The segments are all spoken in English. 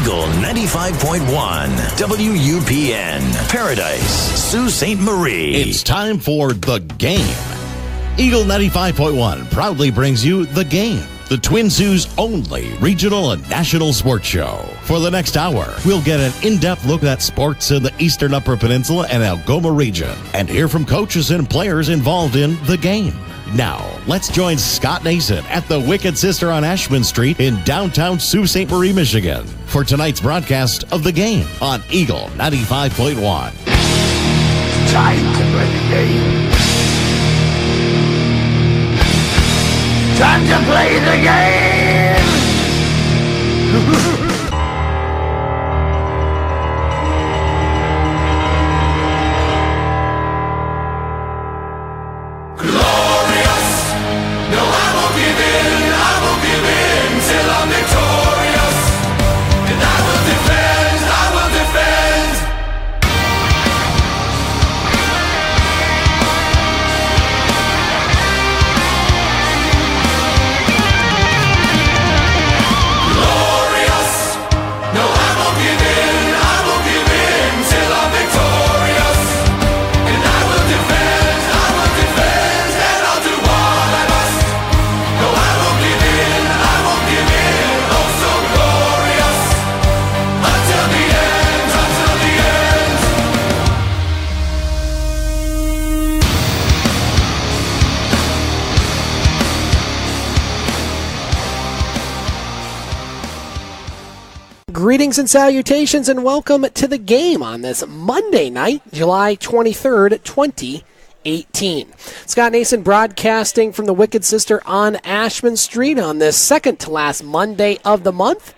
Eagle 95.1, WUPN, Paradise, Sault Ste. Marie. It's time for The Game. Eagle 95.1 proudly brings you The Game, the Twin Sault's only regional and national sports show. For the next hour, we'll get an in-depth look at sports in the Eastern Upper Peninsula and Algoma region and hear from coaches and players involved in The Game. Now, let's join Scott Nason at the Wicked Sister on Ashman Street in downtown Sault Ste. Marie, Michigan, for tonight's broadcast of The Game on Eagle 95.1. Time to play the game. Time to play the game. Greetings and salutations and welcome to The Game on this Monday night, July 23rd, 2018. Scott Nason broadcasting from the Wicked Sister on Ashman Street on this second to last Monday of the month.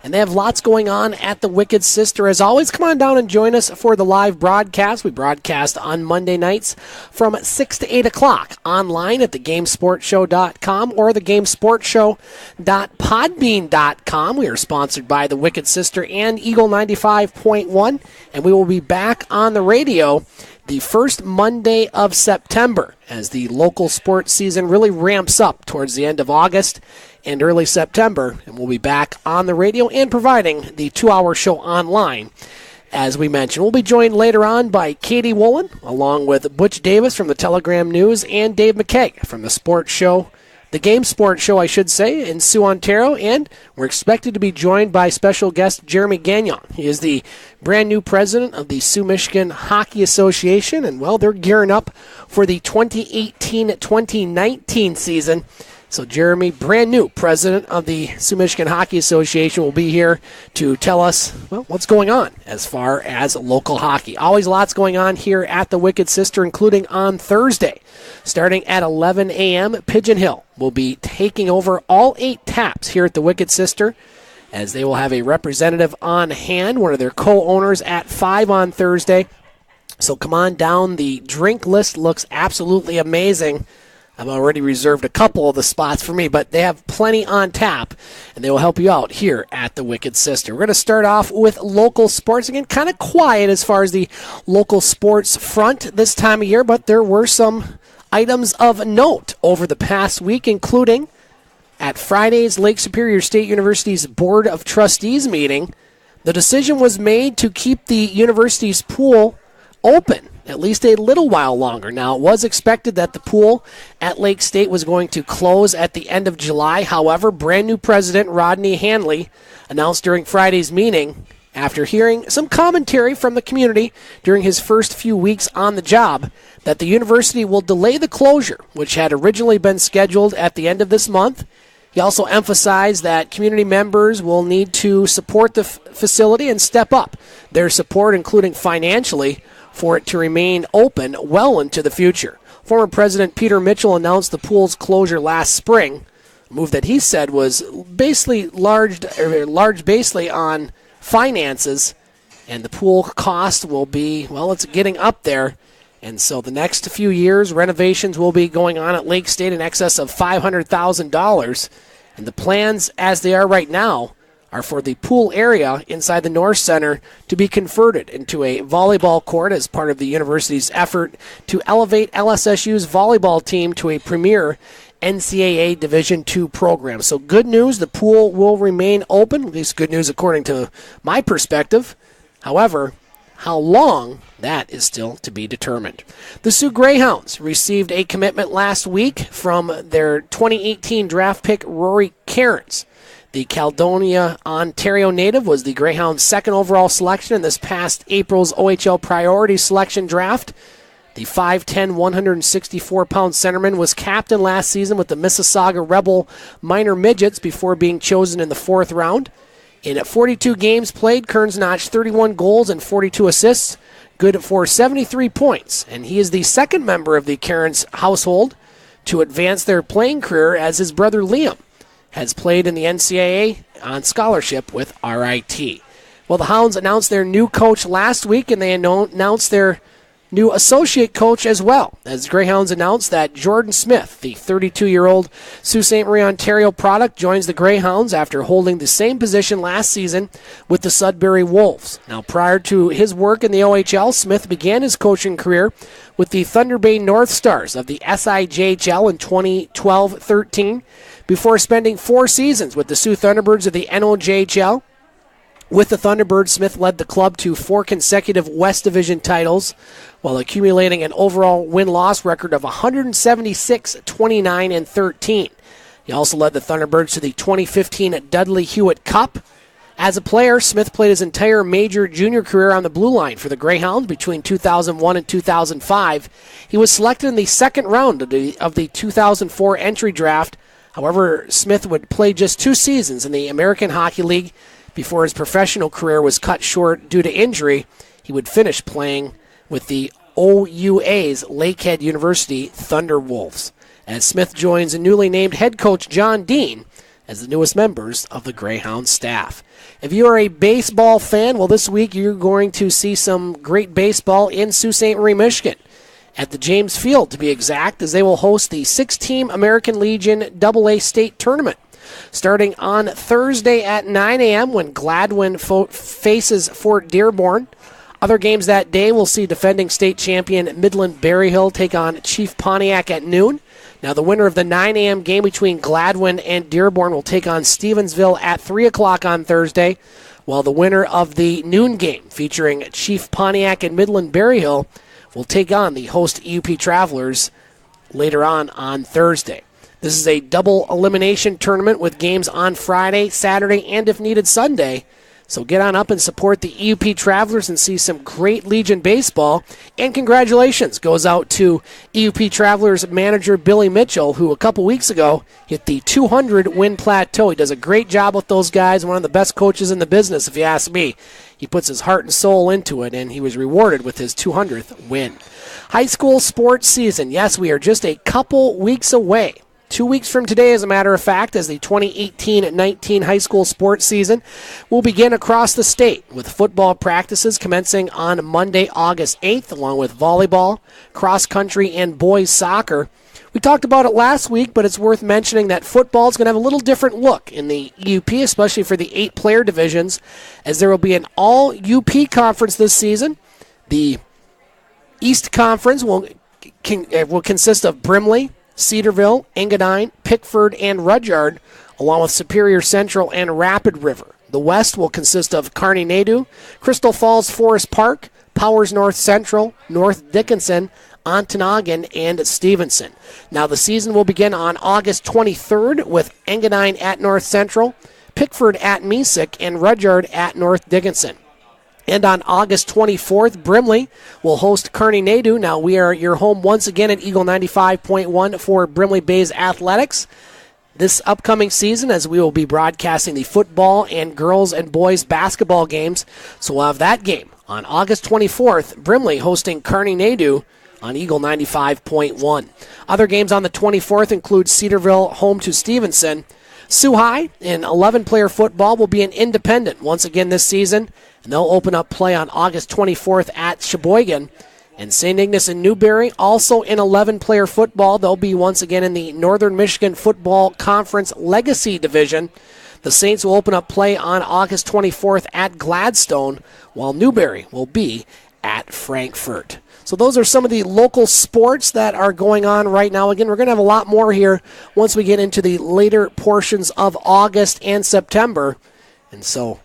And they have lots going on at the Wicked Sister. As always, come on down and join us for the live broadcast. We broadcast on Monday nights from 6 to 8 o'clock online at thegamesportshow.com or thegamesportshow.podbean.com. We are sponsored by the Wicked Sister and Eagle 95.1, and we will be back on the radio the first Monday of September as the local sports season really ramps up towards the end of August and early September, and we'll be back on the radio and providing the 2-hour show online. As we mentioned, we'll be joined later on by Katie Wollan, along with Butch Davis from the Telegram News and Dave McCaig from the sports show, the Game Sports Show, I should say, in Sault, Ontario, and we're expected to be joined by special guest Jeremy Gagnon. He is the brand new president of the Sault Michigan Hockey Association, and, well, they're gearing up for the 2018-2019 season. So Jeremy, brand new president of the Sault Michigan Hockey Association, will be here to tell us, well, what's going on as far as local hockey. Always lots going on here at the Wicked Sister, including on Thursday. Starting at 11 a.m., Pigeon Hill will be taking over all 8 taps here at the Wicked Sister, as they will have a representative on hand, one of their co-owners, at 5 on Thursday. So come on down. The drink list looks absolutely amazing. I've already reserved a couple of the spots for me, but they have plenty on tap, and they will help you out here at the Wicked Sister. We're going to start off with local sports. Again, kind of quiet as far as the local sports front this time of year, but there were some items of note over the past week, including at Friday's Lake Superior State University's Board of Trustees meeting. The decision was made to keep the university's pool open at least a little while longer. Now, it was expected that the pool at Lake State was going to close at the end of July. However, brand new president Rodney Hanley announced during Friday's meeting, after hearing some commentary from the community during his first few weeks on the job, that the university will delay the closure, which had originally been scheduled at the end of this month. He also emphasized that community members will need to support the facility and step up their support, including financially, for it to remain open well into the future. Former President Peter Mitchell announced the pool's closure last spring, a move that he said was basically large basically on finances, and the pool cost will be, well, it's getting up there. And so the next few years, renovations will be going on at Lake State in excess of $500,000. And the plans as they are right now are for the pool area inside the North Center to be converted into a volleyball court as part of the university's effort to elevate LSSU's volleyball team to a premier NCAA Division II program. So good news, the pool will remain open, at least good news according to my perspective. However, how long, that is still to be determined. The Soo Greyhounds received a commitment last week from their 2018 draft pick, Rory Cairns. The Caledonia, Ontario native was the Greyhounds' second overall selection in this past April's OHL Priority Selection Draft. The 5'10", 164-pound centerman was captain last season with the Mississauga Rebel Minor Midgets before being chosen in the fourth round. In 42 games played, Cairns notched 31 goals and 42 assists, good for 73 points, and he is the second member of the Cairns household to advance their playing career, as his brother Liam has played in the NCAA on scholarship with RIT. Well, the Hounds announced their new coach last week, and they announced their new associate coach as well, as Greyhounds announced that Jordan Smith, the 32-year-old Sault Ste. Marie, Ontario product, joins the Greyhounds after holding the same position last season with the Sudbury Wolves. Now, prior to his work in the OHL, Smith began his coaching career with the Thunder Bay North Stars of the SIJHL in 2012-13, before spending 4 seasons with the Sioux Thunderbirds of the NOJHL. With the Thunderbirds, Smith led the club to 4 consecutive West Division titles, while accumulating an overall win-loss record of 176, 29, and 13. He also led the Thunderbirds to the 2015 Dudley Hewitt Cup. As a player, Smith played his entire major junior career on the blue line for the Greyhounds between 2001 and 2005. He was selected in the second round of the 2004 entry draft. However, Smith would play just 2 seasons in the American Hockey League before his professional career was cut short due to injury. He would finish playing with the OUA's Lakehead University Thunderwolves, as Smith joins a newly named head coach John Dean as the newest members of the Greyhound staff. If you are a baseball fan, well, this week you're going to see some great baseball in Sault Ste. Marie, Michigan, at the James Field to be exact, as they will host the 6-team American Legion AA State Tournament, starting on Thursday at 9 a.m. when Gladwin faces Fort Dearborn. Other games that day will see defending state champion Midland Berryhill take on Chief Pontiac at noon. Now, the winner of the 9 a.m. game between Gladwin and Dearborn will take on Stevensville at 3 o'clock on Thursday, while the winner of the noon game featuring Chief Pontiac and Midland Berryhill will take on the host EUP Travelers later on Thursday. This is a double elimination tournament with games on Friday, Saturday, and if needed, Sunday. So get on up and support the EUP Travelers and see some great Legion baseball. And congratulations goes out to EUP Travelers manager Billy Mitchell, who a couple weeks ago hit the 200-win plateau. He does a great job with those guys, one of the best coaches in the business, if you ask me. He puts his heart and soul into it, and he was rewarded with his 200th win. High school sports season. Yes, we are just a couple weeks away. 2 weeks from today, as a matter of fact, as the 2018-19 high school sports season will begin across the state, with football practices commencing on Monday, August 8th, along with volleyball, cross country, and boys soccer. We talked about it last week, but it's worth mentioning that football is going to have a little different look in the EUP, especially for the 8-player divisions, as there will be an all-UP conference this season. The East Conference will consist of Brimley, Cedarville, Engadine, Pickford, and Rudyard, along with Superior Central and Rapid River. The West will consist of Kearney Nadu, Crystal Falls Forest Park, Powers North Central, North Dickinson, Ontonagon, and Stevenson. Now, the season will begin on August 23rd with Engadine at North Central, Pickford at Mesick, and Rudyard at North Dickinson. And on August 24th, Brimley will host Kearney Nadu. Now, we are your home once again at Eagle 95.1 for Brimley Bays Athletics this upcoming season, as we will be broadcasting the football and girls and boys basketball games. So we'll have that game on August 24th, Brimley hosting Kearney Nadu on Eagle 95.1. Other games on the 24th include Cedarville home to Stevenson. Soo High in 11-player football will be an independent once again this season, and they'll open up play on August 24th at Sheboygan. And St. Ignace and Newberry, also in 11-player football, they'll be once again in the Northern Michigan Football Conference Legacy Division. The Saints will open up play on August 24th at Gladstone, while Newberry will be at Frankfurt. So those are some of the local sports that are going on right now. Again, we're going to have a lot more here once we get into the later portions of August and September. And so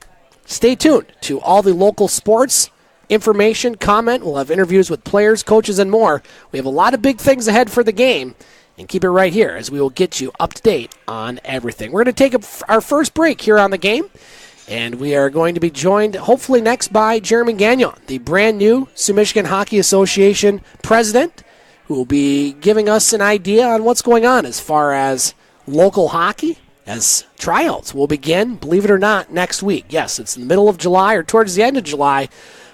stay tuned to all the local sports information, comment. We'll have interviews with players, coaches, and more. We have a lot of big things ahead for the game. And keep it right here as we will get you up to date on everything. We're going to take our first break here on the game. And we are going to be joined, hopefully next, by Jeremy Gagnon, the brand new Soo Michigan Hockey Association president, who will be giving us an idea on what's going on as far as local hockey, as tryouts will begin, believe it or not, next week. Yes, it's in the middle of July or towards the end of July,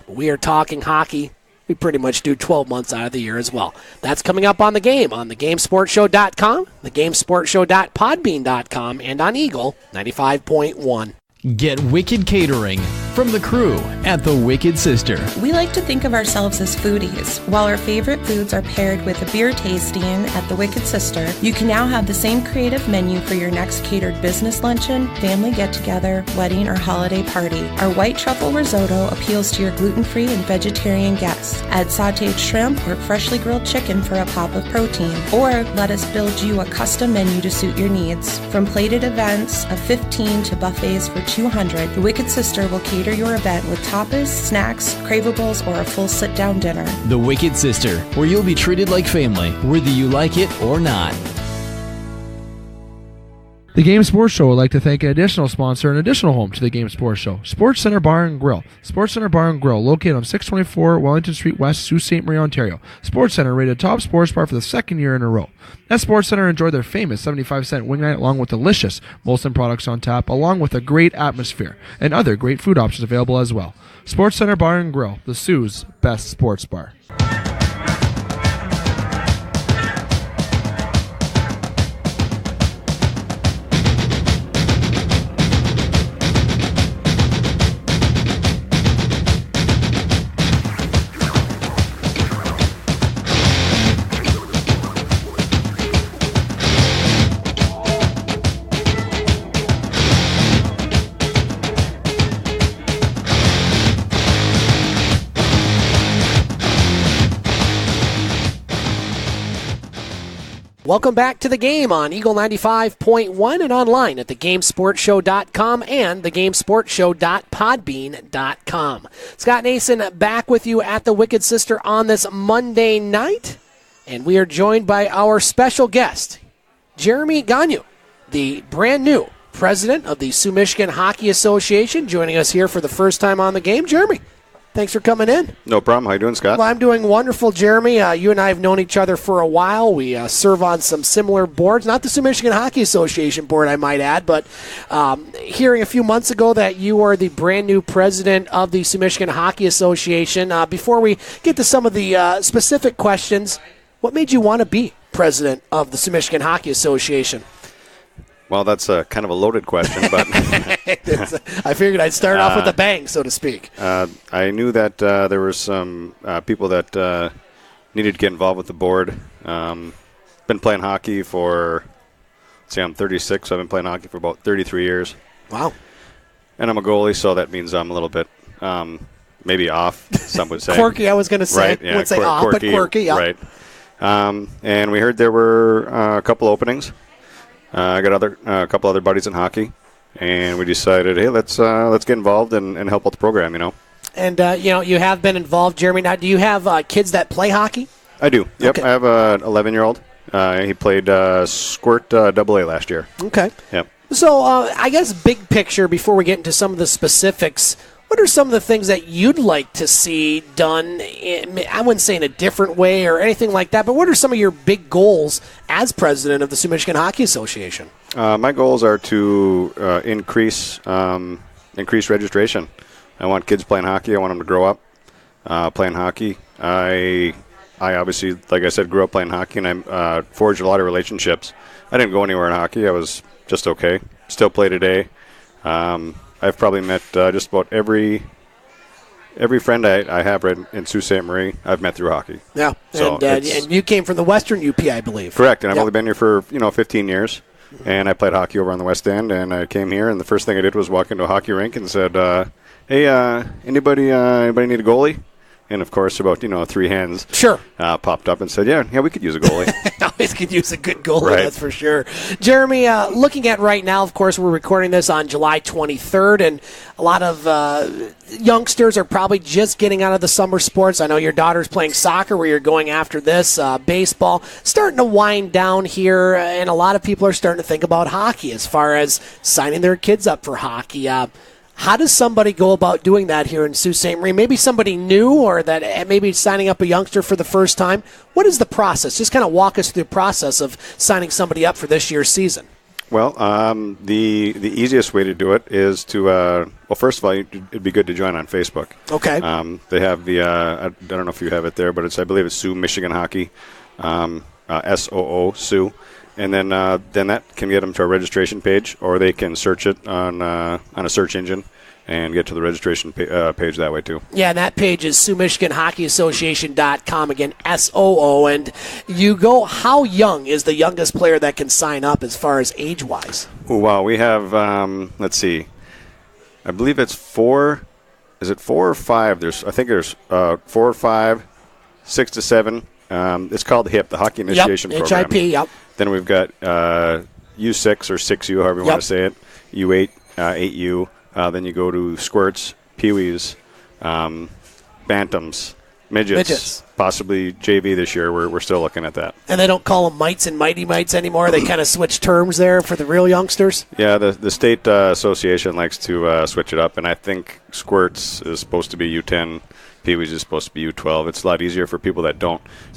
but we are talking hockey. We pretty much do 12 months out of the year as well. That's coming up on the game, on thegamesportshow.com, thegamesportshow.podbean.com, and on Eagle 95.1. Get Wicked Catering from the crew at the Wicked Sister. We like to think of ourselves as foodies. While our favorite foods are paired with a beer tasting at the Wicked Sister, you can now have the same creative menu for your next catered business luncheon, family get-together, wedding, or holiday party. Our white truffle risotto appeals to your gluten-free and vegetarian guests. Add sautéed shrimp or freshly grilled chicken for a pop of protein. Or let us build you a custom menu to suit your needs. From plated events of 15 to buffets for 200, the Wicked Sister will cater your event with tapas, snacks, cravables, or a full sit-down dinner. The Wicked Sister, where you'll be treated like family, whether you like it or not. The Game Sports Show would like to thank an additional sponsor and additional home to the Game Sports Show, Sports Center Bar and Grill. Sports Center Bar and Grill, located on 624 Wellington Street West, Sault Ste. Marie, Ontario. Sports Center rated top sports bar for the second year in a row. At Sports Center, enjoy their famous 75-cent wing night along with delicious Molson products on tap, along with a great atmosphere and other great food options available as well. Sports Center Bar and Grill, the Sioux's best sports bar. Welcome back to the game on Eagle 95.1 and online at thegamesportshow.com and thegamesportshow.podbean.com. Scott Nason back with you at the Wicked Sister on this Monday night, and we are joined by our special guest, Jeremy Gagnon, the brand new president of the Soo Michigan Hockey Association, joining us here for the first time on the game. Jeremy, thanks for coming in. No problem. How you doing, Scott? Well, I'm doing wonderful, Jeremy. You and I have known each other for a while. We serve on some similar boards, not the Soo Michigan Hockey Association board, I might add, but hearing a few months ago that you are the brand new president of the Soo Michigan Hockey Association, before we get to some of the specific questions, what made you want to be president of the Soo Michigan Hockey Association? Well, that's kind of a loaded question, but I figured I'd start off with a bang, so to speak. I knew that there were some people that needed to get involved with the board. Been playing hockey for, say I'm 36, so I've been playing hockey for about 33 years. Wow. And I'm a goalie, so that means I'm a little bit maybe off, some would say. Quirky, I was going to say. Right, yeah, I would say off, but quirky. Yeah. Right. And we heard there were a couple openings. I got a couple other buddies in hockey, and we decided, hey, let's get involved and help out the program, you know. And you have been involved, Jeremy. Now, do you have kids that play hockey? I do. Yep, okay. I have an 11-year-old. He played Squirt AA last year. Okay. Yep. So I guess big picture, before we get into some of the specifics, what are some of the things that you'd like to see done, I wouldn't say in a different way or anything like that, but what are some of your big goals as president of the Soo Michigan Hockey Association? My goals are to increase registration. I want kids playing hockey. I want them to grow up playing hockey. I obviously, like I said, grew up playing hockey, and I forged a lot of relationships. I didn't go anywhere in hockey. I was just okay. Still play today. I've probably met just about every friend I have right in Sault Ste. Marie, I've met through hockey. Yeah, so and you came from the Western UP, I believe. Correct, and I've only been here for 15 years, and I played hockey over on the West End, and I came here, and the first thing I did was walk into a hockey rink and said, hey, anybody need a goalie? And of course, about 3 hands Sure. Popped up and said, yeah, we could use a goalie. Always could use a good goalie, Right. that's for sure. Jeremy, looking at right now, of course, we're recording this on July 23rd, and a lot of youngsters are probably just getting out of the summer sports. I know your daughter's playing soccer where you're going after this, baseball. Starting to wind down here, and a lot of people are starting to think about hockey as far as signing their kids up for hockey. How does somebody go about doing that here in Sault Ste. Marie? Maybe somebody new or that maybe signing up a youngster for the first time. What is the process? Just kind of walk us through the process of signing somebody up for this year's season. Well, the easiest way to do it is to, first of all, it'd be good to join on Facebook. Okay. They have I don't know if you have it there, but I believe it's Soo Michigan Hockey, SOO, Soo. And then that can get them to our registration page, or they can search it on a search engine and get to the registration page that way too. Yeah, and that page is SooMichiganHockeyAssociation.com. Again, SOO. And you go, how young is the youngest player that can sign up as far as age-wise? Oh, wow. We have, let's see, I believe it's 4. Is it 4 or 5? I think there's 4 or 5, 6 to 7. It's called HIP, the Hockey Initiation Program. HIP, yep. Then we've got U6 or 6U, however you want to say it, U8, 8U. Then you go to squirts, peewees, bantams, midgets, possibly JV this year. We're still looking at that. And they don't call them mites and mighty mites anymore. They kind of switch terms there for the real youngsters. Yeah, the state association likes to switch it up, and I think squirts is supposed to be U10. Pee-wees is supposed to be U12. It's a lot easier for people that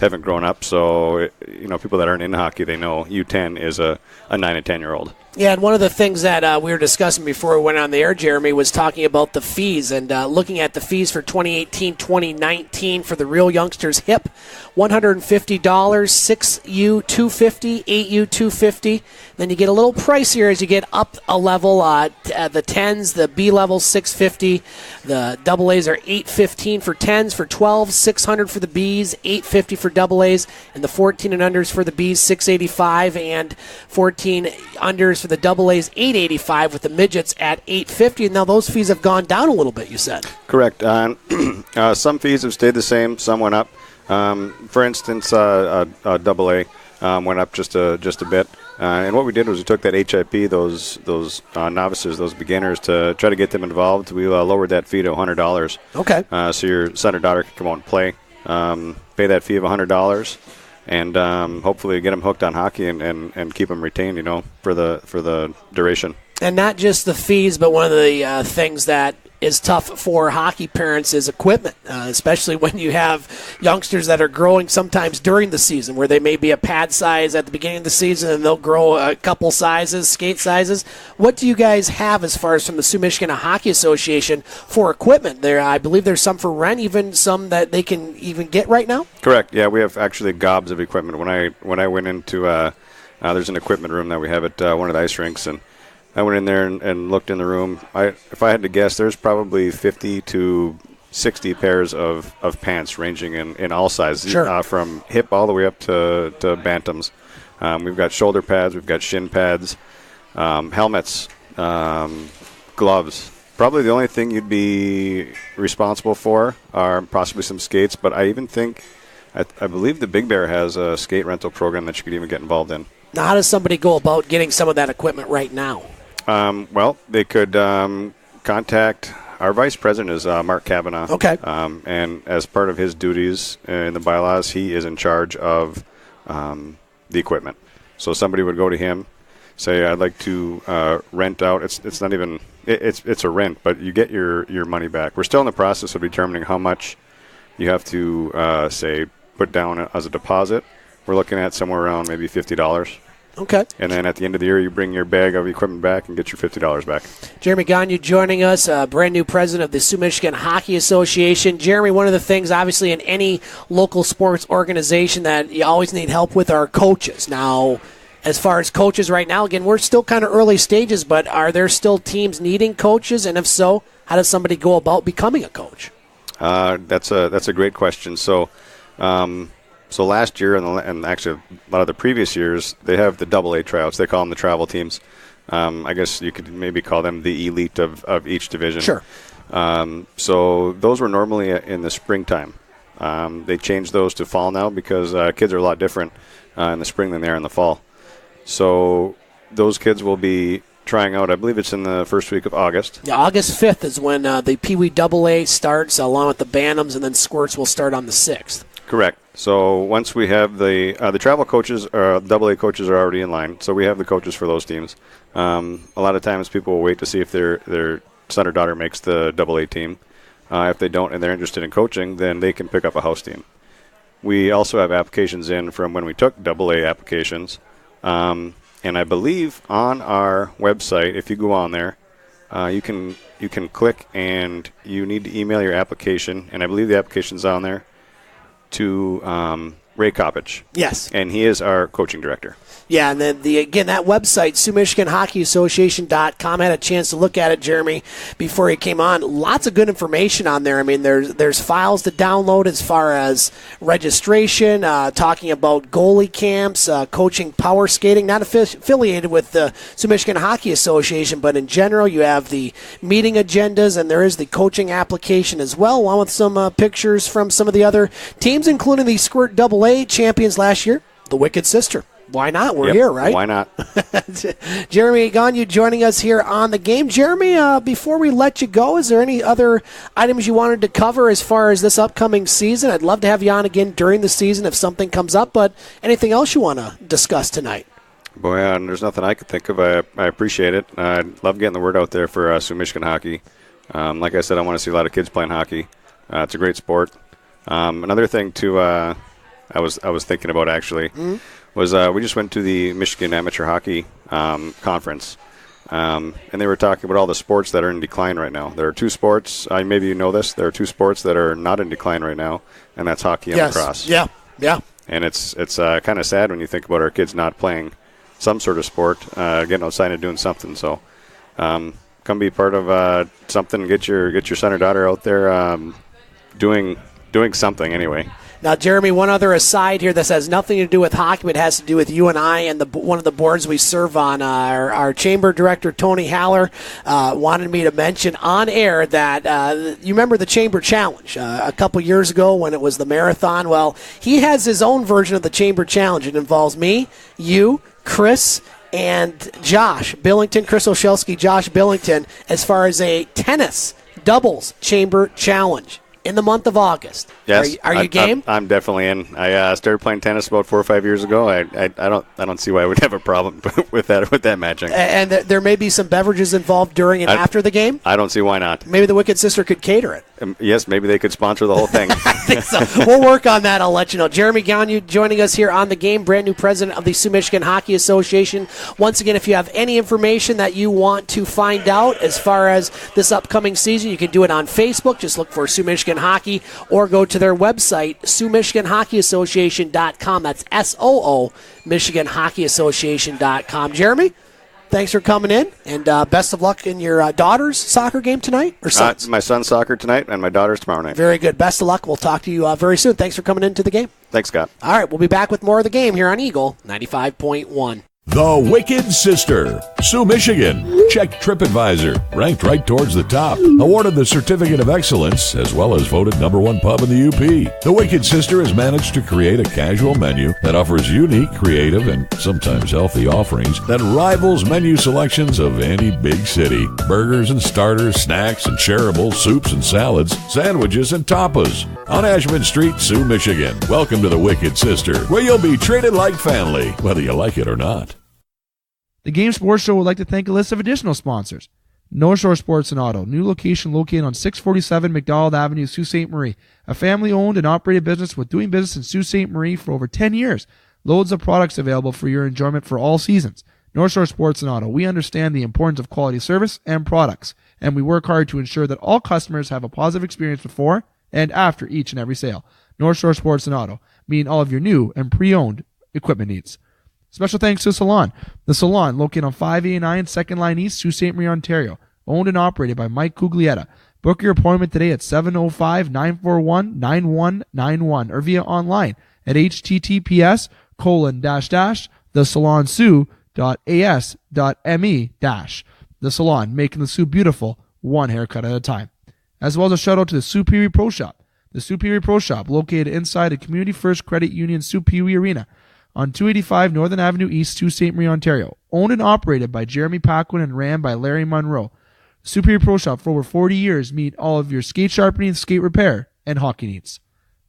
haven't grown up. So, people that aren't in hockey, they know U10 is a 9 and 10-year-old. Yeah, and one of the things that we were discussing before we went on the air, Jeremy, was talking about the fees and looking at the fees for 2018-2019 for the real youngsters HIP. $150, 6U $250, 8U $250. Then you get a little pricier as you get up a level. The 10s, the B level $650. The AAs are $815 for 10s. For 12s, $600 for the Bs, $850 for AAs, and the 14 and unders for the Bs $685, and 14 unders for the AAs $885, with the midgets at $850. And now those fees have gone down a little bit, you said. Correct. Some fees have stayed the same. Some went up. For instance, AA went up just a bit. And what we did was we took that HIP, those novices, those beginners, to try to get them involved. We lowered that fee to $100. Okay. So your son or daughter can come out and play, pay that fee of $100, and hopefully get them hooked on hockey and keep them retained, for the duration. And not just the fees, but one of the things that is tough for hockey parents is equipment, especially when you have youngsters that are growing sometimes during the season, where they may be a pad size at the beginning of the season and they'll grow a couple sizes, skate sizes. What do you guys have as far as from the Sault Michigan Hockey Association for equipment? There, I believe there's some for rent, even some that they can even get right now? Correct. Yeah, we have actually gobs of equipment. When I went into there's an equipment room that we have at one of the ice rinks, and I went in there and looked in the room. If I had to guess, there's probably 50 to 60 pairs of pants ranging in all sizes, sure. From hip all the way up to bantams. We've got shoulder pads, we've got shin pads, helmets, gloves. Probably the only thing you'd be responsible for are possibly some skates, but I even think, I believe the Big Bear has a skate rental program that you could even get involved in. Now, how does somebody go about getting some of that equipment right now? Well, they could contact our vice president is Mark Kavanaugh. Okay. And as part of his duties in the bylaws, he is in charge of the equipment. So somebody would go to him, say, "I'd like to rent out." It's not even it's a rent, but you get your money back. We're still in the process of determining how much you have to say put down as a deposit. We're looking at somewhere around maybe $50. Okay. And then at the end of the year, you bring your bag of equipment back and get your $50 back. Jeremy Gagnon joining us, brand new president of the Sault Michigan Hockey Association. Jeremy, one of the things, obviously, in any local sports organization that you always need help with are coaches. Now, as far as coaches right now, again, we're still kind of early stages, but are there still teams needing coaches? And if so, how does somebody go about becoming a coach? That's a great question. So last year and actually a lot of the previous years, they have the AA tryouts. They call them the travel teams. I guess you could maybe call them the elite of each division. Sure. So those were normally in the springtime. They changed those to fall now because kids are a lot different in the spring than they are in the fall. So those kids will be trying out, I believe it's in the first week of August. Yeah, August 5th is when the Pee Wee AA starts, along with the Bantams, and then Squirts will start on the 6th. Correct. So once we have the travel coaches, AA coaches are already in line, so we have the coaches for those teams. A lot of times people will wait to see if their son or daughter makes the AA team. If they don't and they're interested in coaching, then they can pick up a house team. We also have applications in from when we took AA applications. And I believe on our website, if you go on there, you can click and you need to email your application. And I believe the application's on there to Ray Coppage. Yes. And he is our coaching director. Yeah, and then again, that website, Soo Michigan Hockey Association.com, I had a chance to look at it, Jeremy, before he came on. Lots of good information on there. I mean, there's files to download as far as registration, talking about goalie camps, coaching power skating, not affiliated with the Soo Michigan Hockey Association, but in general, you have the meeting agendas, and there is the coaching application as well, along with some pictures from some of the other teams, including the Squirt AA champions last year, the Wicked Sister. Why not? We're here, right? Why not? Jeremy Gagnon joining us here on the game. Jeremy, before we let you go, is there any other items you wanted to cover as far as this upcoming season? I'd love to have you on again during the season if something comes up, but anything else you want to discuss tonight? Boy, there's nothing I could think of. I appreciate it. I love getting the word out there for Soo Michigan hockey. Like I said, I want to see a lot of kids playing hockey. It's a great sport. Another thing, too, I was thinking about, actually, was we just went to the Michigan Amateur Hockey Conference, and they were talking about all the sports that are in decline right now. There are two sports, maybe you know this, there are two sports that are not in decline right now, and that's hockey and lacrosse. Yeah. And it's kind of sad when you think about our kids not playing some sort of sport, getting outside and doing something. So come be part of something, get your son or daughter out there doing something anyway. Now, Jeremy, one other aside here. This has nothing to do with hockey, but it has to do with you and I and one of the boards we serve on. Our chamber director, Tony Haller, wanted me to mention on air that you remember the Chamber Challenge a couple years ago when it was the marathon? Well, he has his own version of the Chamber Challenge. It involves me, you, Chris, and Josh Billington, Chris Oshelski, Josh Billington, as far as a tennis doubles chamber challenge in the month of August. Yes, are you game? I'm definitely in. I started playing tennis about 4 or 5 years ago. I don't see why I would have a problem with that matching. And there may be some beverages involved during and after the game. I don't see why not. Maybe the Wicked Sister could cater it. Yes, maybe they could sponsor the whole thing. I think so. We'll work on that. I'll let you know. Jeremy Gagnon joining us here on the game, brand new president of the Soo Michigan Hockey Association. Once again, if you have any information that you want to find out as far as this upcoming season, you can do it on Facebook. Just look for Soo Michigan Hockey or go to their website, SooMichiganHockeyAssociation.com. That's SOO, MichiganHockeyAssociation.com. Jeremy, thanks for coming in, and best of luck in your daughter's soccer game tonight, or son's? My son's soccer tonight and my daughter's tomorrow night. Very good. Best of luck. We'll talk to you very soon. Thanks for coming into the game. Thanks, Scott. All right, we'll be back with more of the game here on Eagle 95.1. The Wicked Sister, Soo Michigan. Check TripAdvisor, ranked right towards the top. Awarded the Certificate of Excellence, as well as voted #1 pub in the UP. The Wicked Sister has managed to create a casual menu that offers unique, creative, and sometimes healthy offerings that rivals menu selections of any big city. Burgers and starters, snacks and shareables, soups and salads, sandwiches and tapas. On Ashman Street, Soo Michigan. Welcome to the Wicked Sister, where you'll be treated like family, whether you like it or not. The Game Sports Show would like to thank a list of additional sponsors. North Shore Sports and Auto, new location located on 647 McDonald Avenue, Sault Ste. Marie. A family-owned and operated business with doing business in Sault Ste. Marie for over 10 years. Loads of products available for your enjoyment for all seasons. North Shore Sports and Auto, we understand the importance of quality service and products, and we work hard to ensure that all customers have a positive experience before and after each and every sale. North Shore Sports and Auto, meeting all of your new and pre-owned equipment needs. Special thanks to Salon. The Salon, located on 589 2nd Line East, Sault Ste. Marie, Ontario. Owned and operated by Mike Cuglietta. Book your appointment today at 705-941-9191 or via online at https://thesalonsoo.as.me-. The Salon, making the Soo beautiful, one haircut at a time. As well as a shout out to the Superior Pro Shop. The Soo Pro Shop, located inside a Community First Credit Union Soo Arena on 285 Northern Avenue East, Sault Ste. Marie, Ontario. Owned and operated by Jeremy Paquin and ran by Larry Monroe. Soo Pro Shop, for over 40 years, meet all of your skate sharpening, skate repair, and hockey needs.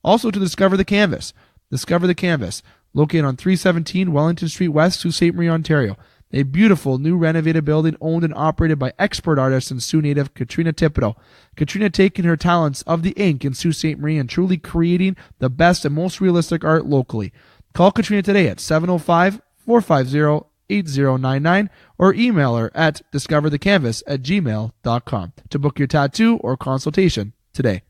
Also to Discover the Canvas. Discover the Canvas, located on 317 Wellington Street West, Sault Ste. Marie, Ontario. A beautiful, new renovated building owned and operated by expert artist and Sioux native Katrina Thibodeau. Katrina taking her talents of the ink in Sault Ste. Marie and truly creating the best and most realistic art locally. Call Katrina today at 705-450-8099 or email her at discoverthecanvas@gmail.com to book your tattoo or consultation today.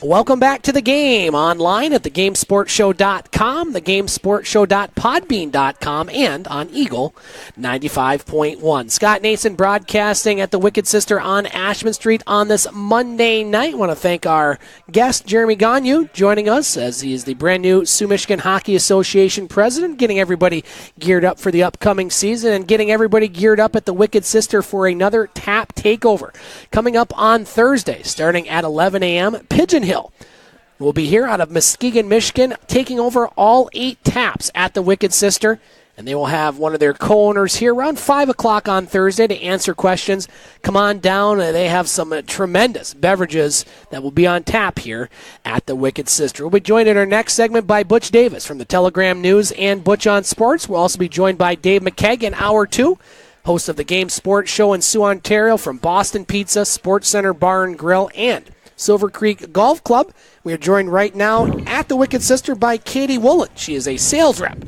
Welcome back to the game, online at thegamesportshow.com, thegamesportshow.podbean.com, and on Eagle 95.1. Scott Nason broadcasting at the Wicked Sister on Ashman Street on this Monday night. I want to thank our guest, Jeremy Gagnon, joining us as he is the brand new Soo Michigan Hockey Association president, getting everybody geared up for the upcoming season and getting everybody geared up at the Wicked Sister for another tap takeover. Coming up on Thursday, starting at 11 a.m., Pigeon Hill will be here out of Muskegon, Michigan, taking over all 8 taps at the Wicked Sister. And they will have one of their co-owners here around 5 o'clock on Thursday to answer questions. Come on down. They have some tremendous beverages that will be on tap here at the Wicked Sister. We'll be joined in our next segment by Butch Davis from the Telegram News and Butch on Sports. We'll also be joined by Dave McCaig in Hour 2, host of the Game Sports Show in Sioux, Ontario, from Boston Pizza, Sports Center Bar and Grill, and Silver Creek Golf Club. We are joined right now at the Wicked Sister by Katie Wollan. She is a sales rep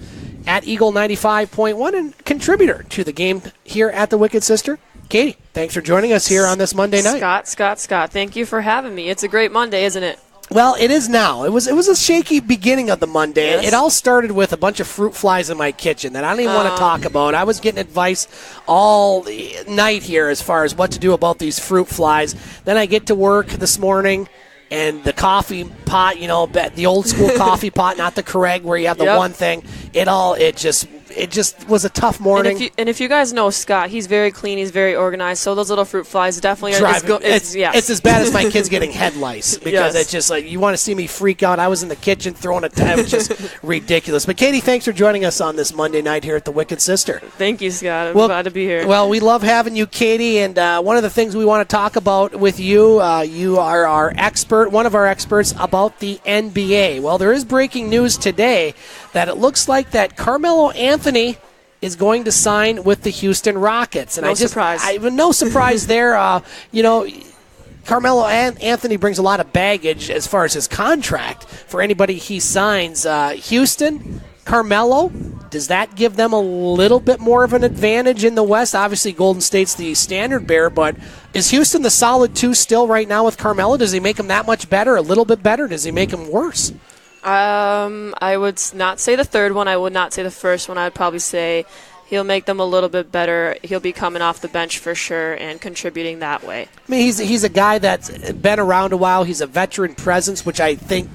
at Eagle 95.1 and contributor to the game here at the Wicked Sister. Katie, thanks for joining us here on this Monday night. Scott, thank you for having me. It's a great Monday, isn't it? Well, it is now. It was a shaky beginning of the Monday. Yes. It all started with a bunch of fruit flies in my kitchen that I don't even want to talk about. I was getting advice all night here as far as what to do about these fruit flies. Then I get to work this morning, and the coffee pot, the old school coffee pot, not the Keurig where you have the one thing. It just was a tough morning. And if you guys know Scott, he's very clean, he's very organized, so those little fruit flies definitely are it's as bad as my kids getting head lice, because it's just like, you want to see me freak out. I was in the kitchen throwing a time. It's just ridiculous. But Katie, thanks for joining us on this Monday night here at the Wicked Sister. Thank you, Scott. I'm glad to be here. Well, we love having you, Katie, and one of the things we want to talk about with you, you are our expert, one of our experts about the NBA. Well, there is breaking news today that it looks like that Carmelo Anthony is going to sign with the Houston Rockets. And no surprise there. Carmelo Anthony brings a lot of baggage as far as his contract for anybody he signs. Houston, Carmelo, does that give them a little bit more of an advantage in the West? Obviously, Golden State's the standard bearer, but is Houston the solid 2 still right now with Carmelo? Does he make him that much better, a little bit better? Does he make him worse? I would not say the third one. I would not say the first one. I'd probably say he'll make them a little bit better. He'll be coming off the bench for sure and contributing that way. I mean, he's a guy that's been around a while. He's a veteran presence, which I think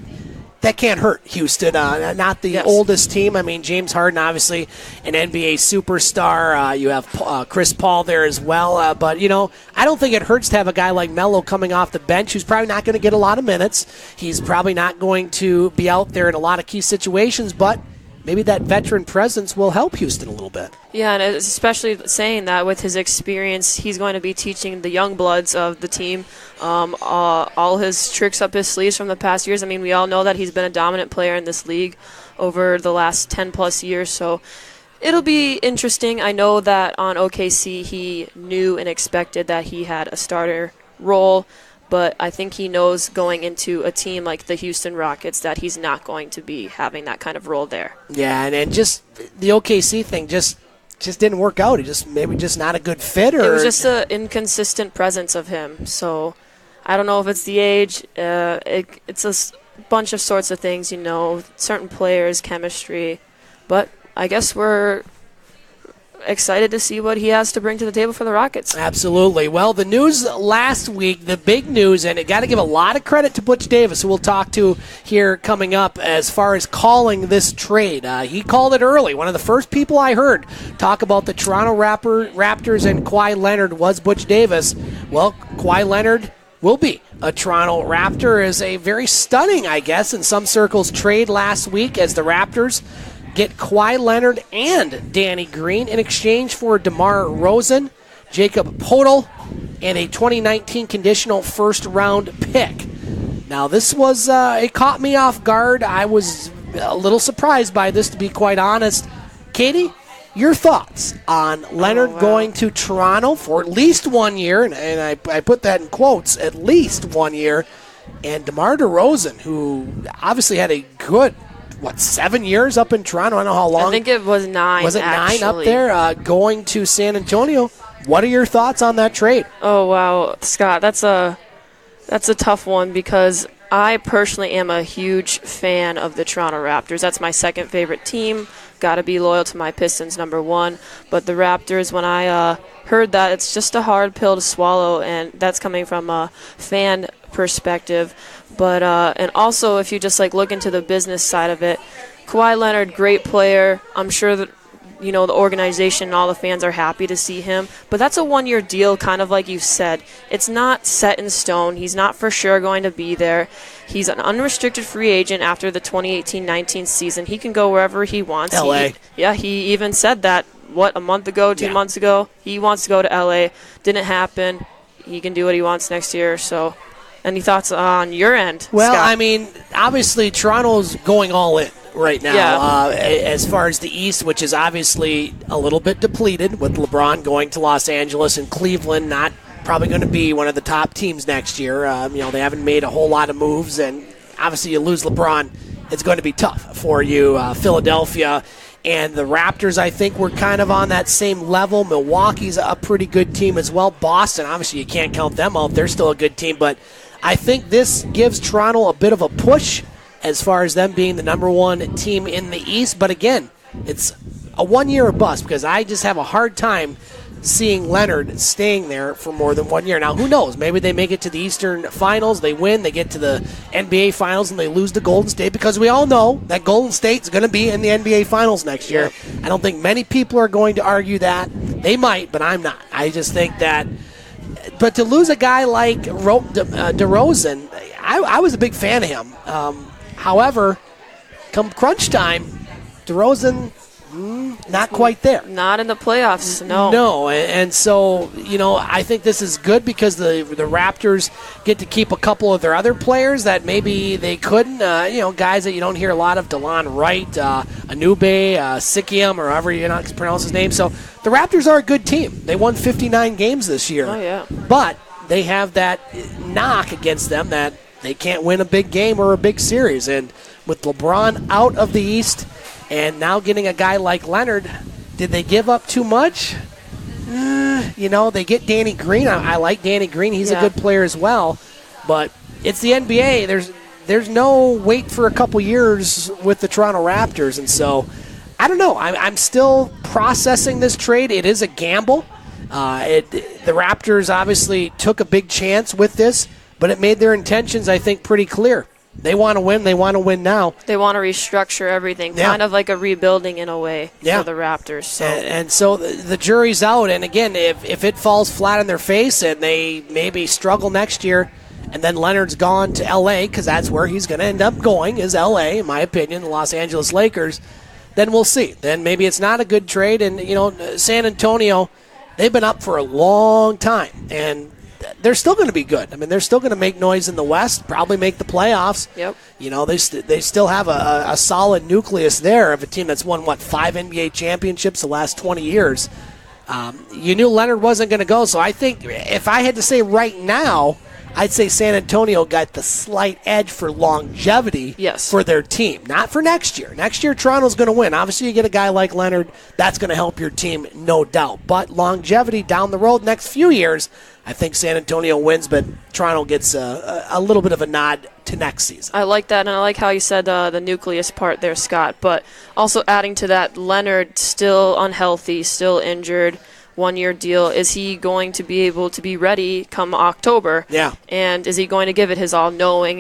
that can't hurt Houston. Not the oldest team. I mean, James Harden, obviously an NBA superstar. You have Chris Paul there as well. But, I don't think it hurts to have a guy like Melo coming off the bench who's probably not going to get a lot of minutes. He's probably not going to be out there in a lot of key situations, but maybe that veteran presence will help Houston a little bit. Yeah, and especially saying that with his experience, he's going to be teaching the young bloods of the team all his tricks up his sleeves from the past years. I mean, we all know that he's been a dominant player in this league over the last 10-plus years, so it'll be interesting. I know that on OKC he knew and expected that he had a starter role, but I think he knows going into a team like the Houston Rockets that he's not going to be having that kind of role there. Yeah, and just the OKC thing just didn't work out. He maybe just not a good fit. Or it was just an inconsistent presence of him. So I don't know if it's the age. It's a bunch of sorts of things, certain players, chemistry. But I guess we're excited to see what he has to bring to the table for the Rockets. Absolutely. Well, the news last week, the big news, and it got to give a lot of credit to Butch Davis, who we'll talk to here coming up as far as calling this trade. He called it early. One of the first people I heard talk about the Toronto Raptors and Kawhi Leonard was Butch Davis. Well, Kawhi Leonard will be a Toronto Raptor. Is a very stunning, I guess, in some circles, trade last week as the Raptors get Kawhi Leonard and Danny Green in exchange for DeMar DeRozan, Jacob Poeltl, and a 2019 conditional first-round pick. Now, this was, it caught me off guard. I was a little surprised by this, to be quite honest. Katie, your thoughts on Leonard going to Toronto for at least 1 year, and I put that in quotes, at least 1 year, and DeMar DeRozan, who obviously had a good 7 years up in Toronto? I don't know how long. I think it was 9. Was it actually. 9 up there? Going to San Antonio. What are your thoughts on that trade? Oh wow, Scott, that's a tough one because I personally am a huge fan of the Toronto Raptors. That's my second favorite team. Got to be loyal to my Pistons, number one. But the Raptors, when I heard that, it's just a hard pill to swallow, and that's coming from a fan perspective. But and also, if you just look into the business side of it, Kawhi Leonard, great player. I'm sure that the organization and all the fans are happy to see him. But that's a 1 year deal, kind of like you said. It's not set in stone. He's not for sure going to be there. He's an unrestricted free agent after the 2018-19 season. He can go wherever he wants. LA. He even said that, a month ago, 2 months ago. He wants to go to LA. Didn't happen. He can do what he wants next year, so... Any thoughts on your end, Well, Scott? I mean, obviously Toronto's going all in right now as far as the East, which is obviously a little bit depleted with LeBron going to Los Angeles and Cleveland not probably going to be one of the top teams next year. They haven't made a whole lot of moves, and obviously you lose LeBron, it's going to be tough for you. Philadelphia and the Raptors, I think, were kind of on that same level. Milwaukee's a pretty good team as well. Boston, obviously you can't count them out. They're still a good team, but I think this gives Toronto a bit of a push as far as them being the number one team in the East. But again, it's a 1 year or bust because I just have a hard time seeing Leonard staying there for more than 1 year. Now, who knows? Maybe they make it to the Eastern Finals, they win, they get to the NBA Finals, and they lose to Golden State because we all know that Golden State's going to be in the NBA Finals next year. I don't think many people are going to argue that. They might, but I'm not. I just think that... But to lose a guy like DeRozan, I was a big fan of him. However, come crunch time, DeRozan, not quite there. Not in the playoffs, no. No, and so, I think this is good because the Raptors get to keep a couple of their other players that maybe they couldn't. Guys that you don't hear a lot of, DeLon Wright, Anube, Sikiam, or however you pronounce his name. So the Raptors are a good team. They won 59 games this year. Oh, yeah. But they have that knock against them that they can't win a big game or a big series. And with LeBron out of the East and now getting a guy like Leonard, did they give up too much? They get Danny Green. I like Danny Green. He's a good player as well. But it's the NBA. There's no wait for a couple years with the Toronto Raptors. And so, I don't know. I'm still processing this trade. It is a gamble. The Raptors obviously took a big chance with this, but it made their intentions, I think, pretty clear. They want to win. They want to win now. They want to restructure everything, kind of like a rebuilding in a way for the Raptors. So. And so the jury's out. And again, if it falls flat on their face and they maybe struggle next year, and then Leonard's gone to L.A., because that's where he's going to end up going, is L.A., in my opinion, the Los Angeles Lakers, then we'll see. Then maybe it's not a good trade. And, San Antonio, they've been up for a long time. And they're still going to be good. I mean, they're still going to make noise in the West, probably make the playoffs. Yep. They still have a solid nucleus there of a team that's won, 5 NBA championships the last 20 years. You knew Leonard wasn't going to go, so I think if I had to say right now, I'd say San Antonio got the slight edge for longevity for their team. Not for next year. Next year, Toronto's going to win. Obviously, you get a guy like Leonard, that's going to help your team, no doubt. But longevity down the road, next few years, I think San Antonio wins, but Toronto gets a little bit of a nod to next season. I like that, and I like how you said the nucleus part there, Scott. But also adding to that, Leonard still unhealthy, still injured, one-year deal. Is he going to be able to be ready come October? Yeah. And is he going to give it his all,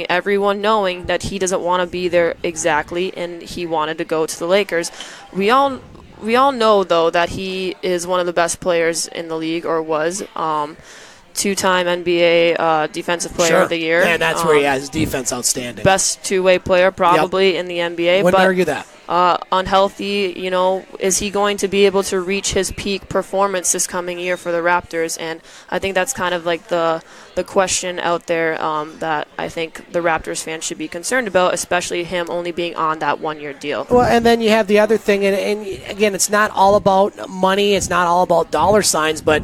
everyone knowing that he doesn't want to be there exactly, and he wanted to go to the Lakers? We all know, though, that he is one of the best players in the league, or was. Two-time NBA Defensive Player of the Year. And that's where he has defense outstanding. Best two-way player probably in the NBA. Wouldn't argue that. Unhealthy, is he going to be able to reach his peak performance this coming year for the Raptors? And I think that's kind of like the question out there that I think the Raptors fans should be concerned about, especially him only being on that one-year deal. Well, and then you have the other thing, and again, it's not all about money, it's not all about dollar signs, but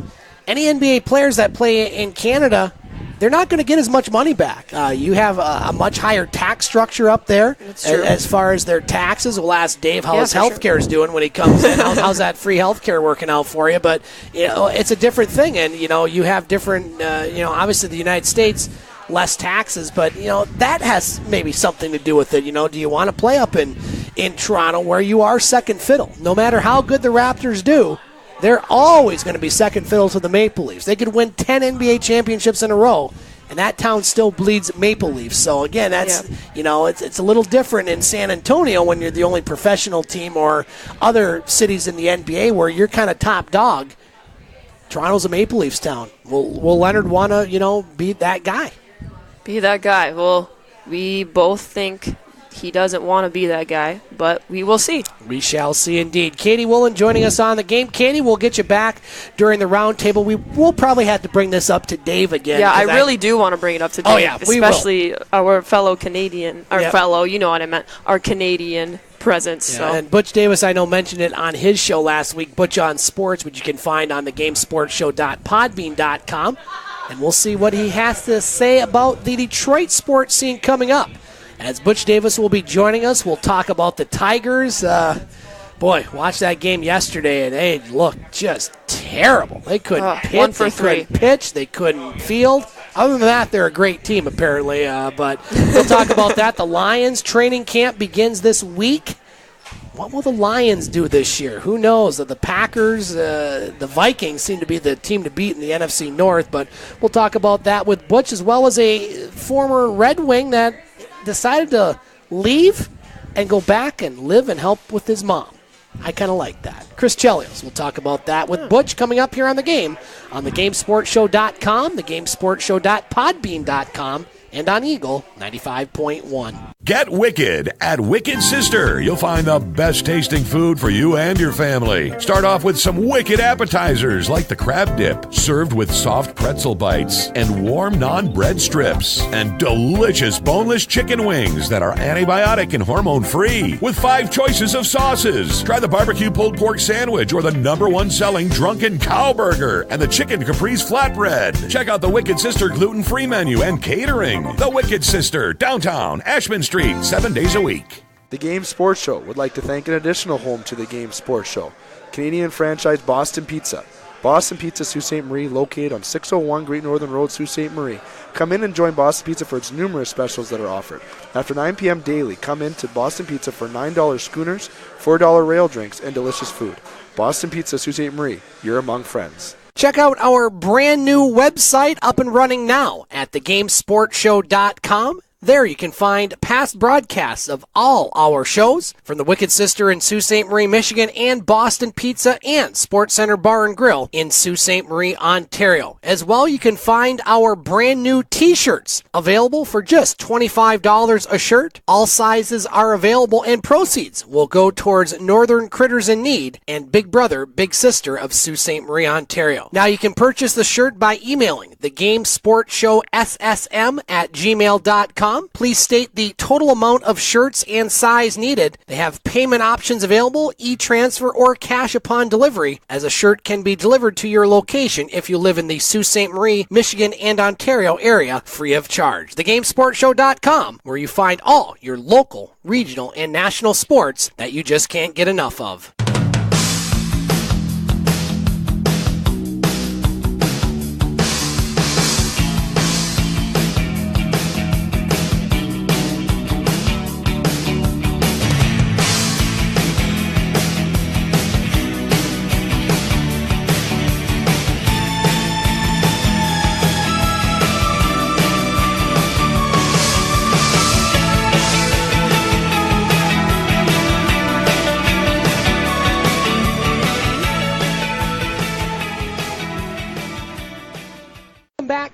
any NBA players that play in Canada, they're not going to get as much money back. You have a much higher tax structure up there as far as their taxes. We'll ask Dave how his health care is doing when he comes in. How's that free health care working out for you? But it's a different thing, and you have different. Obviously the United States, less taxes, but that has maybe something to do with it. Do you want to play up in Toronto where you are second fiddle? No matter how good the Raptors do, they're always going to be second fiddle to the Maple Leafs. They could win 10 NBA championships in a row, and that town still bleeds Maple Leafs. So, again, that's it's a little different in San Antonio when you're the only professional team, or other cities in the NBA where you're kind of top dog. Toronto's a Maple Leafs town. Will Leonard want to, be that guy? Be that guy. Well, we both think he doesn't want to be that guy, but we will see. We shall see indeed. Katie Wollan joining us on the game. Katie, we'll get you back during the roundtable. We'll probably have to bring this up to Dave again. Yeah, I really do want to bring it up to Dave. Oh, yeah, especially our fellow Canadian, our Canadian presence. Yeah, so. And Butch Davis, I know, mentioned it on his show last week, Butch on Sports, which you can find on thegamesportshow.podbean.com. And we'll see what he has to say about the Detroit sports scene coming up. As Butch Davis will be joining us, we'll talk about the Tigers. Watch that game yesterday, and they looked just terrible. They couldn't pitch, they couldn't field. Other than that, they're a great team, apparently. But we'll talk about that. The Lions training camp begins this week. What will the Lions do this year? Who knows? The Packers, the Vikings seem to be the team to beat in the NFC North, but we'll talk about that with Butch, as well as a former Red Wing that decided to leave and go back and live and help with his mom. I kind of like that. Chris Chelios, we'll talk about that with Butch coming up here on The Game, on thegamesportshow.com, thegamesportshow.podbean.com, and on Eagle 95.1. Get wicked at Wicked Sister. You'll find the best tasting food for you and your family. Start off with some wicked appetizers like the crab dip, served with soft pretzel bites and warm non-bread strips, and delicious boneless chicken wings that are antibiotic and hormone-free with 5 choices of sauces. Try the barbecue pulled pork sandwich or the #1 selling drunken cow burger and the chicken caprese flatbread. Check out the Wicked Sister gluten-free menu and catering. The Wicked Sister, downtown Ashman Street, 7 days a week. The Game Sports Show would like to thank an additional home to the Game Sports Show, Canadian franchise Boston Pizza. Boston Pizza, Sault Ste. Marie, located on 601 Great Northern Road, Sault Ste. Marie. Come in and join Boston Pizza for its numerous specials that are offered. After 9 p.m. daily, come in to Boston Pizza for $9 schooners, $4 rail drinks, and delicious food. Boston Pizza, Sault Ste. Marie, you're among friends. Check out our brand new website, up and running now at thegamesportshow.com. There you can find past broadcasts of all our shows from the Wicked Sister in Sault Ste. Marie, Michigan, and Boston Pizza and Sports Center Bar and Grill in Sault Ste. Marie, Ontario. As well, you can find our brand new t-shirts available for just $25 a shirt. All sizes are available, and proceeds will go towards Northern Critters in Need and Big Brother, Big Sister of Sault Ste. Marie, Ontario. Now you can purchase the shirt by emailing thegamesportshowssm@gmail.com. SoSaintMarie.com. Please state the total amount of shirts and size needed. They have payment options available, e-transfer, or cash upon delivery, as a shirt can be delivered to your location if you live in the Sault Ste. Marie, Michigan, and Ontario area, free of charge. TheGameSportShow.com, where you find all your local, regional, and national sports that you just can't get enough of.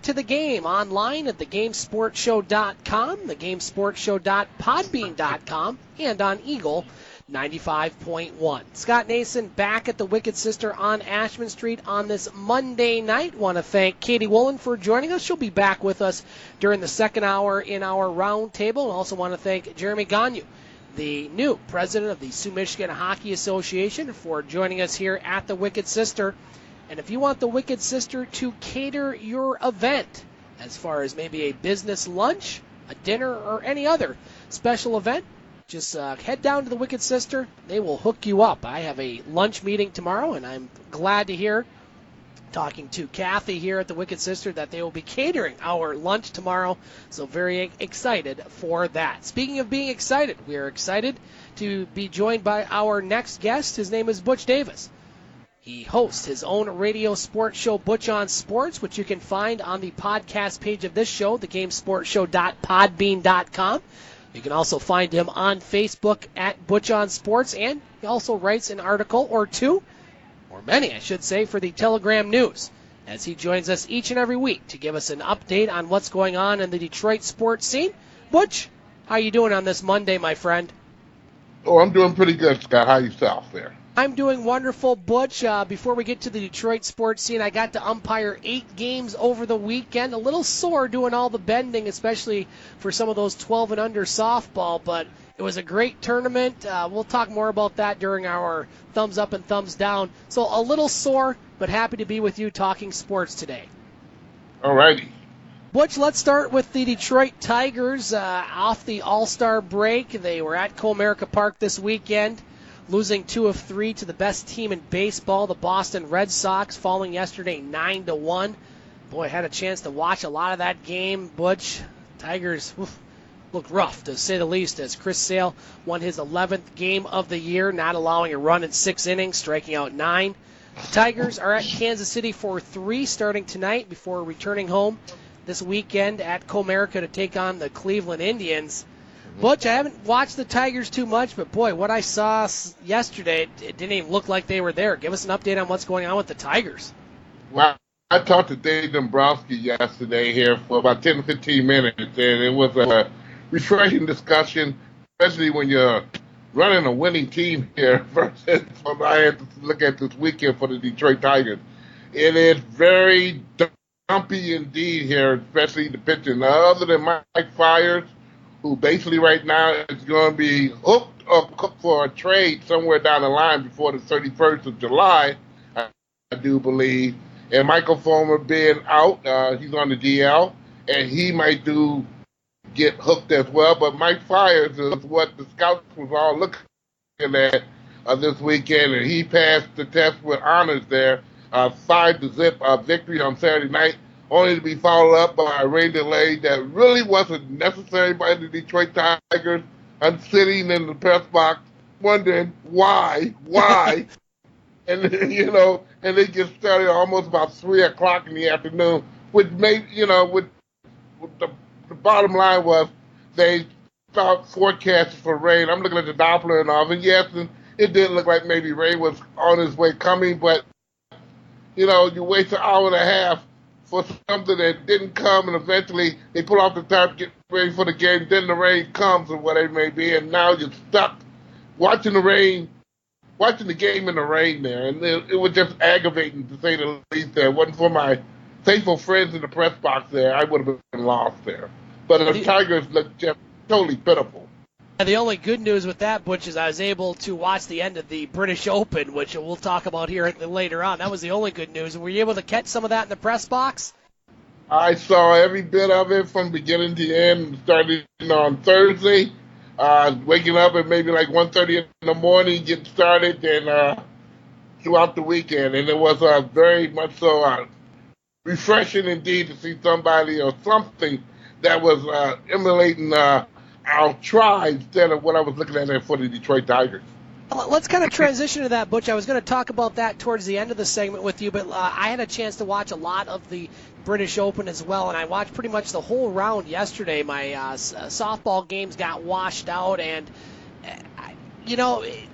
To the game online at thegamesportshow.com, thegamesportshow.podbean.com, and on Eagle 95.1. Scott Nason back at the Wicked Sister on Ashman Street on this Monday night. Want to thank Katie Wollan for joining us. She'll be back with us during the second hour in our round table. And also want to thank Jeremy Gagnon, the new president of the Soo Michigan Hockey Association, for joining us here at the Wicked Sister. And if you want the Wicked Sister to cater your event, as far as maybe a business lunch, a dinner, or any other special event, just head down to the Wicked Sister. They will hook you up. I have a lunch meeting tomorrow, and I'm glad to hear, talking to Kathy here at the Wicked Sister, that they will be catering our lunch tomorrow. So very excited for that. Speaking of being excited, we are excited to be joined by our next guest. His name is Butch Davis. He hosts his own radio sports show, Butch on Sports, which you can find on the podcast page of this show, thegamesportshow.podbean.com. You can also find him on Facebook at Butch on Sports, and he also writes an article or two, or many, I should say, for the Telegram News, as he joins us each and every week to give us an update on what's going on in the Detroit sports scene. Butch, how you doing on this Monday, my friend? Oh, I'm doing pretty good, Scott. How yourself there? I'm doing wonderful, Butch. Before we get to the Detroit sports scene, I got to umpire 8 games over the weekend. A little sore doing all the bending, especially for some of those 12 and under softball, but it was a great tournament. We'll talk more about that during our thumbs up and thumbs down. So a little sore, but happy to be with you talking sports today. All righty. Butch, let's start with the Detroit Tigers off the All-Star break. They were at Comerica Park this weekend, losing 2 of 3 to the best team in baseball, the Boston Red Sox, falling yesterday 9-1. Boy, I had a chance to watch a lot of that game. Butch, Tigers looked rough, to say the least, as Chris Sale won his 11th game of the year, not allowing a run in 6 innings, striking out 9. The Tigers are at Kansas City for 3 starting tonight before returning home this weekend at Comerica to take on the Cleveland Indians. Butch, I haven't watched the Tigers too much, but boy, what I saw yesterday, it didn't even look like they were there. Give us an update on what's going on with the Tigers. Well, I talked to Dave Dombrowski yesterday here for about 10 to 15 minutes, and it was a refreshing discussion, especially when you're running a winning team here versus what I had to look at this weekend for the Detroit Tigers. It is very dumpy indeed here, especially the pitching. Other than Mike Fiers, who basically right now is going to be hooked up for a trade somewhere down the line before the 31st of July, I do believe. And Michael Fulmer being out, he's on the DL, and he might get hooked as well. But Mike Fiers is what the scouts was all looking at this weekend, and he passed the test with honors there. 5-0 victory on Saturday night, only to be followed up by a rain delay that really wasn't necessary by the Detroit Tigers. I'm sitting in the press box wondering why, and and they get started almost about 3 o'clock in the afternoon, which made, with the bottom line was they thought forecast for rain. I'm looking at the Doppler and all, and yes, and it did look like maybe rain was on its way coming, but you waste an hour and a half for something that didn't come, and eventually they pull off the top, get ready for the game, then the rain comes or whatever it may be, and now you're stuck watching the game in the rain there, and it was just aggravating, to say the least. There, it wasn't for my faithful friends in the press box there, I would have been lost there. But the Tigers look just totally pitiful. And the only good news with that, Butch, is I was able to watch the end of the British Open, which we'll talk about here later on. That was the only good news. Were you able to catch some of that in the press box? I saw every bit of it from beginning to end, starting on Thursday, waking up at maybe like 1:30 in the morning, getting started, and throughout the weekend. And it was very much so refreshing indeed to see somebody or something that was emulating our try instead of what I was looking at for the Detroit Tigers. Let's kind of transition to that, Butch. I was going to talk about that towards the end of the segment with you, but I had a chance to watch a lot of the British Open as well, and I watched pretty much the whole round yesterday. My softball games got washed out, and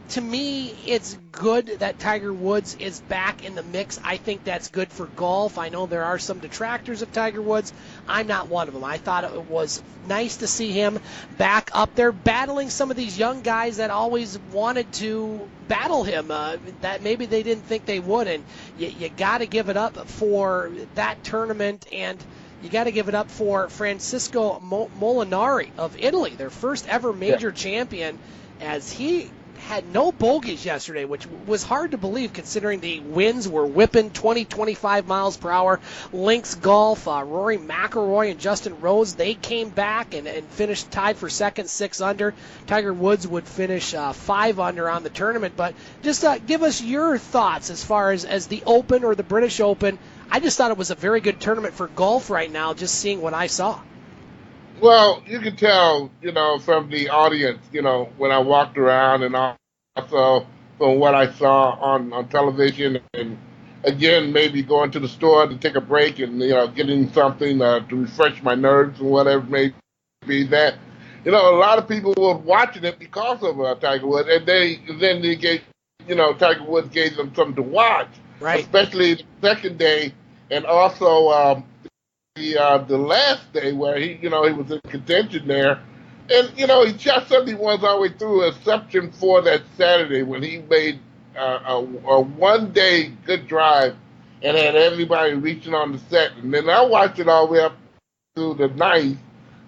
to me, it's good that Tiger Woods is back in the mix. I think that's good for golf. I know there are some detractors of Tiger Woods. I'm not one of them. I thought it was nice to see him back up there battling some of these young guys that always wanted to battle him, that maybe they didn't think they would. And you got to give it up for that tournament, and you got to give it up for Francisco Molinari of Italy, their first ever major champion, as he had no bogeys yesterday, which was hard to believe considering the winds were whipping 20, 25 miles per hour. Links Golf, Rory McIlroy and Justin Rose, they came back and finished tied for second, 6 under. Tiger Woods would finish 5 under on the tournament. But just give us your thoughts as far as the Open or the British Open. I just thought it was a very good tournament for golf right now, just seeing what I saw. Well, you can tell, from the audience, when I walked around, and also from what I saw on television, and again, maybe going to the store to take a break and, getting something to refresh my nerves and whatever it may be, that, a lot of people were watching it because of Tiger Woods, and then they gave, Tiger Woods gave them something to watch, right? Especially the second day, and also the last day where he was in contention there, and he just 71 all the way through, exception for that Saturday when he made a one-day good drive and had everybody reaching on the set. And then I watched it all the way up to the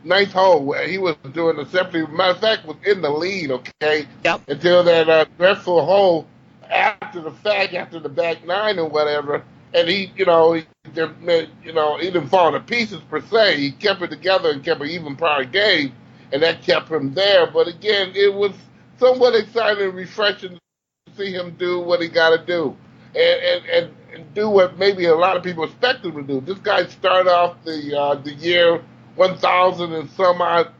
ninth hole where he was doing the simply. Matter of fact, was in the lead, okay, yep, until that dreadful hole after the back nine or whatever. And he didn't fall to pieces per se. He kept it together and kept an even power game, and that kept him there. But again, it was somewhat exciting and refreshing to see him do what he got to do, and do what maybe a lot of people expect him to do. This guy started off the year 1,000 and some odd,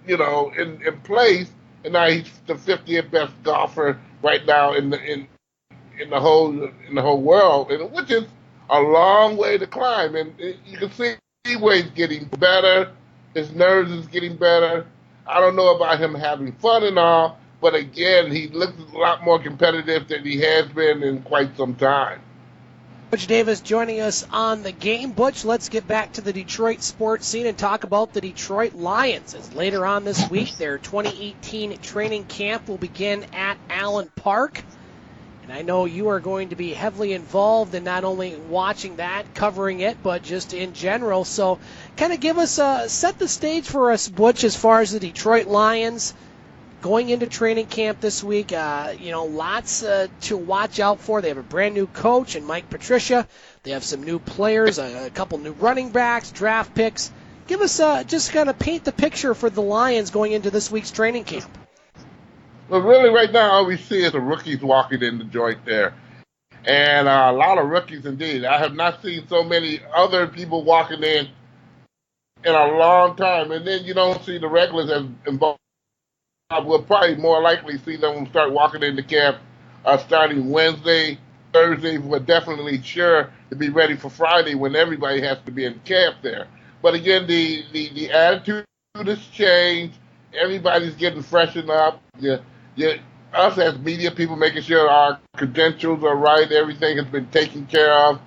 in place, and now he's the 50th best golfer right now in the whole world, which is a long way to climb. And you can see where he's getting better. His nerves is getting better. I don't know about him having fun and all, but again, he looks a lot more competitive than he has been in quite some time. Butch Davis joining us on the game. Butch, let's get back to the Detroit sports scene and talk about the Detroit Lions. As later on this week, their 2018 training camp will begin at Allen Park. And I know you are going to be heavily involved in not only watching that, covering it, but just in general. So kind of give us, set the stage for us, Butch, as far as the Detroit Lions going into training camp this week. Lots to watch out for. They have a brand new coach in Mike Patricia. They have some new players, a couple new running backs, draft picks. Give us just kind of paint the picture for the Lions going into this week's training camp. Well, really, right now, all we see is the rookies walking in the joint there. And a lot of rookies indeed. I have not seen so many other people walking in a long time. And then you don't see the regulars as involved. We'll probably more likely see them start walking into camp starting Wednesday, Thursday. We're definitely sure to be ready for Friday when everybody has to be in camp there. But again, the attitude has changed. Everybody's getting freshened up. Us as media people making sure our credentials are right, everything has been taken care of,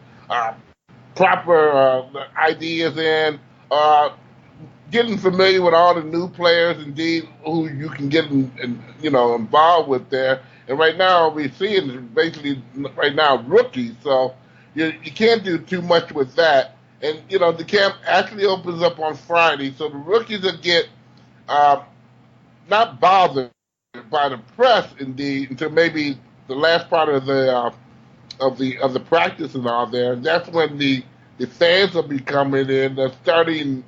proper ideas in, getting familiar with all the new players, indeed, who you can get involved with there. And right now we're seeing basically right now rookies, so you can't do too much with that. And, the camp actually opens up on Friday, so the rookies will get not bothered by the press, indeed, until maybe the last part of the practice and all there. And that's when the fans will be coming in. Starting,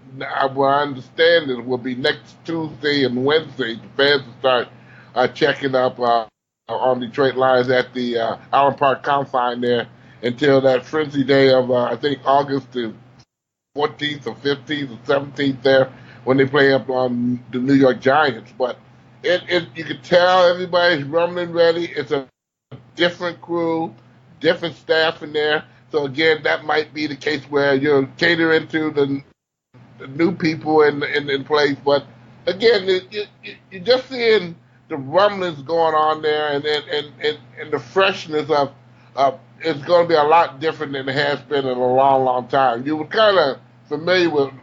what I understand, it will be next Tuesday and Wednesday. The fans will start checking up on Detroit Lions at the Allen Park Confine there until that frenzy day of, I think, August the 14th or 15th or 17th there when they play up on the New York Giants. But you can tell everybody's rumbling ready. It's a different crew, different staff in there. So, again, that might be the case where you're catering to the new people in place. But, again, you're just seeing the rumblings going on there and the freshness of it's going to be a lot different than it has been in a long, long time. You were kind of familiar with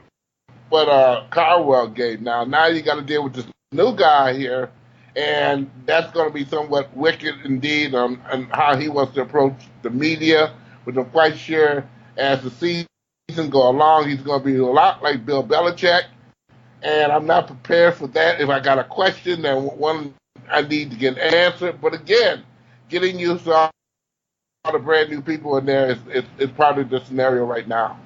what Carwell gave. Now you got to deal with this new guy here, and that's going to be somewhat wicked indeed on how he wants to approach the media. But I'm quite sure as the season go along, he's going to be a lot like Bill Belichick, and I'm not prepared for that. If I got a question, then one I need to get answered. But again, getting used to all the brand new people in there is probably the scenario right now.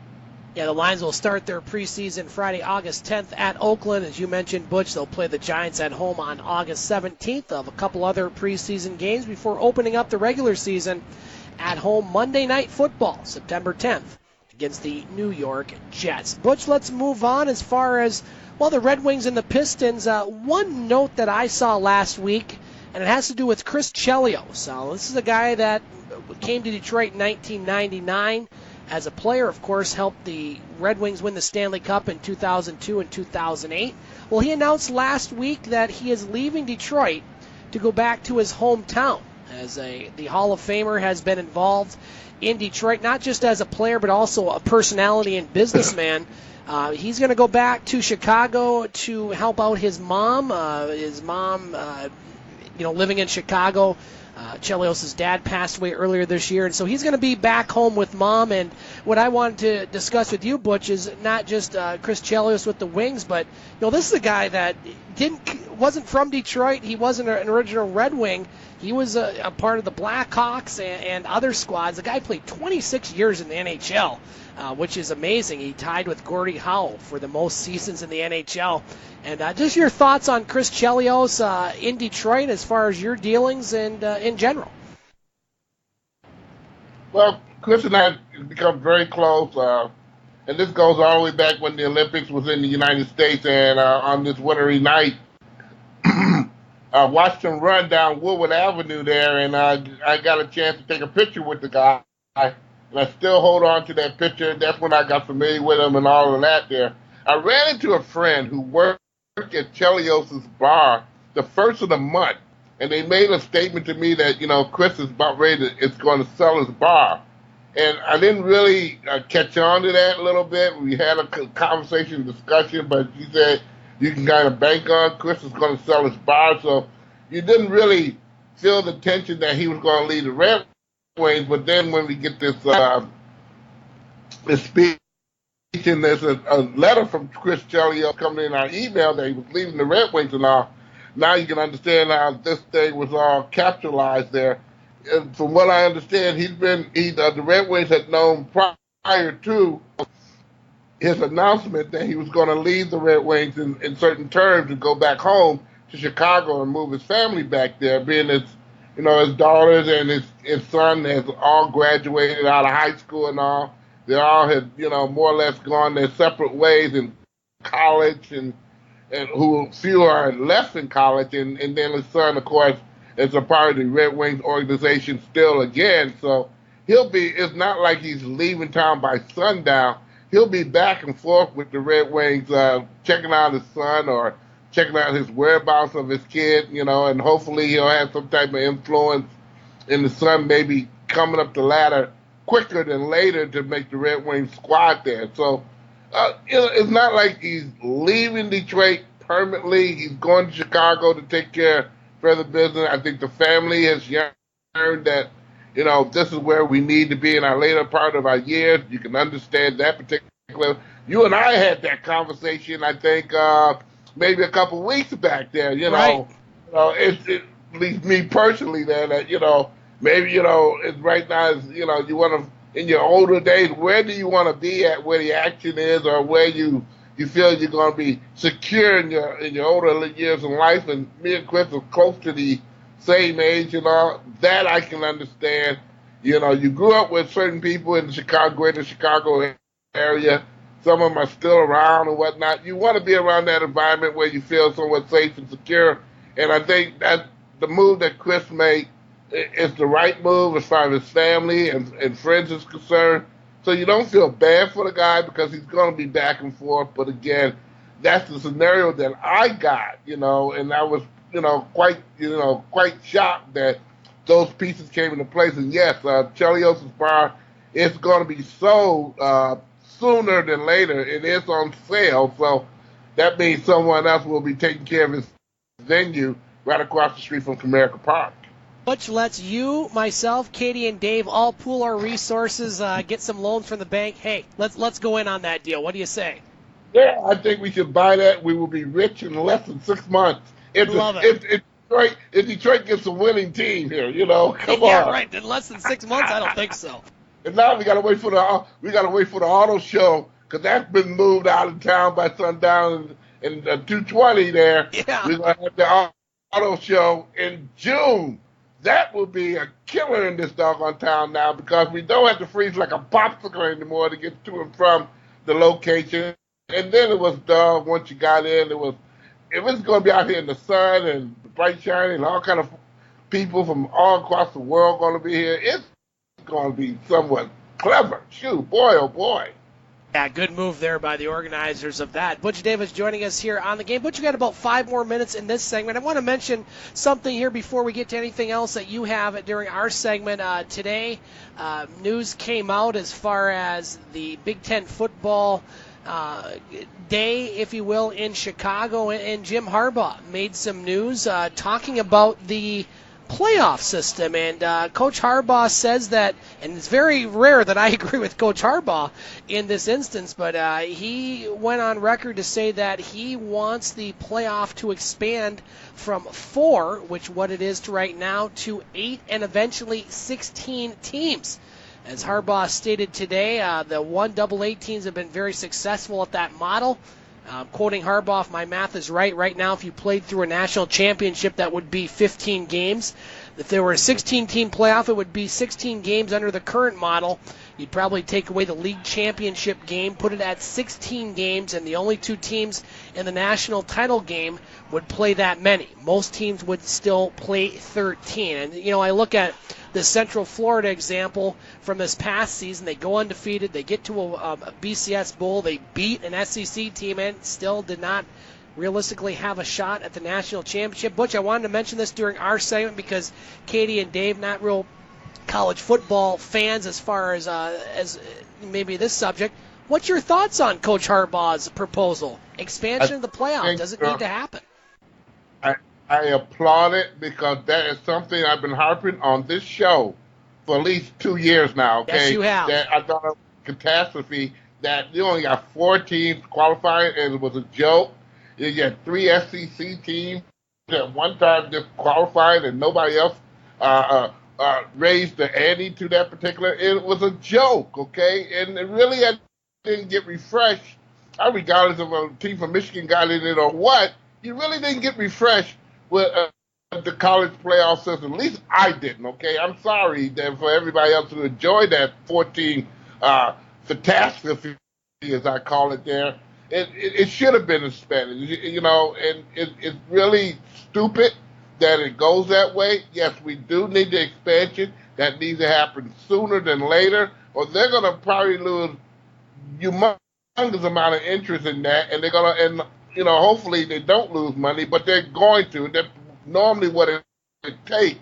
Yeah, the Lions will start their preseason Friday, August 10th at Oakland. As you mentioned, Butch, they'll play the Giants at home on August 17th of a couple other preseason games before opening up the regular season at home Monday Night Football, September 10th, against the New York Jets. Butch, let's move on as far as, the Red Wings and the Pistons. One note that I saw last week, and it has to do with Chris Chelios. This is a guy that came to Detroit in 1999. As a player, of course, helped the Red Wings win the Stanley Cup in 2002 and 2008. Well, he announced last week that he is leaving Detroit to go back to his hometown. As the Hall of Famer has been involved in Detroit, not just as a player, but also a personality and businessman. He's going to go back to Chicago to help out his mom. Living in Chicago. Chelios' dad passed away earlier this year, and so he's going to be back home with Mom. And what I wanted to discuss with you, Butch, is not just Chris Chelios with the Wings, but this is a guy that wasn't from Detroit. He wasn't an original Red Wing. He was a part of the Blackhawks and other squads. The guy played 26 years in the NHL, which is amazing. He tied with Gordie Howe for the most seasons in the NHL. And just your thoughts on Chris Chelios in Detroit as far as your dealings and in general. Well, Chris and I have become very close, and this goes all the way back when the Olympics was in the United States, and on this wintry night, I watched him run down Woodward Avenue there, and I got a chance to take a picture with the guy, and I still hold on to that picture. That's when I got familiar with him and all of that there. I ran into a friend who worked at Chelios' bar the first of the month, and they made a statement to me that, Chris is about ready it's going to sell his bar. And I didn't really catch on to that a little bit. We had a conversation, discussion, but he said you can kind of bank on Chris is going to sell his bar. So you didn't really feel the tension that he was going to leave the Red Wings. But then when we get this speech, and there's a letter from Chris Chelios coming in our email that he was leaving the Red Wings and all. Now you can understand how this thing was all capitalized there. And from what I understand, the Red Wings had known prior to his announcement that he was going to leave the Red Wings in certain terms and go back home to Chicago and move his family back there, being his daughters and his son has all graduated out of high school and all. They all had, more or less gone their separate ways in college, and few are left in college, and then his son, of course, is a part of the Red Wings organization still again. So it's not like he's leaving town by sundown. He'll be back and forth with the Red Wings, checking out his son or checking out his whereabouts of his kid, and hopefully he'll have some type of influence in the son maybe coming up the ladder quicker than later to make the Red Wings squad there. So it's not like he's leaving Detroit permanently. He's going to Chicago to take care of further business. I think the family has learned that, this is where we need to be in our later part of our years. You can understand that particular You and I had that conversation, I think, maybe a couple weeks back there, Right. It at least me personally there that, maybe, it's right now, you want to, in your older days, where do you want to be at where the action is or where you feel you're going to be secure in your older years in life? And me and Chris are close to the same age, that I can understand. You grew up with certain people in the greater Chicago area. Some of them are still around and whatnot. You want to be around that environment where you feel somewhat safe and secure. And I think that the move that Chris made is the right move as far as his family and friends is concerned. So you don't feel bad for the guy because he's going to be back and forth. But again, that's the scenario that I got, and I was, quite shocked that those pieces came into place. And yes, Chelios's bar is going to be sold sooner than later. It is on sale, so that means someone else will be taking care of his venue right across the street from Comerica Park. Which lets you, myself, Katie, and Dave all pool our resources, get some loans from the bank. Hey, let's go in on that deal. What do you say? Yeah, I think we should buy that. We will be rich in less than 6 months. Love it. If Detroit gets a winning team here, come on. Yeah, right. In less than 6 months, I don't think so. And now we gotta wait for the auto show because that's been moved out of town by sundown in 220 there. Yeah. We're gonna have the auto show in June. That will be a killer in this doggone town now because we don't have to freeze like a popsicle anymore to get to and from the location. And then it was done once you got in. If it's going to be out here in the sun and the bright shining and all kind of people from all across the world going to be here, it's going to be somewhat clever. Shoot, boy, oh boy. Yeah, good move there by the organizers of that. Butch Davis joining us here on the game. Butch, you got about 5 more minutes in this segment. I want to mention something here before we get to anything else that you have during our segment. Today, news came out as far as the Big Ten football day, if you will, in Chicago, and Jim Harbaugh made some news talking about the playoff system, and Coach Harbaugh says that, and it's very rare that I agree with Coach Harbaugh in this instance, but he went on record to say that he wants the playoff to expand from 4, which what it is to right now, to 8 and eventually 16 teams. As Harbaugh stated today, the 1AA teams have been very successful at that model. Quoting Harbaugh, if my math is right now, if you played through a national championship, that would be 15 games. If there were a 16-team playoff, it would be 16 games under the current model. You'd probably take away the league championship game, put it at 16 games, and the only 2 teams in the national title game would play that many. Most teams would still play 13. And, I look at the Central Florida example from this past season. They go undefeated. They get to a BCS Bowl. They beat an SEC team and still did not realistically have a shot at the national championship. Butch, I wanted to mention this during our segment because Katie and Dave, not real college football fans as far as maybe this subject. What's your thoughts on Coach Harbaugh's proposal? Expansion of the playoff, does it need to happen? I applaud it because that is something I've been harping on this show for at least 2 years now. Okay? Yes, you have. That I thought it was a catastrophe that you only got 4 teams qualifying, and it was a joke. You had 3 SEC teams at one time just qualified, and nobody else raised the ante to that particular. It was a joke, okay? And it really didn't get refreshed. Regardless of a team from Michigan got in it or what, you really didn't get refreshed with the college playoff system. At least I didn't, okay? I'm sorry that for everybody else who enjoyed that 14 catastrophe, as I call it there. It should have been expanded, and it's really stupid that it goes that way. Yes, we do need the expansion. That needs to happen sooner than later, or they're going to probably lose humongous amount of interest in that, and they're going to, and hopefully they don't lose money, but they're going to. That's normally what it takes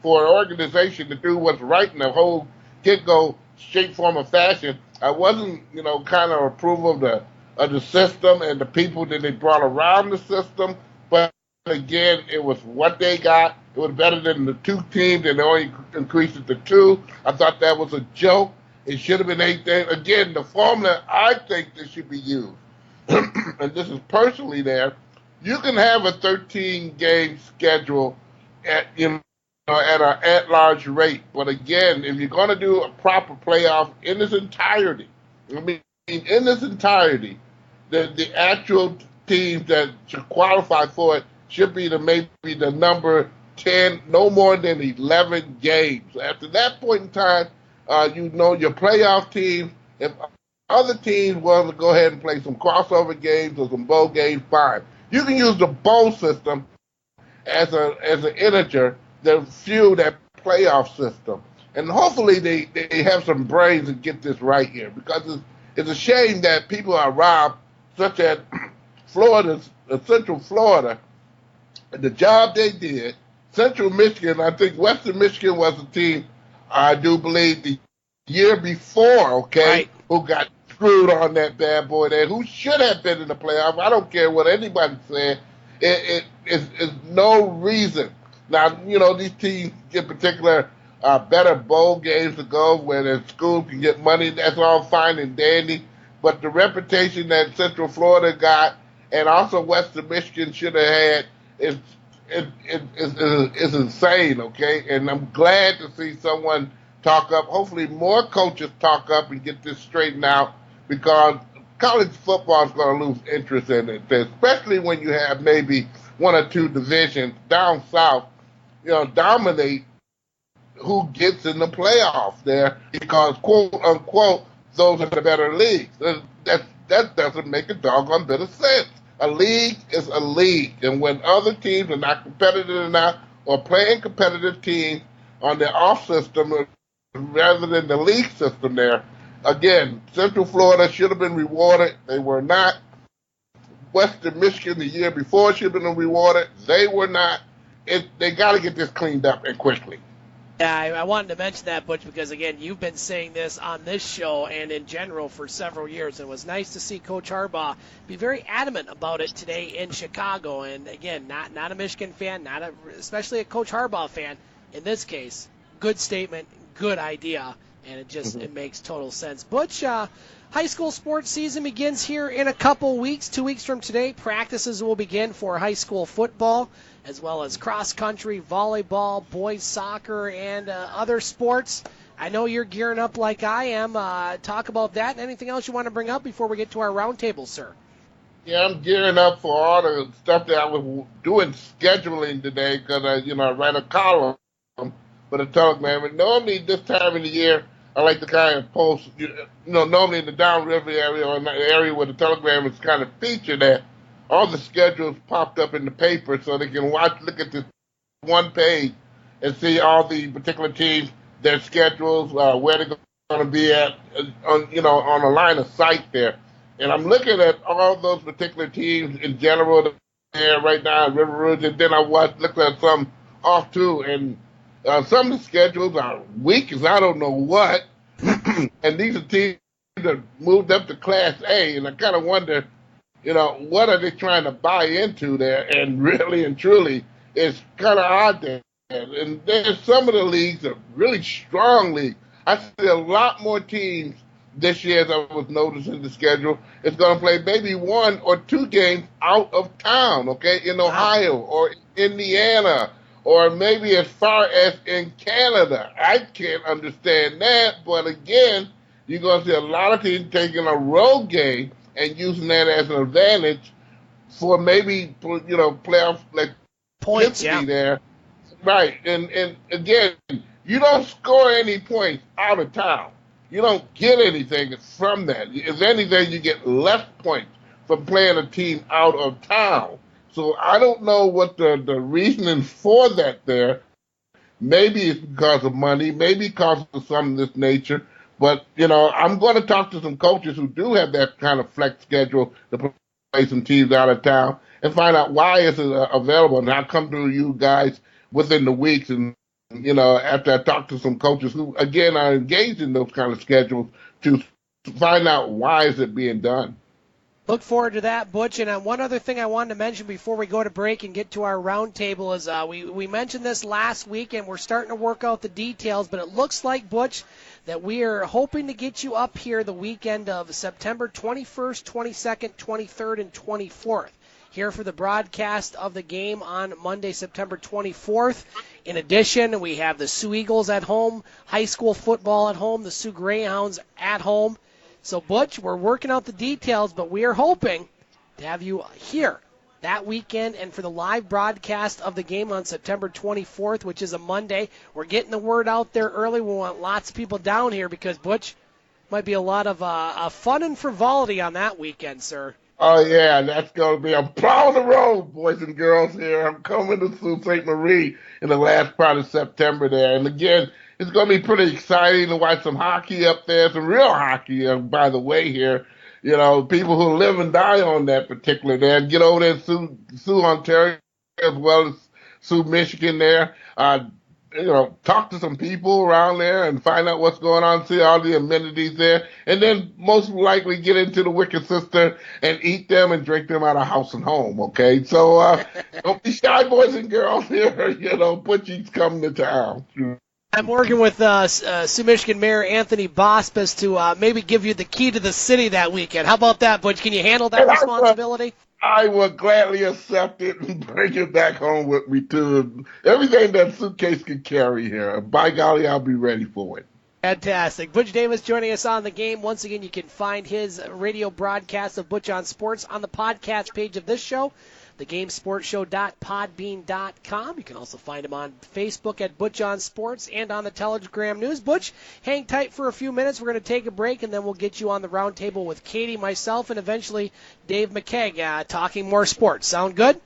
for an organization to do what's right in the whole get-go shape, form, or fashion. I wasn't, kind of approval of the system and the people that they brought around the system, but again, it was what they got. It was better than the 2 teams, and they only increased it to 2. I thought that was a joke. It should have been 8 days. Again, the formula I think that should be used, and this is personally there, you can have a 13-game schedule at an at-large rate. But again, if you're going to do a proper playoff in its entirety, the actual teams that should qualify for it should be maybe the number 10, no more than 11 games. After that point in time, your playoff teams, if other teams want to go ahead and play some crossover games or some bowl games, fine. You can use the bowl system as an integer to fuel that playoff system. And hopefully they have some brains and get this right here, because it's a shame that people are robbed, such as Central Florida, the job they did. Central Michigan, I think Western Michigan was the team, I do believe, the year before, who got screwed on that bad boy there, who should have been in the playoff. I don't care what anybody said. It's no reason. Now, these teams in particular better bowl games to go where their schools can get money. That's all fine and dandy. But the reputation that Central Florida got and also Western Michigan should have had is insane, okay? And I'm glad to see someone talk up. Hopefully more coaches talk up and get this straightened out, because college football is going to lose interest in it, especially when you have maybe one or two divisions down south, dominate who gets in the playoffs there, because, quote unquote, those are the better leagues. That doesn't make a doggone bit of sense. A league is a league, and when other teams are not competitive enough or playing competitive teams on the off system rather than the league system there, again, Central Florida should have been rewarded. They were not. Western Michigan the year before should have been rewarded. They were not. They got to get this cleaned up and quickly. Yeah, I wanted to mention that, Butch, because, again, you've been saying this on this show and in general for several years. It was nice to see Coach Harbaugh be very adamant about it today in Chicago. And, again, not a Michigan fan, especially a Coach Harbaugh fan. In this case, good statement, good idea, and it makes total sense. Butch, high school sports season begins here in a couple weeks. 2 weeks from today, practices will begin for high school football, as well as cross-country, volleyball, boys soccer, and other sports. I know you're gearing up like I am. Talk about that and anything else you want to bring up before we get to our roundtable, sir. Yeah, I'm gearing up for all the stuff that I was doing scheduling today, because I write a column for the Telegram. And normally this time of the year, I like to kind of post, normally in the downriver area or in the area where the Telegram is kind of featured at, all the schedules popped up in the paper so they can look at this one page and see all the particular teams, their schedules, where they're going to be at, on a line of sight there. And I'm looking at all those particular teams in general there right now in River Rouge, and then I looked at some off too, and some of the schedules are weak as I don't know what, and these are teams that moved up to Class A, and I kind of wonder, what are they trying to buy into there? And really and truly, it's kind of odd there. And there's some of the leagues are really strong leagues. I see a lot more teams this year, as I was noticing the schedule, is going to play maybe 1 or 2 games out of town, okay, in Ohio or Indiana, or maybe as far as in Canada. I can't understand that, but again, you're going to see a lot of teams taking a road game and using that as an advantage for maybe, playoff like points there. Right. And again, you don't score any points out of town. You don't get anything from that. If anything, you get less points from playing a team out of town. So I don't know what the reasoning for that there. Maybe it's because of money, maybe because of some of this nature. But, I'm going to talk to some coaches who do have that kind of flex schedule to play some teams out of town and find out why it's available. And I'll come to you guys within the weeks and, after I talk to some coaches who, again, are engaged in those kind of schedules to find out why is it being done. Look forward to that, Butch. And one other thing I wanted to mention before we go to break and get to our roundtable is we mentioned this last week, and we're starting to work out the details, but it looks like, Butch, that we are hoping to get you up here the weekend of September 21st, 22nd, 23rd, and 24th. Here for the broadcast of the game on Monday, September 24th. In addition, we have the Sioux Eagles at home, high school football at home, the Soo Greyhounds at home. So, Butch, we're working out the details, but we are hoping to have you here that weekend and for the live broadcast of the game on September 24th, which is a Monday. We're getting the word out there early. We want lots of people down here because, Butch, might be a lot of fun and frivolity on that weekend, sir. Oh, yeah, that's going to be a proud the road, boys and girls here. I'm coming to Sault Ste. Marie in the last part of September there. And, again, it's going to be pretty exciting to watch some hockey up there, some real hockey, by the way, here. You know, people who live and die on that particular day. And get over there to Soo, Ontario, as well as Sault, Michigan there. Talk to some people around there and find out what's going on, see all the amenities there. And then most likely get into the Wicked Sister and eat them and drink them out of house and home, okay? So don't be shy, boys and girls here. Butchie's coming to town. I'm working with Sault Michigan Mayor Anthony Bospis to maybe give you the key to the city that weekend. How about that, Butch? Can you handle that responsibility? I would gladly accept it and bring it back home with me, too. Everything that suitcase can carry here. By golly, I'll be ready for it. Fantastic. Butch Davis joining us on the game. Once again, you can find his radio broadcast of Butch on Sports on the podcast page of this show, thegamesportshow.podbean.com. You can also find him on Facebook at Butch on Sports and on the Telegram News. Butch, hang tight for a few minutes. We're going to take a break, and then we'll get you on the roundtable with Katie, myself, and eventually Dave McCaig talking more sports. Sound good?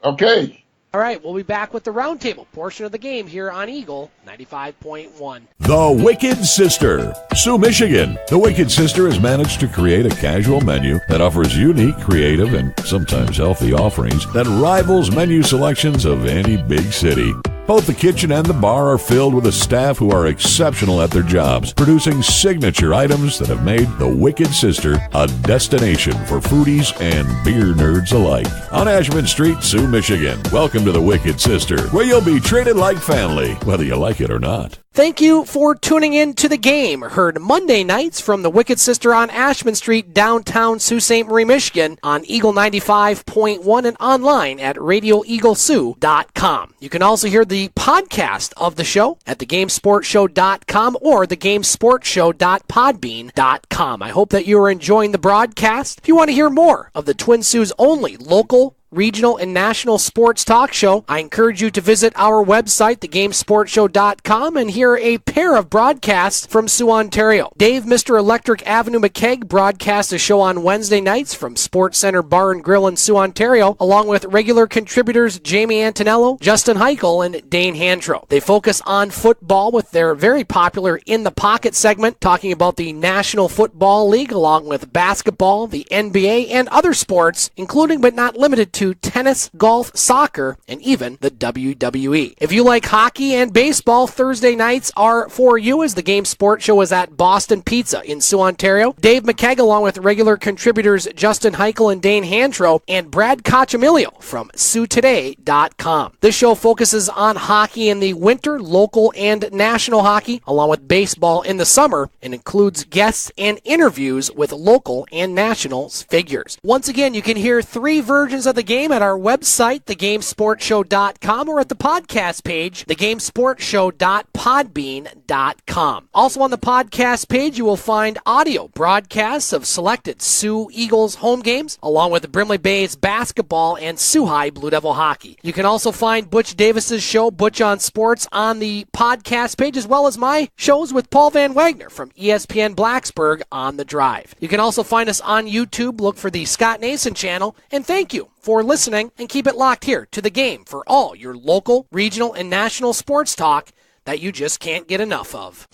Okay. All right, we'll be back with the roundtable portion of the game here on Eagle 95.1. The Wicked Sister, Soo Michigan. The Wicked Sister has managed to create a casual menu that offers unique, creative, and sometimes healthy offerings that rivals menu selections of any big city. Both the kitchen and the bar are filled with a staff who are exceptional at their jobs, producing signature items that have made the Wicked Sister a destination for foodies and beer nerds alike. On Ashman Street, Soo Michigan. Welcome to the Wicked Sister, where you'll be treated like family, whether you like it or not. Thank you for tuning in to the game. Heard Monday nights from the Wicked Sister on Ashman Street, downtown Sault Ste. Marie, Michigan, on Eagle 95.1 and online at RadioEagleSoo.com. You can also hear the podcast of the show at thegamesportshow.com or thegamesportshow.podbean.com. I hope that you are enjoying the broadcast. If you want to hear more of the Twin Sault's only local, regional, and national sports talk show, I encourage you to visit our website, thegamesportshow.com, and hear a pair of broadcasts from Soo, Ontario. Dave, Mr. Electric Avenue McCaig broadcasts a show on Wednesday nights from Sports Center Bar and Grill in Soo, Ontario, along with regular contributors Jamie Antonello, Justin Heichel, and Dane Hantro. They focus on football with their very popular In the Pocket segment, talking about the National Football League, along with basketball, the NBA, and other sports, including but not limited to tennis, golf, soccer, and even the WWE. If you like hockey and baseball, Thursday nights are for you as the Game Sports Show is at Boston Pizza in Soo, Ontario. Dave McCaig, along with regular contributors Justin Heichel and Dane Hantro, and Brad Cochamilio from SooToday.com. This show focuses on hockey in the winter, local and national hockey, along with baseball in the summer, and includes guests and interviews with local and national figures. Once again, you can hear 3 versions of the game at our website, thegamesportshow.com, or at the podcast page, thegamesportshow.podbean.com. Also on the podcast page, you will find audio broadcasts of selected Sioux Eagles home games, along with the Brimley Bay's basketball and Sioux High Blue Devil hockey. You can also find Butch Davis's show, Butch on Sports, on the podcast page, as well as my shows with Paul Van Wagner from ESPN Blacksburg on the Drive. You can also find us on YouTube. Look for the Scott Nason channel, and thank you for listening, and keep it locked here to the game for all your local, regional, and national sports talk that you just can't get enough of.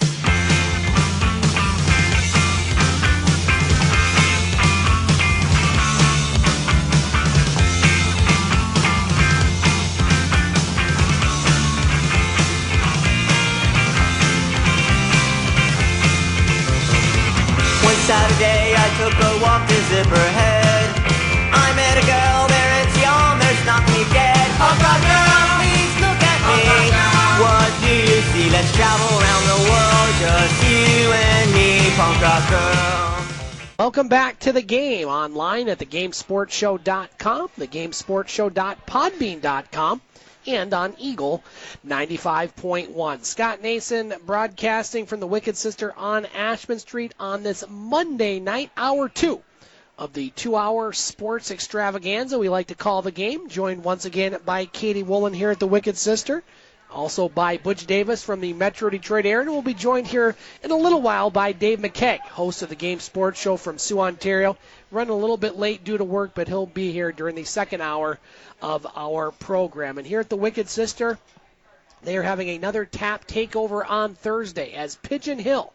One Saturday I took a walk to Zipperhead. Welcome back to the game online at thegamesportshow.com, thegamesportshow.podbean.com, and on Eagle 95.1. Scott Nason broadcasting from the Wicked Sister on Ashman Street on this Monday night, hour 2 of the 2-hour sports extravaganza we like to call the game. Joined once again by Katie Wollan here at the Wicked Sister. Also by Butch Davis from the Metro Detroit area. And we'll be joined here in a little while by Dave McCaig, host of the Game Sports Show from Soo, Ontario. Running a little bit late due to work, but he'll be here during the second hour of our program. And here at the Wicked Sister, they are having another tap takeover on Thursday as Pigeon Hill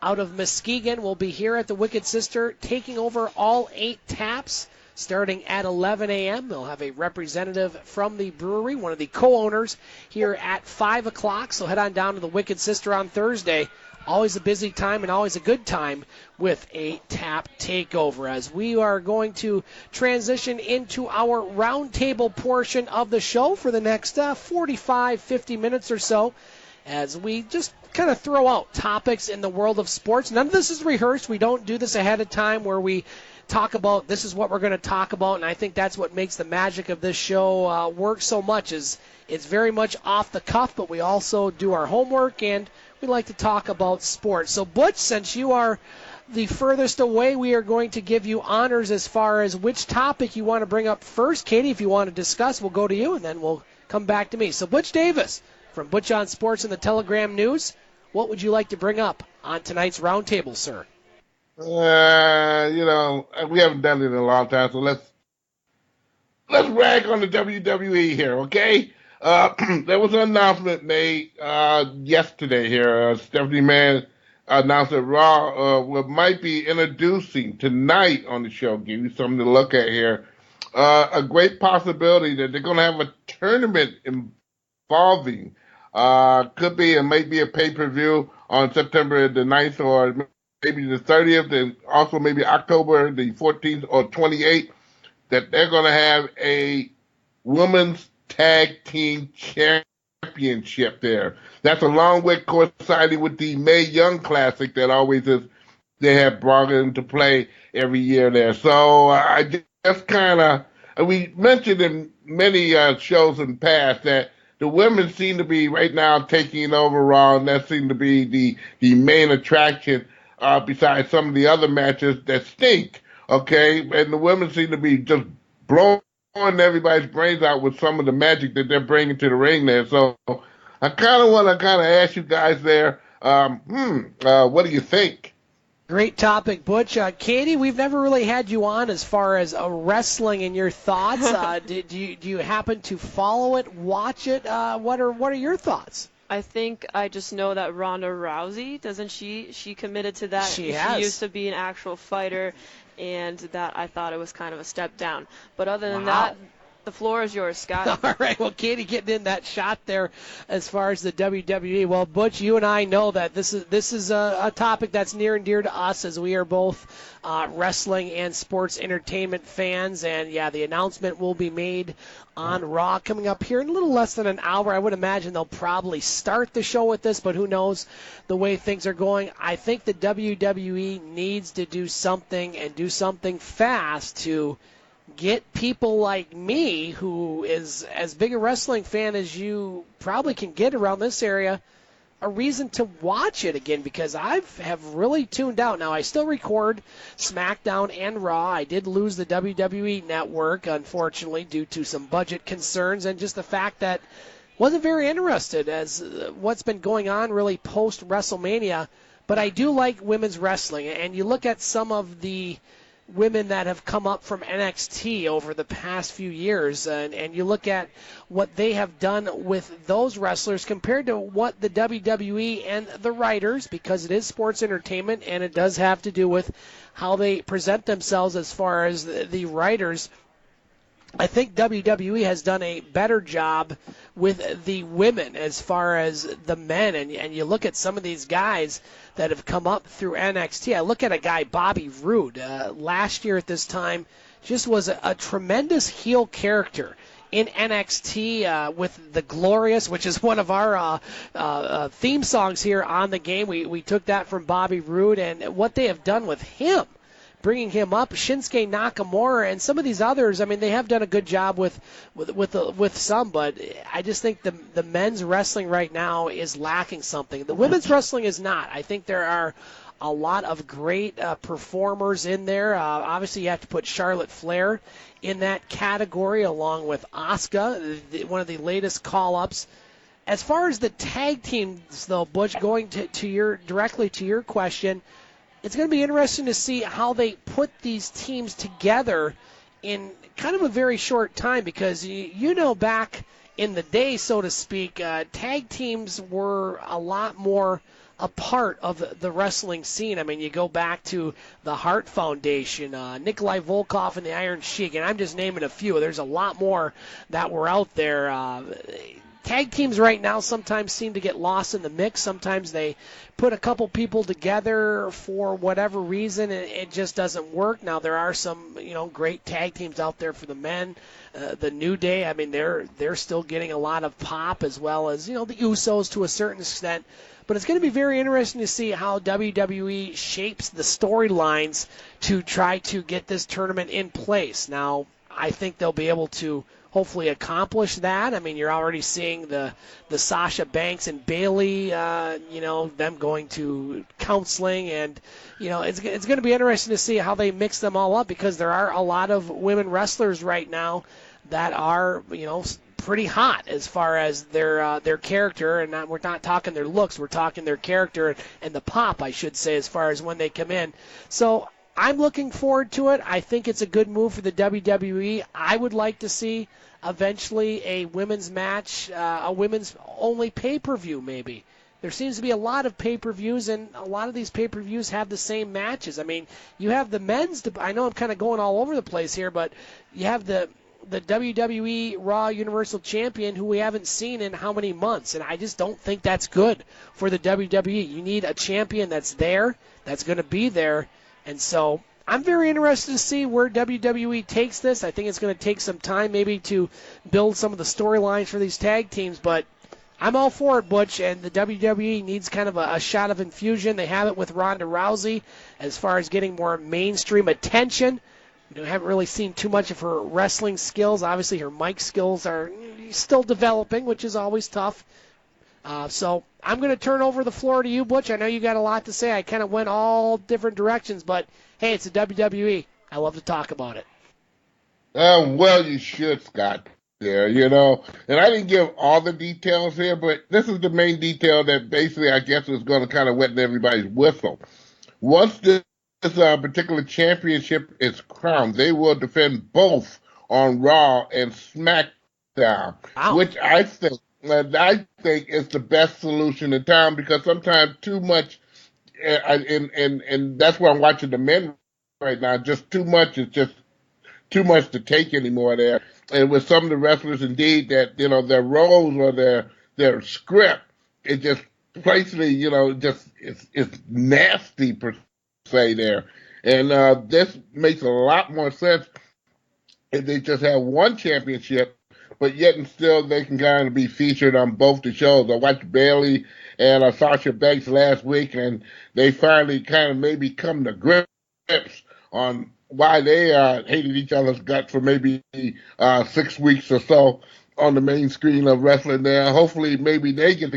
out of Muskegon will be here at the Wicked Sister taking over all 8 taps. Starting at 11 a.m., they'll have a representative from the brewery, one of the co-owners, here at 5 o'clock. So head on down to the Wicked Sister on Thursday. Always a busy time and always a good time with a tap takeover. As we are going to transition into our roundtable portion of the show for the next 45, 50 minutes or so, as we just kind of throw out topics in the world of sports. None of this is rehearsed. We don't do this ahead of time where we talk about this is what we're going to talk about, and I think that's what makes the magic of this show work so much. Is it's very much off the cuff, but we also do our homework and we like to talk about sports. So Butch, since you are the furthest away, we are going to give you honors as far as which topic you want to bring up first. Katie, if you want to discuss, we'll go to you and then we'll come back to me. So Butch Davis from Butch on Sports and the Telegram News, what would you like to bring up on tonight's roundtable, sir? We haven't done it in a long time, so let's rag on the WWE here, okay? There was an announcement made yesterday here. Stephanie Mann announced that Raw might be introducing tonight on the show, give you something to look at here, a great possibility that they're going to have a tournament involving, could be and might be a pay-per-view on September the 9th or maybe the 30th, and also maybe October the 14th or 28th, that they're going to have a women's tag team championship there. That's along with coinciding with the Mae Young Classic that always is, they have brought into play every year there. So I just kind of, we mentioned in many shows in the past that the women seem to be right now taking over Raw, and that seems to be the main attraction. Besides some of the other matches that stink, okay? And the women seem to be just blowing everybody's brains out with some of the magic that they're bringing to the ring there. So I kind of want to ask you guys there, what do you think? Great topic, Butch. Katie, we've never really had you on as far as wrestling and your thoughts. Do you happen to follow it, watch it? What are your thoughts? I think I just know that Ronda Rousey, doesn't she committed to that. She has. She used to be an actual fighter, and that I thought it was kind of a step down. But other than that, the floor is yours, Scott. All right, well, Katie getting in that shot there as far as the WWE. Well, Butch, you and I know that this is a topic that's near and dear to us, as we are both wrestling and sports entertainment fans. And, yeah, the announcement will be made on Raw coming up here in a little less than an hour. I would imagine they'll probably start the show with this, but who knows the way things are going. I think the WWE needs to do something and do something fast to get people like me, who is as big a wrestling fan as you probably can get around this area, a reason to watch it again, because I have really tuned out. Now, I still record SmackDown and Raw. I did lose the WWE Network, unfortunately, due to some budget concerns and just the fact that wasn't very interested as what's been going on really post-WrestleMania. But I do like women's wrestling, and you look at some of the women that have come up from NXT over the past few years, and you look at what they have done with those wrestlers compared to what the WWE and the writers, because it is sports entertainment and it does have to do with how they present themselves as far as the writers. I think WWE has done a better job with the women as far as the men, and you look at some of these guys that have come up through NXT. I look at a guy, Bobby Roode, last year at this time, just was a tremendous heel character in NXT with The Glorious, which is one of our theme songs here on the game. We took that from Bobby Roode, and what they have done with him, bringing him up. Shinsuke Nakamura and some of these others, I mean, they have done a good job with some, but I just think the men's wrestling right now is lacking something. The women's wrestling is not. I think there are a lot of great performers in there. Obviously, you have to put Charlotte Flair in that category along with Asuka, one of the latest call-ups. As far as the tag teams, though, Butch, going directly to your question, it's going to be interesting to see how they put these teams together in kind of a very short time, because you know, back in the day, so to speak, tag teams were a lot more a part of the wrestling scene. I mean, you go back to the Hart Foundation, Nikolai Volkov and the Iron Sheik, and I'm just naming a few. There's a lot more that were out there. Tag teams right now sometimes seem to get lost in the mix. Sometimes they put a couple people together for whatever reason, and it just doesn't work. Now, there are some, great tag teams out there for the men. The New Day, I mean, they're still getting a lot of pop, as well as, the Usos to a certain extent. But it's going to be very interesting to see how WWE shapes the storylines to try to get this tournament in place. Now, I think they'll be able to hopefully accomplish that. I mean, you're already seeing the Sasha Banks and Bayley, them going to counseling, and it's going to be interesting to see how they mix them all up, because there are a lot of women wrestlers right now that are pretty hot as far as their character, and we're not talking their looks, we're talking their character and the pop, I should say, as far as when they come in. So I'm looking forward to it. I think it's a good move for the WWE. I would like to see eventually a women's match, a women's only pay-per-view maybe. There seems to be a lot of pay-per-views, and a lot of these pay-per-views have the same matches. I mean, you have the men's, I know I'm kind of going all over the place here, but you have the WWE Raw Universal Champion, who we haven't seen in how many months, and I just don't think that's good for the WWE. You need a champion that's there, that's going to be there, and so I'm very interested to see where WWE takes this. I think it's going to take some time maybe to build some of the storylines for these tag teams, but I'm all for it, Butch, and the WWE needs kind of a shot of infusion. They have it with Ronda Rousey as far as getting more mainstream attention. We haven't really seen too much of her wrestling skills. Obviously, her mic skills are still developing, which is always tough. So I'm going to turn over the floor to you, Butch. I know you got a lot to say. I kind of went all different directions, but, hey, it's the WWE. I love to talk about it. Well, you should, Scott, there, and I didn't give all the details here, but this is the main detail that basically I guess is going to kind of wet everybody's whistle. Once this particular championship is crowned, they will defend both on Raw and SmackDown, which I think is the best solution in town, because sometimes too much, and that's why I'm watching the men right now. Just too much is just too much to take anymore there. And with some of the wrestlers, indeed, that their roles or their script, it just basically it's nasty per say there. And this makes a lot more sense if they just have one championship, but yet and still they can kind of be featured on both the shows. I watched Bayley and Sasha Banks last week, and they finally kind of maybe come to grips on why they hated each other's guts for maybe 6 weeks or so on the main screen of wrestling there. Hopefully maybe they get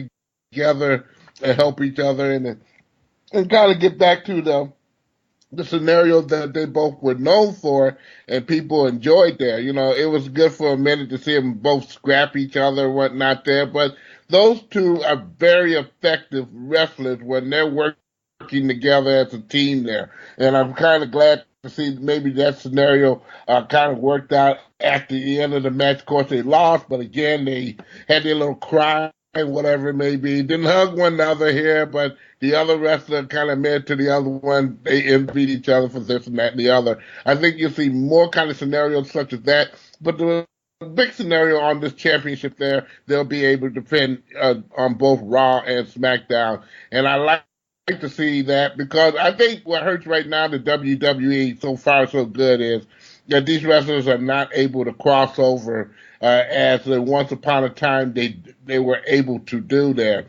together and help each other and kind of get back to the scenario that they both were known for and people enjoyed there. It was good for a minute to see them both scrap each other and whatnot there, but those two are very effective wrestlers when they're working together as a team there. And I'm kind of glad to see maybe that scenario kind of worked out at the end of the match. Of course, they lost, but again, they had their little cry, whatever it may be. Didn't hug one another here, but the other wrestler kind of admitted to the other one. They envied each other for this and that and the other. I think you'll see more kind of scenarios such as that. But the big scenario on this championship there, they'll be able to defend on both Raw and SmackDown. And I like to see that, because I think what hurts right now the WWE so far so good is that these wrestlers are not able to cross over as once upon a time they were able to do there.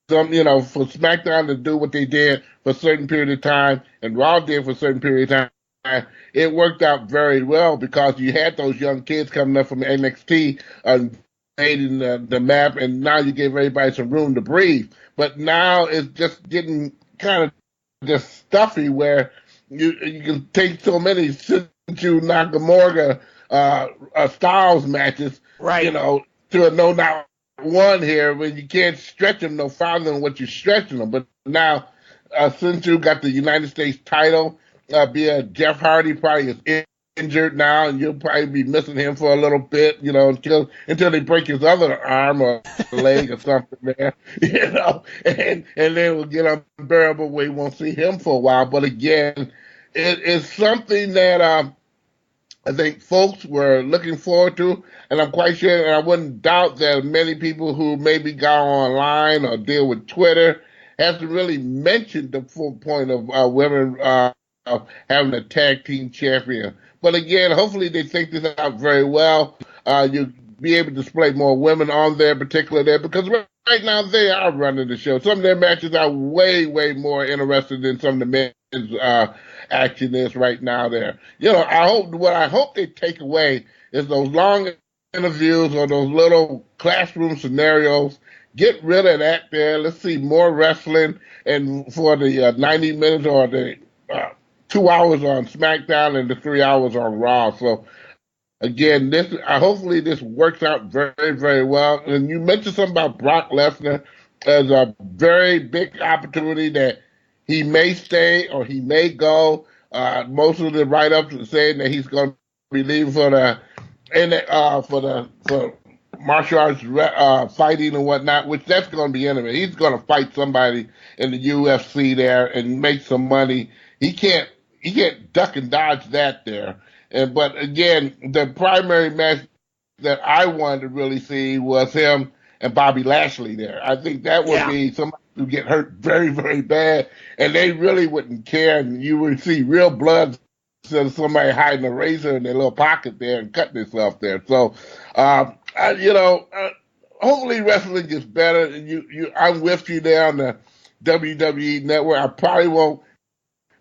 for SmackDown to do what they did for a certain period of time and Raw did for a certain period of time, it worked out very well because you had those young kids coming up from NXT invading the map, and now you gave everybody some room to breathe. But now it's just getting kind of just stuffy where you can take so many Shinju Nakamura Styles matches, right? To a no-not one here, when you can't stretch them no farther than what you're stretching them. But now, Shinju got the United States title. Jeff Hardy probably is injured now, and you'll probably be missing him for a little bit, until they break his other arm or leg or something there, and then we'll get unbearable. We won't see him for a while. But again, it's something that I think folks were looking forward to, and I'm quite sure, and I wouldn't doubt that many people who maybe go online or deal with Twitter hasn't really mentioned the full point of women having a tag team champion. But again, hopefully they think this out very well. You'll be able to display more women on there, particularly there, because right now they are running the show. Some of their matches are way, way more interesting than some of the men's action is right now there. What I hope they take away is those long interviews or those little classroom scenarios. Get rid of that there. Let's see more wrestling, and for the 90 minutes or the 2 hours on SmackDown and the 3 hours on Raw. So again, hopefully this works out very, very well. And you mentioned something about Brock Lesnar as a very big opportunity that he may stay or he may go. Most of the write-ups are saying that he's going to be leaving for martial arts fighting and whatnot, which that's going to be interesting. He's going to fight somebody in the UFC there and make some money. He can't duck and dodge that there. But again, the primary match that I wanted to really see was him and Bobby Lashley there. I think that would be somebody who get hurt very, very bad, and they really wouldn't care, and you would see real blood instead of somebody hiding a razor in their little pocket there and cutting themselves there. So, hopefully wrestling gets better. I'm with you there on the WWE Network. I probably won't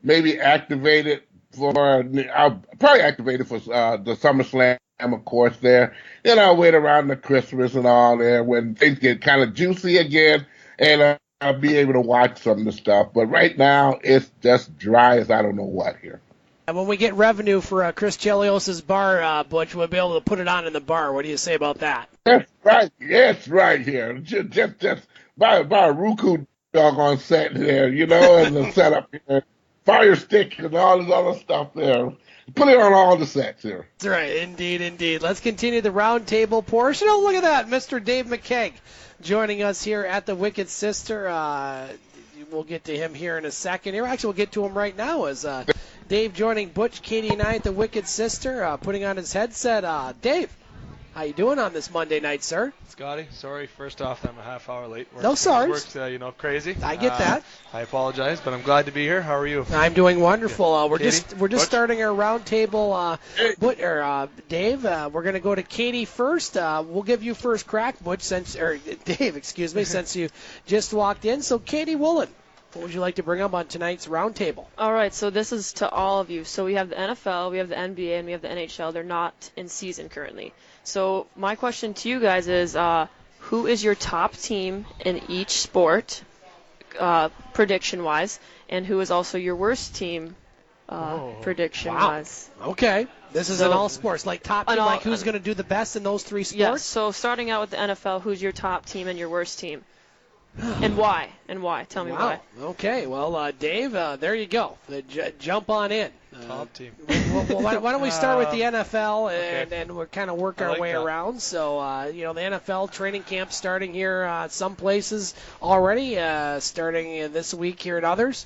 maybe activate it I'll probably activate it for the SummerSlam, of course, there. Then I'll wait around the Christmas and all there when things get kind of juicy again, and I'll be able to watch some of the stuff. But right now, it's just dry as I don't know what here. And when we get revenue for Chris Chelios' bar, Butch, we'll be able to put it on in the bar. What do you say about that? That's right. Yes, right here. Just buy a Roku doggone set there, and the setup here. Fire stick and all this other stuff there. Put it on all the sets here. That's right. Indeed. Let's continue the roundtable portion. Oh, look at that. Mr. Dave McCaig joining us here at the Wicked Sister. We'll get to him here in a second. Actually, we'll get to him right now as Dave joining Butch, Katie, and I at the Wicked Sister, putting on his headset. Dave, how you doing on this Monday night, sir? Scotty, sorry. First off, I'm a half hour late. No sorry. Work's crazy. I get that. I apologize, but I'm glad to be here. How are you? I'm doing wonderful. We're Katie? just Butch? Starting our roundtable. Dave, we're going to go to Katie first. We'll give you first crack, Butch, Dave, since you just walked in. So, Katie Wollan, what would you like to bring up on tonight's roundtable? All right, so this is to all of you. So we have the NFL, we have the NBA, and we have the NHL. They're not in season currently. So my question to you guys is, who is your top team in each sport, prediction-wise, and who is also your worst team, prediction-wise? Wow. Okay. This is in all sports, like top team, like who's going to do the best in those three sports? Yes, so starting out with the NFL, who's your top team and your worst team? And why? Tell me why. Okay, well, Dave, there you go. Jump on in. Top team. Why don't we start with the NFL and we'll kind of work our way around. So, the NFL training camp starting here some places already, starting this week here at others.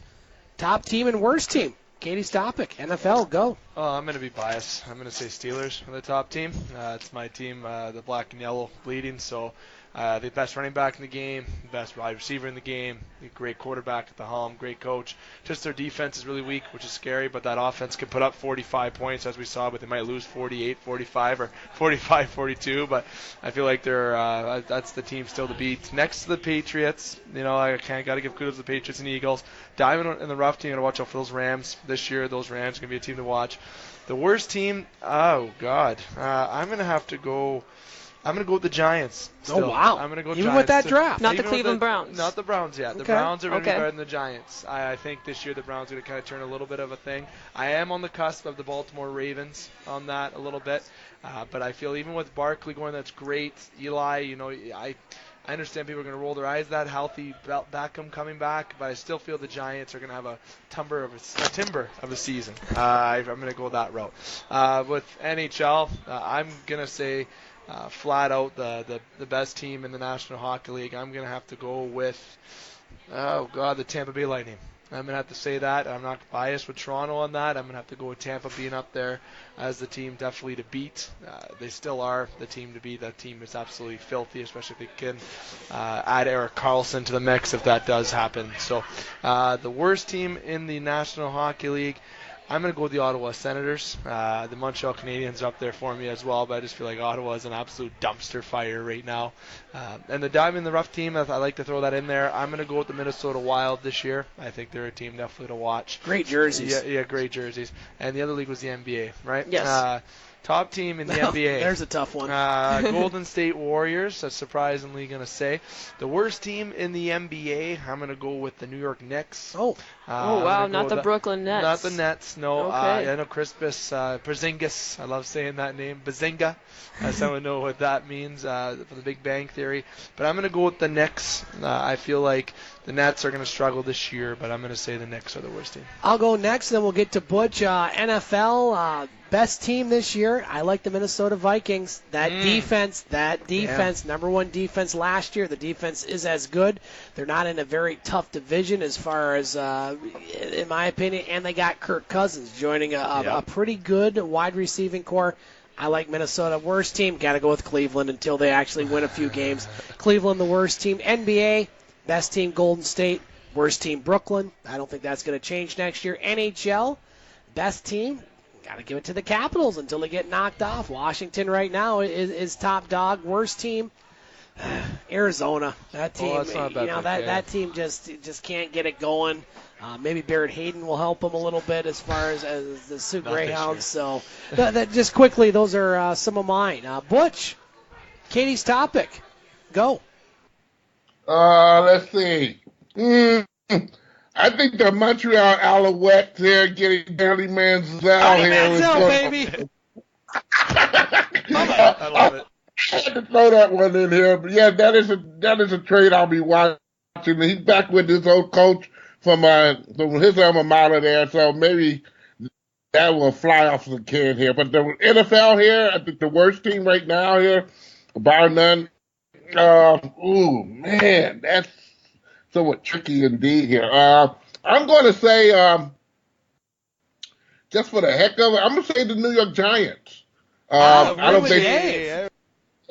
Top team and worst team. Katie's topic. NFL, go. Oh, I'm going to be biased. I'm going to say Steelers for the top team. It's my team, the black and yellow bleeding, so The best running back in the game, best wide receiver in the game, great quarterback at the helm, great coach. Just their defense is really weak, which is scary, but that offense can put up 45 points, as we saw, but they might lose 48-45 or 45-42. But I feel like that's the team still to beat. Next to the Patriots, I got to give kudos to the Patriots and Eagles. Diving in the rough team, got to watch out for those Rams this year. Those Rams are going to be a team to watch. The worst team, oh God, I'm going to have to go. I'm going to go with the Giants. Still. Oh, wow. I'm going to go Even Giants. with that draft. Not the Cleveland Browns. Not the Browns yet. The Okay. Browns are going to be Okay. better than the Giants. I think this year the Browns are going to kind of turn a little bit of a thing. I am on the cusp of the Baltimore Ravens on that a little bit. But I feel even with Barkley going, that's great. Eli, I understand people are going to roll their eyes at that healthy Beckham coming back, but I still feel the Giants are going to have a timber of a season. I'm going to go that route. With NHL, I'm going to say flat out the best team in the National Hockey League. I'm going to have to go with, the Tampa Bay Lightning. I'm going to have to say that. I'm not biased with Toronto on that. I'm going to have to go with Tampa being up there as the team definitely to beat. They still are the team to beat. That team is absolutely filthy, especially if they can add Erik Karlsson to the mix if that does happen. So the worst team in the National Hockey League, I'm going to go with the Ottawa Senators. The Montreal Canadiens are up there for me as well, but I just feel like Ottawa is an absolute dumpster fire right now. And the Diamond in the Rough team, I like to throw that in there. I'm going to go with the Minnesota Wild this year. I think they're a team definitely to watch. Great jerseys. Yeah, great jerseys. And the other league was the NBA, right? Yes. Top team in the NBA. There's a tough one. Golden State Warriors, that's surprisingly going to say. The worst team in the NBA, I'm going to go with the New York Knicks. Oh, wow, not the Brooklyn Nets. Not the Nets, no. Okay. I know Kristaps Porzingis, I love saying that name, Bazinga. Someone know what that means for the Big Bang Theory. But I'm going to go with the Knicks. I feel like the Nets are going to struggle this year, but I'm going to say the Knicks are the worst team. I'll go next, then we'll get to Butch. NFL, best team this year. I like the Minnesota Vikings. That defense, number one defense last year. The defense is as good. They're not in a very tough division as far as, in my opinion, and they got Kirk Cousins joining a pretty good wide receiving core. I like Minnesota. Worst team, got to go with Cleveland until they actually win a few games. Cleveland, the worst team. NBA, best team, Golden State. Worst team, Brooklyn. I don't think that's going to change next year. NHL, best team, got to give it to the Capitals until they get knocked off. Washington right now is top dog. Worst team, Arizona. That team, that's not bad that team just can't get it going. Maybe Barrett Hayden will help them a little bit as far as the Soo Greyhounds. So that just quickly, those are some of mine. Butch, Katie's topic, go. Let's see. I think the Montreal Alouettes here getting Barry Manziel here is baby. I love it. I had to throw that one in here, but yeah, that is a trade I'll be watching. He's back with his old coach from his alma mater there, so maybe that will fly off the can here. But the NFL here, I think the worst team right now here, bar none. Man, that's somewhat tricky indeed here. I'm going to say, just for the heck of it, I'm going to say the New York Giants. I don't think.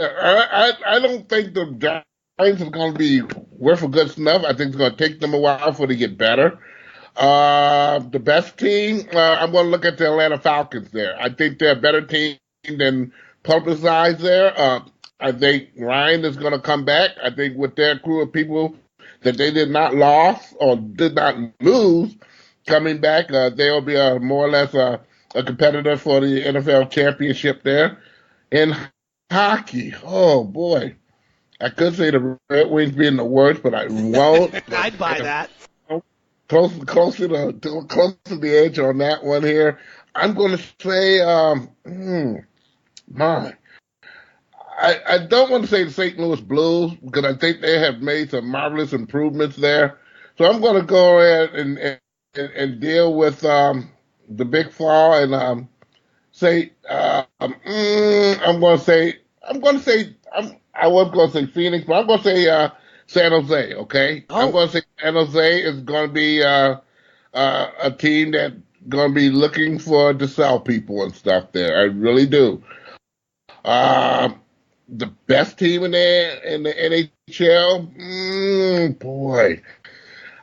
I don't think the Giants are going to be worth a good snuff. I think it's going to take them a while before they get better. The best team, I'm going to look at the Atlanta Falcons there. I think they're a better team than publicized there. I think Ryan is going to come back. I think with their crew of people that they did not lose coming back, they'll be more or less a competitor for the NFL championship there. In hockey, oh boy, I could say the Red Wings being the worst, but I won't. I'd buy that. Close to the edge on that one here. I'm going to say, I don't want to say the St. Louis Blues because I think they have made some marvelous improvements there. So I'm going to go ahead and deal with the big flaw and say I was going to say Phoenix, but I'm going to say San Jose. Okay, I'm going to say San Jose is going to be a team that's going to be looking to sell people and stuff there. I really do. the best team in the NHL? Boy,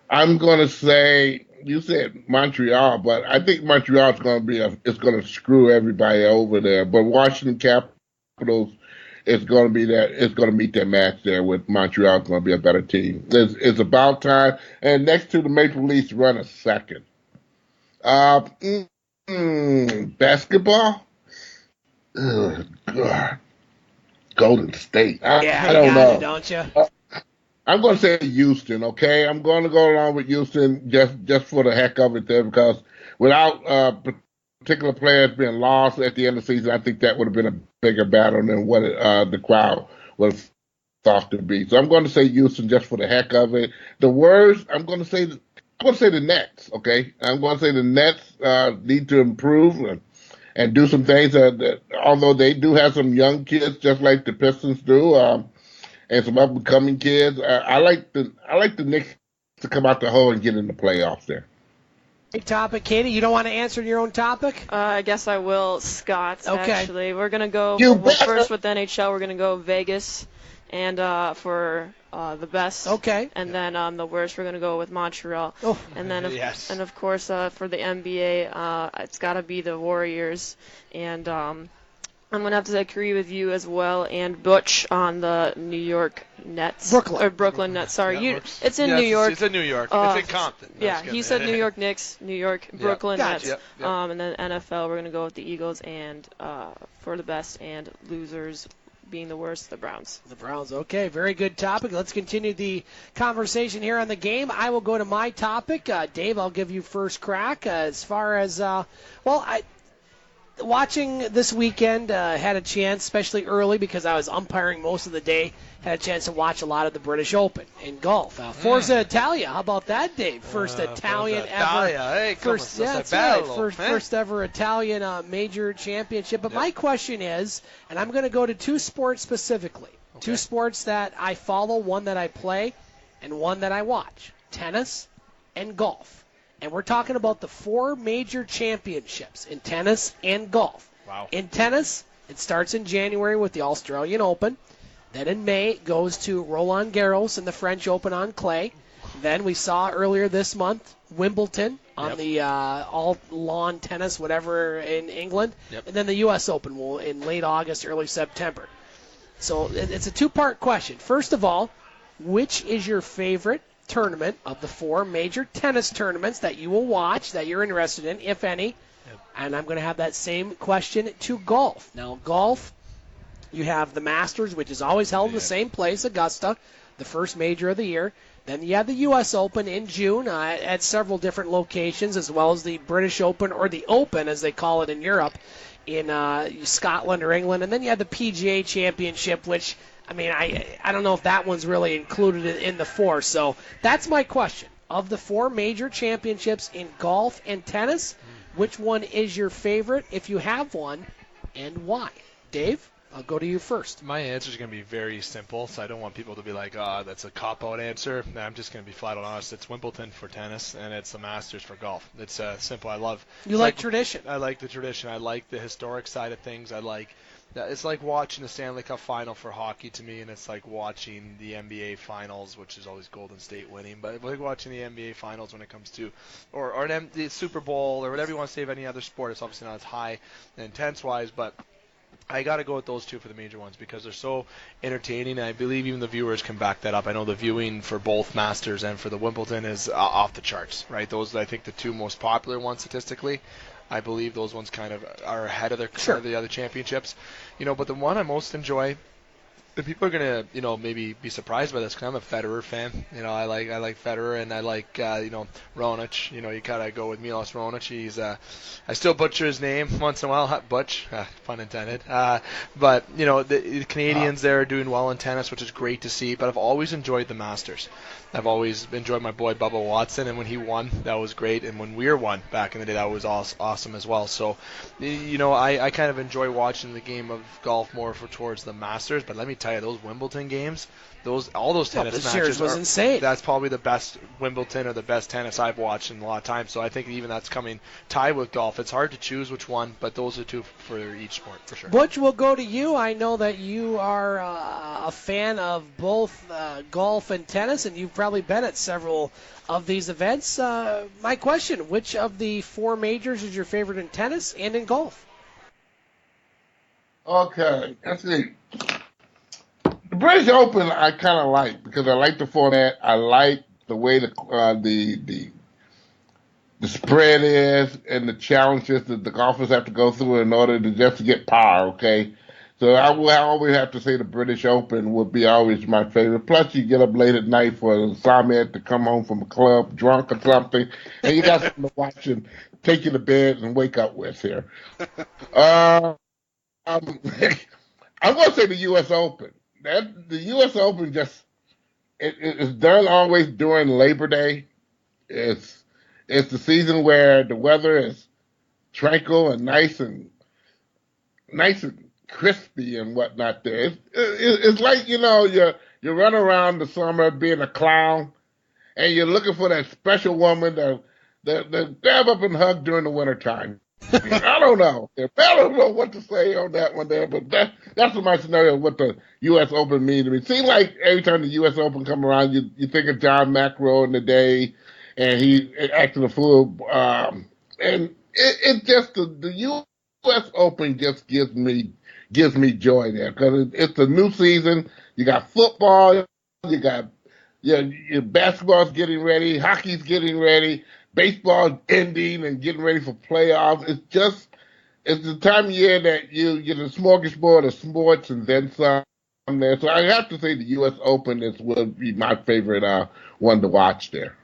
I'm going to say, you said Montreal, but I think Montreal's going to screw everybody over there. But Washington Capitals is going to be that. It's going to meet their match there with Montreal. Going to be a better team. It's about time. And next to the Maple Leafs, run a second. Basketball. God. Golden State. I don't know. It, don't you? I'm going to say Houston, okay? I'm going to go along with Houston just for the heck of it there, because without particular players being lost at the end of the season, I think that would have been a bigger battle than what the crowd would have thought to be. So I'm going to say Houston just for the heck of it. The worst, I'm going to say the Nets, okay? I'm going to say the Nets need to improve and do some things that although they do have some young kids, just like the Pistons do, and some up-and-coming kids. I like the Knicks to come out the hole and get in the playoffs there. Great topic, Katie. You don't want to answer your own topic? I guess I will, Scott. Okay. Actually, we're gonna go first with NHL. We're gonna go Vegas, and for the best. Okay. And then the worst, we're gonna go with Montreal. Oh. And then Yes. and of course for the NBA, it's gotta be the Warriors. And I'm going to have to agree with you as well, and Butch on the New York Nets. Brooklyn Nets, sorry. It's in New York. It's in New York. It's in Compton. Yeah, he said New York Knicks, New York, Brooklyn Nets. Yep. And then NFL, we're going to go with the Eagles, and for the best, and losers being the worst, the Browns. The Browns, okay. Very good topic. Let's continue the conversation here on the game. I will go to my topic. Dave, I'll give you first crack. As far as, watching this weekend, had a chance, especially early because I was umpiring most of the day, had a chance to watch a lot of the British Open in golf. Forza Italia, how about that, Dave? First Italian ever. Hey, first ever Italian major championship. But my question is, and I'm going to go to two sports specifically, two sports that I follow, one that I play, and one that I watch: tennis and golf. And we're talking about the 4 major championships in tennis and golf. Wow. In tennis, it starts in January with the Australian Open. Then in May, it goes to Roland Garros and the French Open on clay. Then we saw earlier this month Wimbledon on the all-lawn tennis, whatever, in England. Yep. And then the U.S. Open in late August, early September. So it's a two-part question. First of all, which is your favorite tournament of the 4 major tennis tournaments that you will watch, that you're interested in, if any? Yep. And I'm going to have that same question to golf. Now, golf, you have the Masters, which is always held in the same place, Augusta, the first major of the year. Then you have the U.S. Open in June at several different locations, as well as the British Open, or the Open, as they call it in Europe, in Scotland or England. And then you have the PGA Championship, which, I mean, I don't know if that one's really included in the 4. So that's my question. Of the 4 major championships in golf and tennis, which one is your favorite, if you have one, and why? Dave, I'll go to you first. My answer is going to be very simple, so I don't want people to be like, that's a cop-out answer. No, I'm just going to be flat out honest. It's Wimbledon for tennis, and it's the Masters for golf. It's simple. You like tradition. I like the tradition. I like the historic side of things. It's like watching the Stanley Cup final for hockey to me, and it's like watching the NBA finals, which is always Golden State winning. But like watching the NBA finals when it comes to, or the Super Bowl, or whatever you want to say of any other sport. It's obviously not as high intense-wise, but I got to go with those 2 for the major ones because they're so entertaining, and I believe even the viewers can back that up. I know the viewing for both Masters and for the Wimbledon is off the charts, right? Those are, I think, the 2 most popular ones statistically. I believe those ones kind of are ahead of the other championships. But the one I most enjoy, the people are going to, maybe be surprised by this because I'm a Federer fan. I like Federer, and I like, Raonic. You kind of go with Milos Raonic. He's, I still butcher his name once in a while. Butch, pun intended. But, the Canadians there are doing well in tennis, which is great to see. But I've always enjoyed the Masters. I've always enjoyed my boy Bubba Watson, and when he won, that was great. And when Weir won back in the day, that was awesome as well. So, I kind of enjoy watching the game of golf more towards the Masters. But let me tell you, those Wimbledon games, all those tennis this matches year's was insane. That's probably the best Wimbledon or the best tennis I've watched in a lot of time. So I think even that's coming tied with golf. It's hard to choose which one, but those are two for each sport for sure. Butch, we'll go to you. I know that you are a fan of both golf and tennis, and you've probably been at several of these events. My question, which of the four majors is your favorite in tennis and in golf? Okay, let's see. The British Open I kind of like because I like the format. I like the way the spread is and the challenges that the golfers have to go through in order to just get par. Okay, so I always have to say the British Open would be always my favorite. Plus, you get up late at night for Samet to come home from a club drunk or something, and you got something to watch and take you to bed and wake up with here. I'm going to say the U.S. Open. The U.S. Open it's done always during Labor Day. It's the season where the weather is tranquil and nice and crispy and whatnot. There, it's like you run around the summer being a clown, and you're looking for that special woman that grab up and hug during the wintertime. I don't know. I don't know what to say on that one there, but that's my scenario of what the U.S. Open means to me. It seems like every time the U.S. Open come around, you think of John McEnroe in the day, and he acted a fool. And it just the U.S. Open just gives me joy there because it's a new season. You got football, you got your basketball's getting ready, hockey's getting ready. Baseball ending and getting ready for playoffs. It's the time of year that you get a smorgasbord of sports and then some there. So I have to say the U.S. Open would be my favorite one to watch there.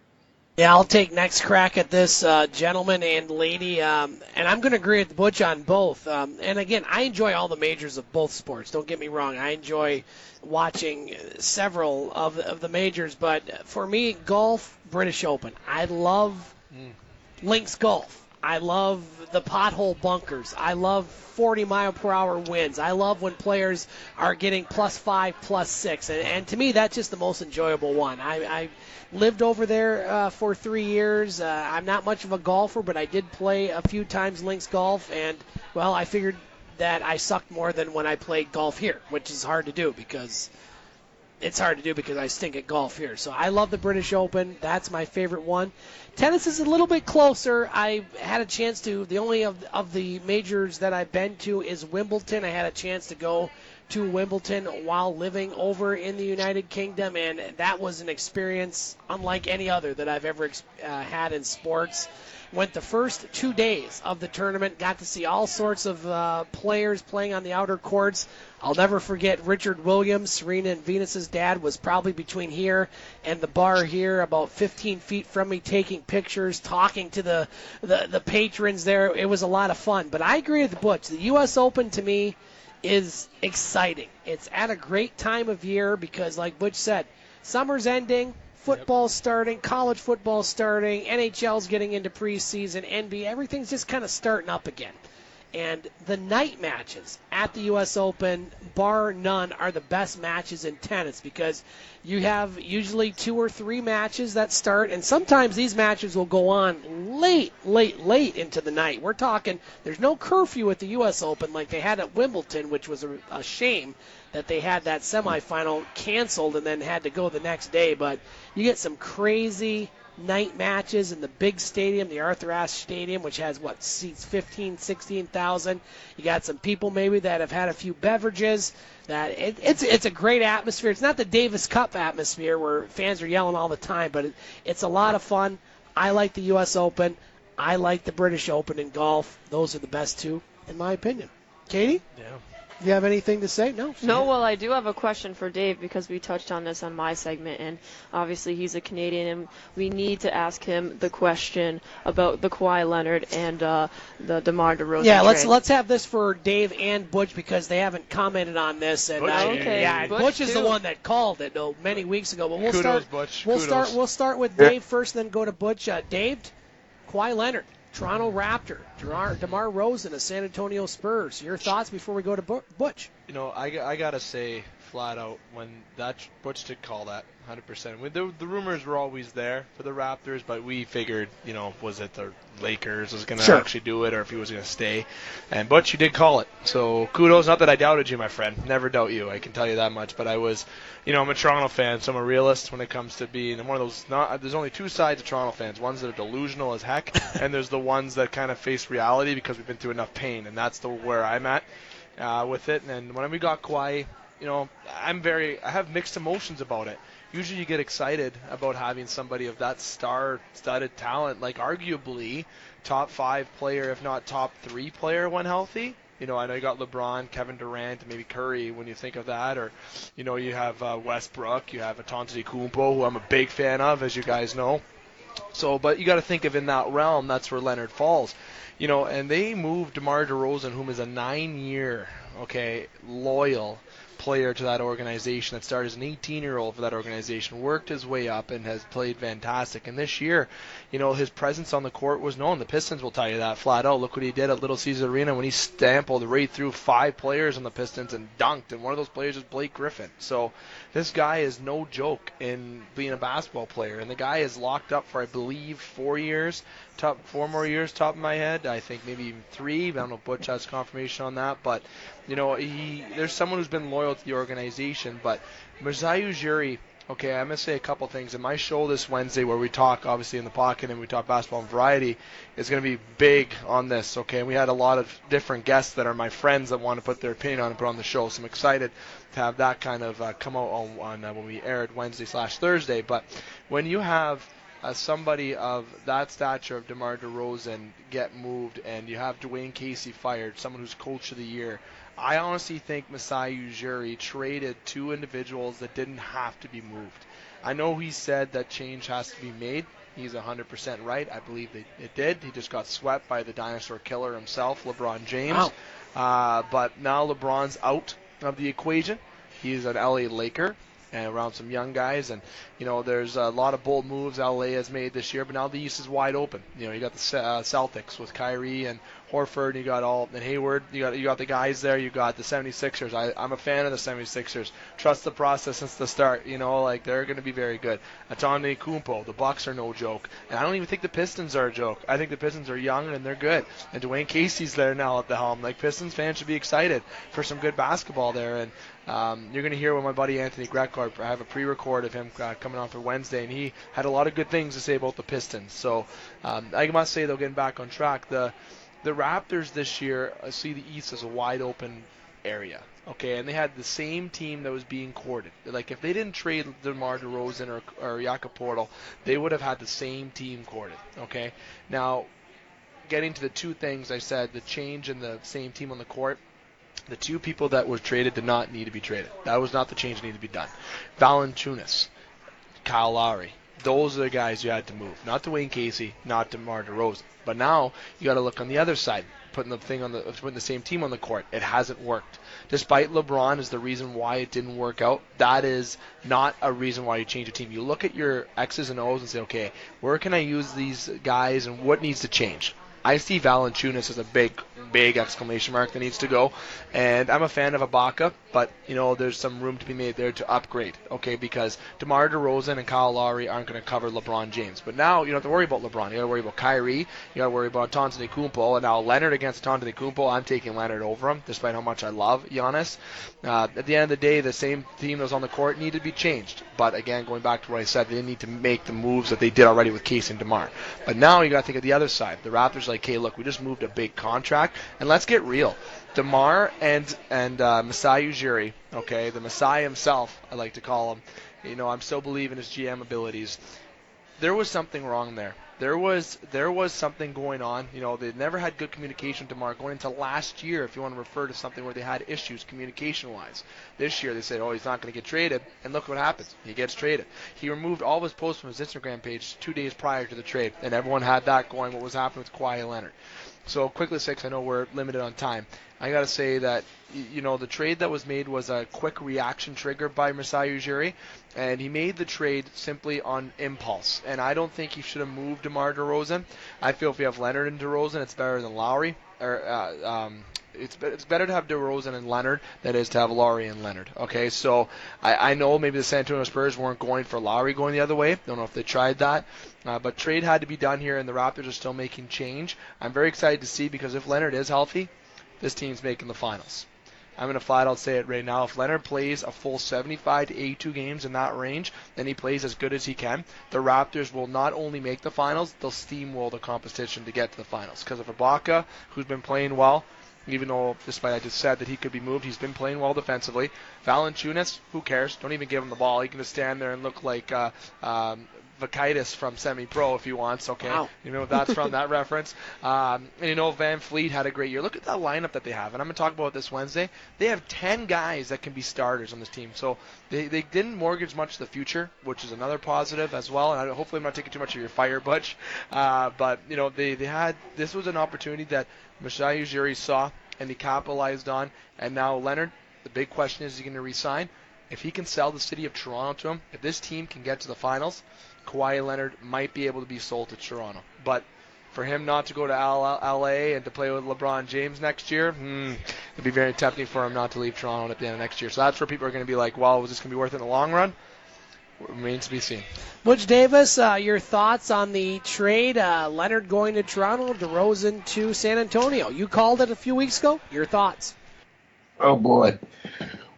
Yeah, I'll take next crack at this, gentleman and lady, and I'm going to agree with Butch on both. And again, I enjoy all the majors of both sports. Don't get me wrong. I enjoy watching several of the majors, but for me, golf, British Open. I love links golf. I love the pothole bunkers. I love 40-mile-per-hour winds. I love when players are getting +5, +6. And to me, that's just the most enjoyable one. I lived over there for 3 years. I'm not much of a golfer, but I did play a few times links golf. And, well, I figured that I sucked more than when I played golf here, which is hard to do because I stink at golf here. So I love the British Open. That's my favorite one. Tennis is a little bit closer. I had a chance to, the only of the majors that I've been to is Wimbledon. I had a chance to go to Wimbledon while living over in the United Kingdom, and that was an experience unlike any other that I've ever had in sports. Went the first 2 days of the tournament, got to see all sorts of players playing on the outer courts. I'll never forget Richard Williams, Serena and Venus's dad, was probably between here and the bar here, about 15 feet from me, taking pictures, talking to the patrons there. It was a lot of fun. But I agree with Butch. The U.S. Open, to me, is exciting. It's at a great time of year because, like Butch said, summer's ending. Football's starting, college football's starting, NHL's getting into preseason, NBA, everything's just kind of starting up again. And the night matches at the U.S. Open, bar none, are the best matches in tennis because you have usually 2 or 3 matches that start, and sometimes these matches will go on late into the night. We're talking, there's no curfew at the U.S. Open like they had at Wimbledon, which was a shame that they had that semifinal canceled and then had to go the next day. But you get some crazy night matches in the big stadium, the Arthur Ashe Stadium, which has, seats 15,000, 16,000. You got some people maybe that have had a few beverages. It's a great atmosphere. It's not the Davis Cup atmosphere where fans are yelling all the time, but it's a lot of fun. I like the U.S. Open. I like the British Open in golf. Those are the best two, in my opinion. Katie? Yeah. Do you have anything to say? No. Well, I do have a question for Dave because we touched on this on my segment, and obviously he's a Canadian, and we need to ask him the question about the Kawhi Leonard and the DeMar DeRozan Yeah, trade. let's have this for Dave and Butch because they haven't commented on this. And Butch is the one that called it many weeks ago. But we'll start with Dave first, then go to Butch. Dave, Kawhi Leonard, Toronto Raptor, DeMar Rosen of San Antonio Spurs. Your thoughts before we go to Butch? You know, I got to say flat out, when that Butch did call that 100%. The rumors were always there for the Raptors, but we figured, you know, was it the Lakers was going to actually do it, or if he was going to stay. And Butch, you did call it. So kudos. Not that I doubted you, my friend. Never doubt you. I can tell you that much. But I was, you know, I'm a Toronto fan, so I'm a realist when it comes to being one of those. There's only two sides of Toronto fans. Ones that are delusional as heck, and there's the ones that kind of face reality because we've been through enough pain, and that's where I'm at with it. And when we got Kawhi, you know, I have mixed emotions about it. Usually you get excited about having somebody of that star-studded talent, like arguably top 5 player, if not top 3 player when healthy. You know, I know you got LeBron, Kevin Durant, and maybe Curry when you think of that. Or, you know, you have Westbrook, you have Antetokounmpo, who I'm a big fan of, as you guys know. So, but you got to think of in that realm, that's where Leonard falls. You know, and they moved DeMar DeRozan, whom is a 9-year, loyal player to that organization that started as an 18-year-old for that organization, worked his way up and has played fantastic. And this year, you know, his presence on the court was known. The Pistons will tell you that flat out. Look what he did at Little Caesars Arena when he stamped right through 5 players on the Pistons and dunked. And one of those players is Blake Griffin. So this guy is no joke in being a basketball player. And the guy is locked up for, I believe, 4 years. 4 more years, top of my head. I think maybe even 3. I don't know if Butch has confirmation on that. But, you know, there's someone who's been loyal to the organization. But Masai Ujiri, I'm going to say a couple things. In my show this Wednesday, where we talk, obviously, in the pocket, and we talk basketball and variety, is going to be big on this, And we had a lot of different guests that are my friends that want to put their opinion on and put on the show. So I'm excited to have that kind of come out on when we aired Wednesday/Thursday. But when you have somebody of that stature of DeMar DeRozan get moved, and you have Dwayne Casey fired, someone who's coach of the year, I honestly think Masai Ujiri traded 2 individuals that didn't have to be moved. I know he said that change has to be made. He's 100% right. I believe it did. He just got swept by the dinosaur killer himself, LeBron James. Wow. But now LeBron's out of the equation. He's an LA Laker and around some young guys. And, you know, there's a lot of bold moves LA has made this year, but now the East is wide open. You know, you got the Celtics with Kyrie and Horford, you got and Hayward, you got the guys there, you got the 76ers. I'm a fan of the 76ers. Trust the process since the start, you know, like they're going to be very good. Antetokounmpo, the Bucks are no joke. And I don't even think the Pistons are a joke. I think the Pistons are young and they're good. And Dwayne Casey's there now at the helm. Like, Pistons fans should be excited for some good basketball there. And you're going to hear with my buddy Anthony Greckhardt. I have a pre-record of him coming on for Wednesday, and he had a lot of good things to say about the Pistons. So I must say, though, getting back on track, the Raptors this year see the East as a wide open area, and they had the same team that was being courted. Like, if they didn't trade DeMar DeRozan or Jakob Poeltl, they would have had the same team courted, Now, getting to the 2 things I said, the change in the same team on the court, the 2 people that were traded did not need to be traded. That was not the change that needed to be done. Valanciunas, Kyle Lowry, those are the guys you had to move. Not Dwayne Casey, not DeMar DeRozan. But now you got to look on the other side, putting the same team on the court. It hasn't worked. Despite LeBron is the reason why it didn't work out, that is not a reason why you change a team. You look at your X's and O's and say, okay, where can I use these guys and what needs to change? I see Valanciunas as a big exclamation mark that needs to go. And I'm a fan of Ibaka, but, you know, there's some room to be made there to upgrade, because DeMar DeRozan and Kyle Lowry aren't going to cover LeBron James. But now you don't have to worry about LeBron. You got to worry about Kyrie. You got to worry about Antetokounmpo. And now Leonard against Antetokounmpo, I'm taking Leonard over him, despite how much I love Giannis. At the end of the day, the same team that was on the court needed to be changed. But again, going back to what I said, they didn't need to make the moves that they did already with Casey and DeMar. But now you got to think of the other side. The Raptors like, hey, look, we just moved a big contract, and let's get real. DeMar and Masai Ujiri, the Masai himself, I like to call him. You know, I'm still believing his GM abilities. There was something wrong there. There was something going on. You know, they never had good communication with DeMar going into last year, if you want to refer to something where they had issues communication-wise. This year they said, he's not going to get traded, and look what happens. He gets traded. He removed all of his posts from his Instagram page 2 days prior to the trade, and everyone had that going, what was happening with Kawhi Leonard. So quickly, 6, I know we're limited on time. I got to say that, you know, the trade that was made was a quick reaction trigger by Masai Ujiri, and he made the trade simply on impulse. And I don't think he should have moved DeMar DeRozan. I feel if we have Leonard and DeRozan, it's better than Lowry. It's better to have DeRozan and Leonard than it is to have Lowry and Leonard. Okay, so I know maybe the San Antonio Spurs weren't going for Lowry going the other way. Don't know if they tried that. But trade had to be done here, and the Raptors are still making change. I'm very excited to see, because if Leonard is healthy, this team's making the finals. I'm going to flat out say it right now. If Leonard plays a full 75 to 82 games in that range, then he plays as good as he can, the Raptors will not only make the finals, they'll steamroll the competition to get to the finals. Because of Ibaka, who's been playing well, even though, despite I just said that he could be moved, he's been playing well defensively. Valanciunas, who cares? Don't even give him the ball. He can just stand there and look like Vakaitis from Semi-Pro if he wants. Okay, wow. You know that's from that reference. And Van Fleet had a great year. Look at that lineup that they have. And I'm going to talk about this Wednesday. They have 10 guys that can be starters on this team. So they didn't mortgage much of the future, which is another positive as well. And hopefully I'm not taking too much of your fire, Butch. But they had, this was an opportunity that Masai Ujiri saw and he capitalized on. And now Leonard, the big question is he going to resign? If he can sell the city of Toronto to him, if this team can get to the finals, Kawhi Leonard might be able to be sold to Toronto. But for him not to go to LA and to play with LeBron James next year, it'd be very tempting for him not to leave Toronto at the end of next year. So that's where people are going to be like, well, was this going to be worth it in the long run? Remains to be seen. Butch Davis, your thoughts on the trade? Leonard going to Toronto, DeRozan to San Antonio. You called it a few weeks ago. Your thoughts? Oh, boy.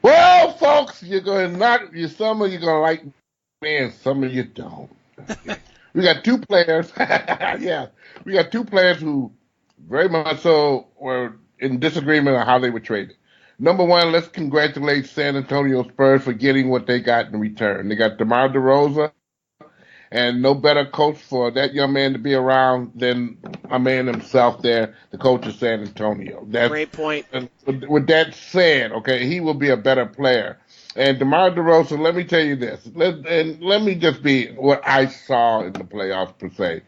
Well, folks, some of you're going to like me and some of you don't. We got two players. Yeah. We got two players who very much so were in disagreement on how they were traded. Number one, let's congratulate San Antonio Spurs for getting what they got in return. They got DeMar DeRozan, and no better coach for that young man to be around than a man himself there, the coach of San Antonio. Great point. With that said, okay, he will be a better player. And DeMar DeRozan, let me tell you this. Let me just be what I saw in the playoffs, per se.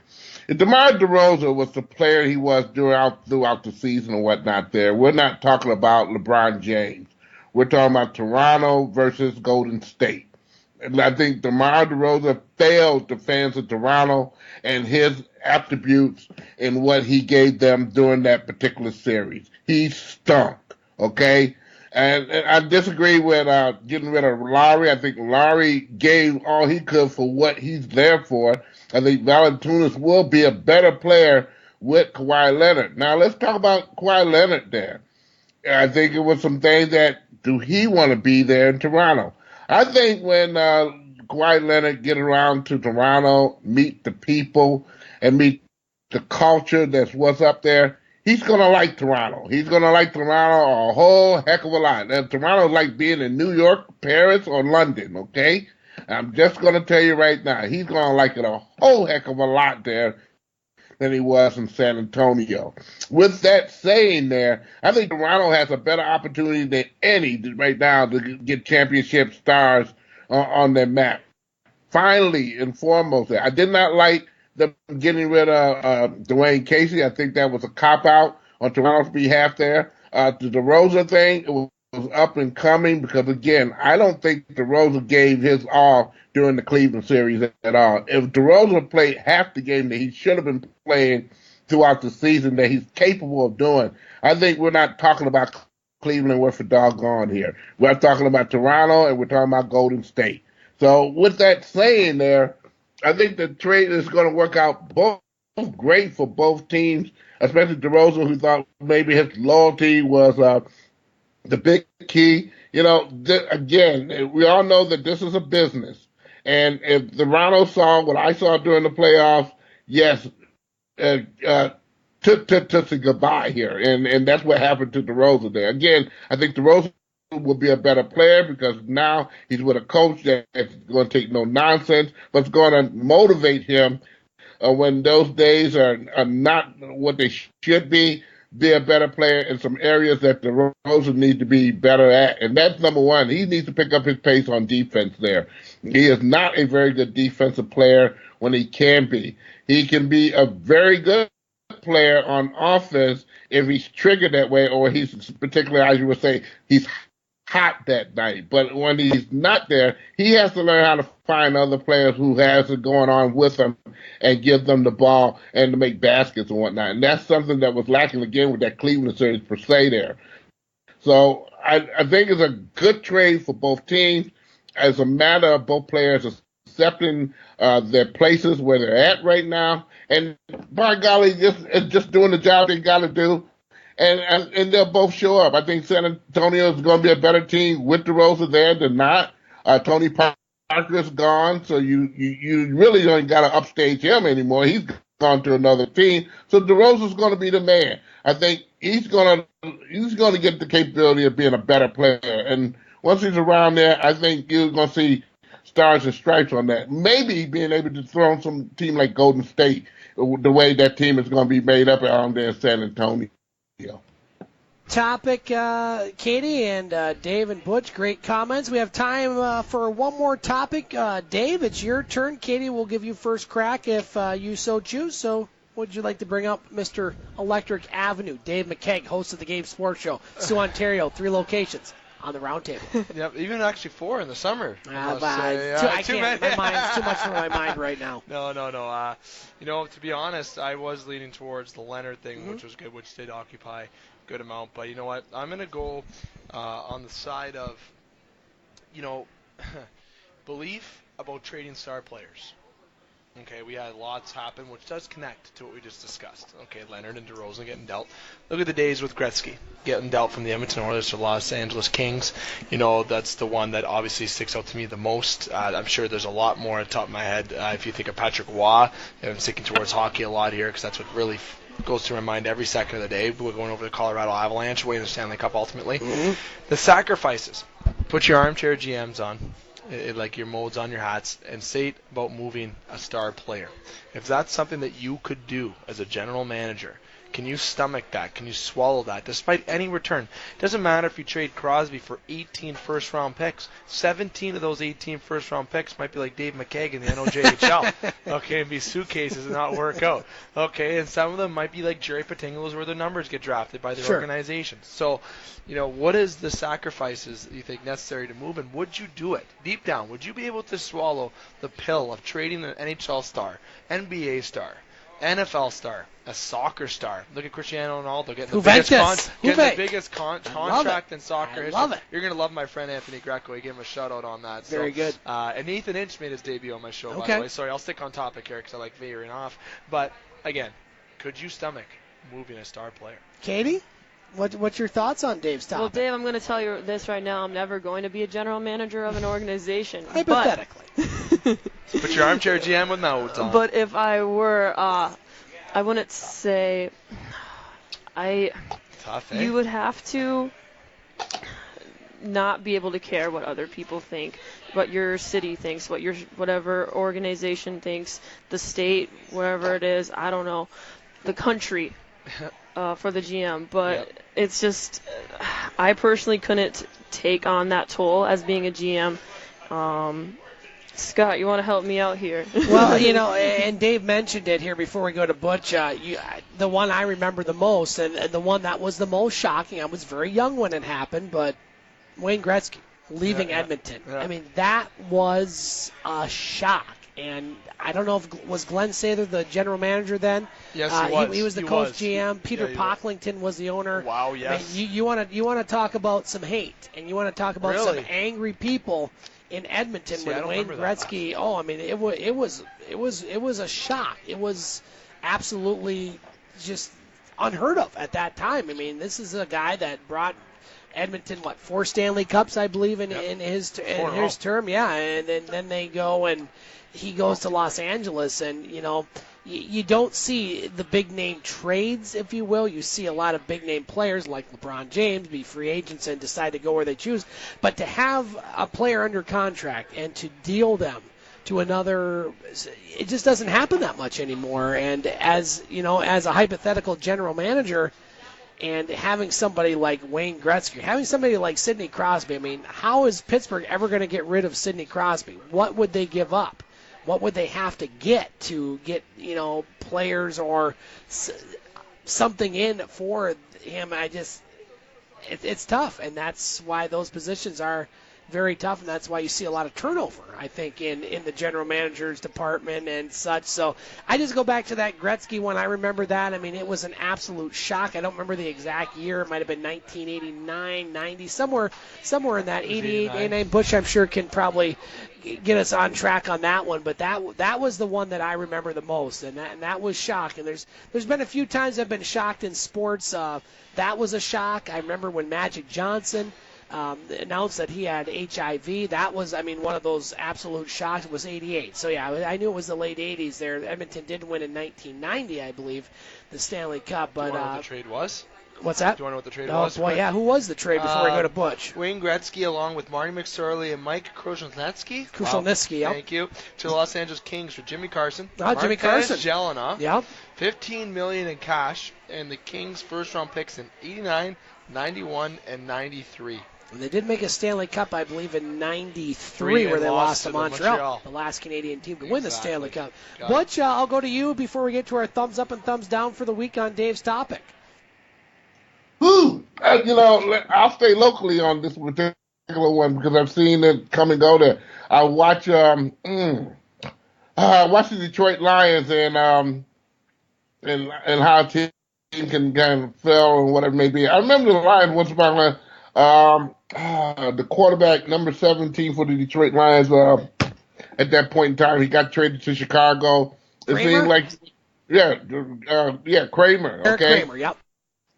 If DeMar DeRozan was the player he was throughout the season and whatnot there, we're not talking about LeBron James. We're talking about Toronto versus Golden State. And I think DeMar DeRozan failed the fans of Toronto and his attributes in what he gave them during that particular series. He stunk, okay? And I disagree with getting rid of Lowry. I think Lowry gave all he could for what he's there for. I think Valanciunas will be a better player with Kawhi Leonard. Now, let's talk about Kawhi Leonard there. I think it was some things that, do he want to be there in Toronto? I think when Kawhi Leonard get around to Toronto, meet the people, and meet the culture that's what's up there, he's going to like Toronto. He's going to like Toronto a whole heck of a lot. And Toronto's like being in New York, Paris, or London, okay? I'm just going to tell you right now, he's going to like it a whole heck of a lot there than he was in San Antonio. With that saying there, I think Toronto has a better opportunity than any right now to get championship stars on their map. Finally and foremost, I did not like them getting rid of Dwayne Casey. I think that was a cop-out on Toronto's behalf there. The DeRozan thing, it was up and coming because, again, I don't think DeRozan gave his all during the Cleveland series at all. If DeRozan played half the game that he should have been playing throughout the season that he's capable of doing, I think we're not talking about Cleveland worth a doggone here. We're talking about Toronto and we're talking about Golden State. So with that saying there, I think the trade is going to work out both great for both teams, especially DeRozan, who thought maybe his loyalty was the big key. You know, again, we all know that this is a business. And if Toronto saw what I saw during the playoffs, yes, took a goodbye here. And that's what happened to DeRozan there. Again, I think DeRozan will be a better player because now he's with a coach that's going to take no nonsense, but it's going to motivate him when those days are not what they should be a better player in some areas that DeRozan needs to be better at. And that's number one. He needs to pick up his pace on defense there. He is not a very good defensive player when he can be. He can be a very good player on offense if he's triggered that way, or he's particularly, as you would say, he's hot that night. But when he's not there, he has to learn how to find other players who has it going on with him and give them the ball and to make baskets and whatnot. And that's something that was lacking again with that Cleveland series per se there. So I think it's a good trade for both teams. As a matter of both players accepting their places where they're at right now, and by golly, just doing the job they got to do. And they'll both show up. I think San Antonio is going to be a better team with DeRozan there than not. Tony Parker's gone, so you really don't got to upstage him anymore. He's gone to another team, so DeRozan's going to be the man. I think he's going to get the capability of being a better player. And once he's around there, I think you're going to see stars and stripes on that. Maybe being able to throw in some team like Golden State, the way that team is going to be made up around there in San Antonio. Topic, Katie and Dave and Butch, great comments. We have time for one more topic. Dave, it's your turn. Katie will give you first crack if you so choose. So would you like to bring up Mr. Electric Avenue? Dave McCaig, host of the Game Sports Show. Sault, Ontario, 3 locations on the round table. Yep, even actually 4 in the summer. I can't. My mind's too much for my mind right now. No. To be honest, I was leaning towards the Leonard thing, which was good, which did occupy a good amount. But you know what? I'm going to go on the side of, belief about trading star players. Okay, we had lots happen, which does connect to what we just discussed. Okay, Leonard and DeRozan getting dealt. Look at the days with Gretzky getting dealt from the Edmonton Oilers to Los Angeles Kings. That's the one that obviously sticks out to me the most. I'm sure there's a lot more at the top of my head. If you think of Patrick Waugh, I'm sticking towards hockey a lot here because that's what really goes through my mind every second of the day. We're going over the Colorado Avalanche, winning the Stanley Cup ultimately. The sacrifices. Put your armchair GMs on. Like your modes on your hats, and say about moving a star player. If that's something that you could do as a general manager, can you stomach that? Can you swallow that? Despite any return. It doesn't matter if you trade Crosby for 18 first-round picks. 17 of those 18 first-round picks might be like Dave McCaig in the NOJHL. Okay, and be suitcases and not work out. Okay, and some of them might be like Jerry Patingalos where their numbers get drafted by their organizations. So, what is the sacrifices you think necessary to move, and would you do it? Deep down, would you be able to swallow the pill of trading an NHL star, NBA star, NFL star, a soccer star? Look at Cristiano Ronaldo getting the biggest contract in soccer history. Love it. You're going to love my friend Anthony Greco. He gave him a shout-out on that. Very good. And Ethan Inch made his debut on my show, by the way. Sorry, I'll stick on topic here because I like veering off. But, again, could you stomach moving a star player? Katie? What's your thoughts on Dave's topic? Well, Dave, I'm going to tell you this right now. I'm never going to be a general manager of an organization. Hypothetically. Put your armchair GM with modes on. But if I were, I wouldn't say Tough, eh? You would have to not be able to care what other people think, what your city thinks, what your whatever organization thinks, the state, wherever it is, I don't know, the country. For the GM, but it's just I personally couldn't take on that toll as being a GM. Scott, you want to help me out here? Well, and Dave mentioned it here before we go to Butch. The one I remember the most, and the one that was the most shocking, I was very young when it happened, but Wayne Gretzky leaving Edmonton. Yeah. I mean, that was a shock. And I don't know if was Glenn Sather the general manager then. Yes, he was. He was the coach GM. Peter Pocklington was the owner. Wow, yes. I mean, you want to talk about some hate, and you want to talk about some angry people in Edmonton with Wayne Gretzky. Oh, I mean, it was a shock. It was absolutely just unheard of at that time. I mean, this is a guy that brought Edmonton 4 Stanley Cups, I believe, in his term. Yeah, and then they go and he goes to Los Angeles, and you don't see the big name trades, if you will. You see a lot of big name players like LeBron James be free agents and decide to go where they choose. But to have a player under contract and to deal them to another, it just doesn't happen that much anymore. And as a hypothetical general manager, and having somebody like Wayne Gretzky, having somebody like Sidney Crosby, I mean, how is Pittsburgh ever going to get rid of Sidney Crosby? What would they give up? What would they have to get players or something in for him? it's tough, and that's why those positions are very tough, and that's why you see a lot of turnover, I think, in the general manager's department and such. So I just go back to that Gretzky one. I remember that. I mean, it was an absolute shock. I don't remember the exact year. It might have been 1989, 90, somewhere in that 88, 89. Butch, I'm sure, can probably get us on track on that one, but that was the one that I remember the most, and that was shock. And there's been a few times I've been shocked in sports. That was a shock. I remember when Magic Johnson announced that he had HIV. That was, one of those absolute shocks. It was 88. So, yeah, I knew it was the late 80s there. Edmonton did win in 1990, I believe, the Stanley Cup. But, do you want to know what the trade was? What's that? Do you want to know what the trade was? Oh, boy, yeah. Who was the trade before we go to Butch? Wayne Gretzky, along with Marty McSorley and Mike Krushelnyski. Yep. Thank you. To the Los Angeles Kings for Jimmy Carson. Jimmy Carson. Jelena. Yep. $15 million in cash, and the Kings' first-round picks in 89, 91, and 93. And they did make a Stanley Cup, I believe, in 93, where they lost to Montreal, the last Canadian team to win the Stanley Cup. Butch, I'll go to you before we get to our thumbs up and thumbs down for the week on Dave's topic. I'll stay locally on this particular one because I've seen it come and go there. I watch the Detroit Lions and how a team can kind of fail and whatever it may be. I remember the Lions once upon the quarterback, number 17 for the Detroit Lions, at that point in time, he got traded to Chicago. It seemed like, Kramer. Eric Kramer, yep.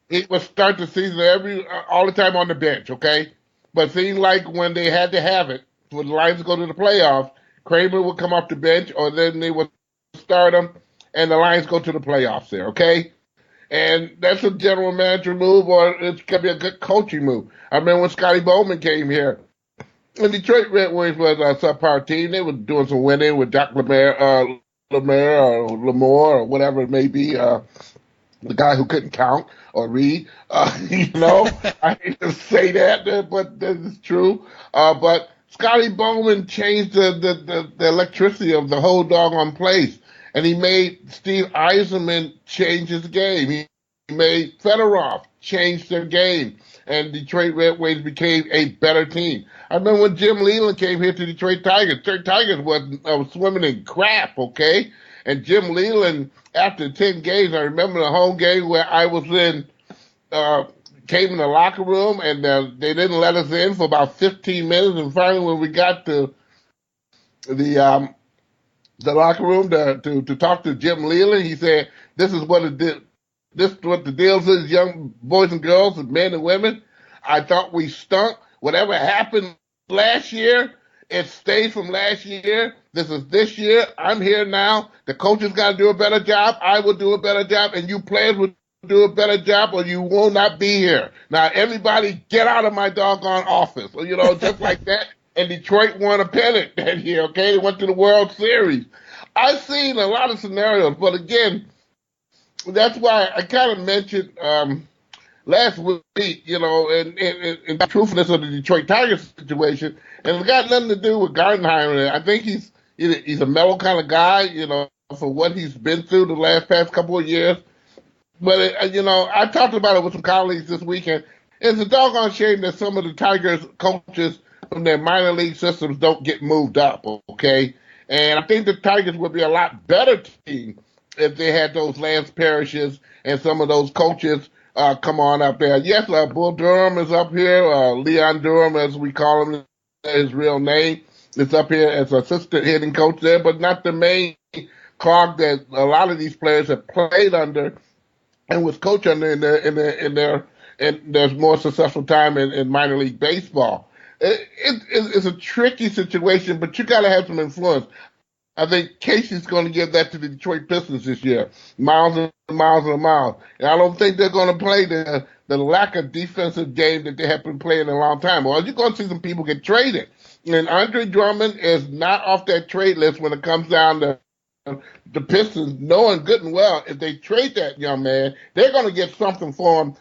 It would start the season all the time on the bench, okay? But it seemed like when they had to have it, for the Lions to go to the playoffs, Kramer would come off the bench, or then they would start him, and the Lions go to the playoffs there, okay? And that's a general manager move, or it could be a good coaching move. I remember when Scotty Bowman came here, and Detroit Red Wings was a subpar team. They were doing some winning with Doc Lemare or whatever it may be, the guy who couldn't count or read. I hate to say that, but that is true. But Scotty Bowman changed the electricity of the whole doggone place. And he made Steve Yzerman change his game. He made Fedorov change their game. And Detroit Red Wings became a better team. I remember when Jim Leland came here to Detroit Tigers. Detroit Tigers was swimming in crap, okay? And Jim Leland, after 10 games, I remember the home game where I was came in the locker room, and they didn't let us in for about 15 minutes. And finally, when we got to the locker room to talk to Jim Leland, he said, "This is what this is what the deal is, young boys and girls, and men and women. I thought we stunk. Whatever happened last year, it stays from last year. This is this year. I'm here now. The coaches got to do a better job. I will do a better job, and you players will do a better job, or you will not be here. Now, everybody get out of my doggone office." Just like that. And Detroit won a pennant that year, okay? They went to the World Series. I've seen a lot of scenarios, but again, that's why I kind of mentioned last week, and the truthfulness of the Detroit Tigers situation, and it's got nothing to do with Gardenheimer. I think he's a mellow kind of guy, for what he's been through the past couple of years. But, I talked about it with some colleagues this weekend. It's a doggone shame that some of the Tigers coaches from their minor league systems don't get moved up, okay? And I think the Tigers would be a lot better team if they had those Lance Parishes and some of those coaches come on up there. Yes, Bull Durham is up here. Leon Durham, as we call him, his real name, is up here as assistant hitting coach there, but not the main cog that a lot of these players have played under and was coached under in their more successful time in minor league baseball. It's a tricky situation, but you got to have some influence. I think Casey's going to give that to the Detroit Pistons this year, miles and miles and miles. And I don't think they're going to play the lack of defensive game that they have been playing in a long time. Well, you're going to see some people get traded. And Andre Drummond is not off that trade list when it comes down to the Pistons, knowing good and well if they trade that young man, they're going to get something for him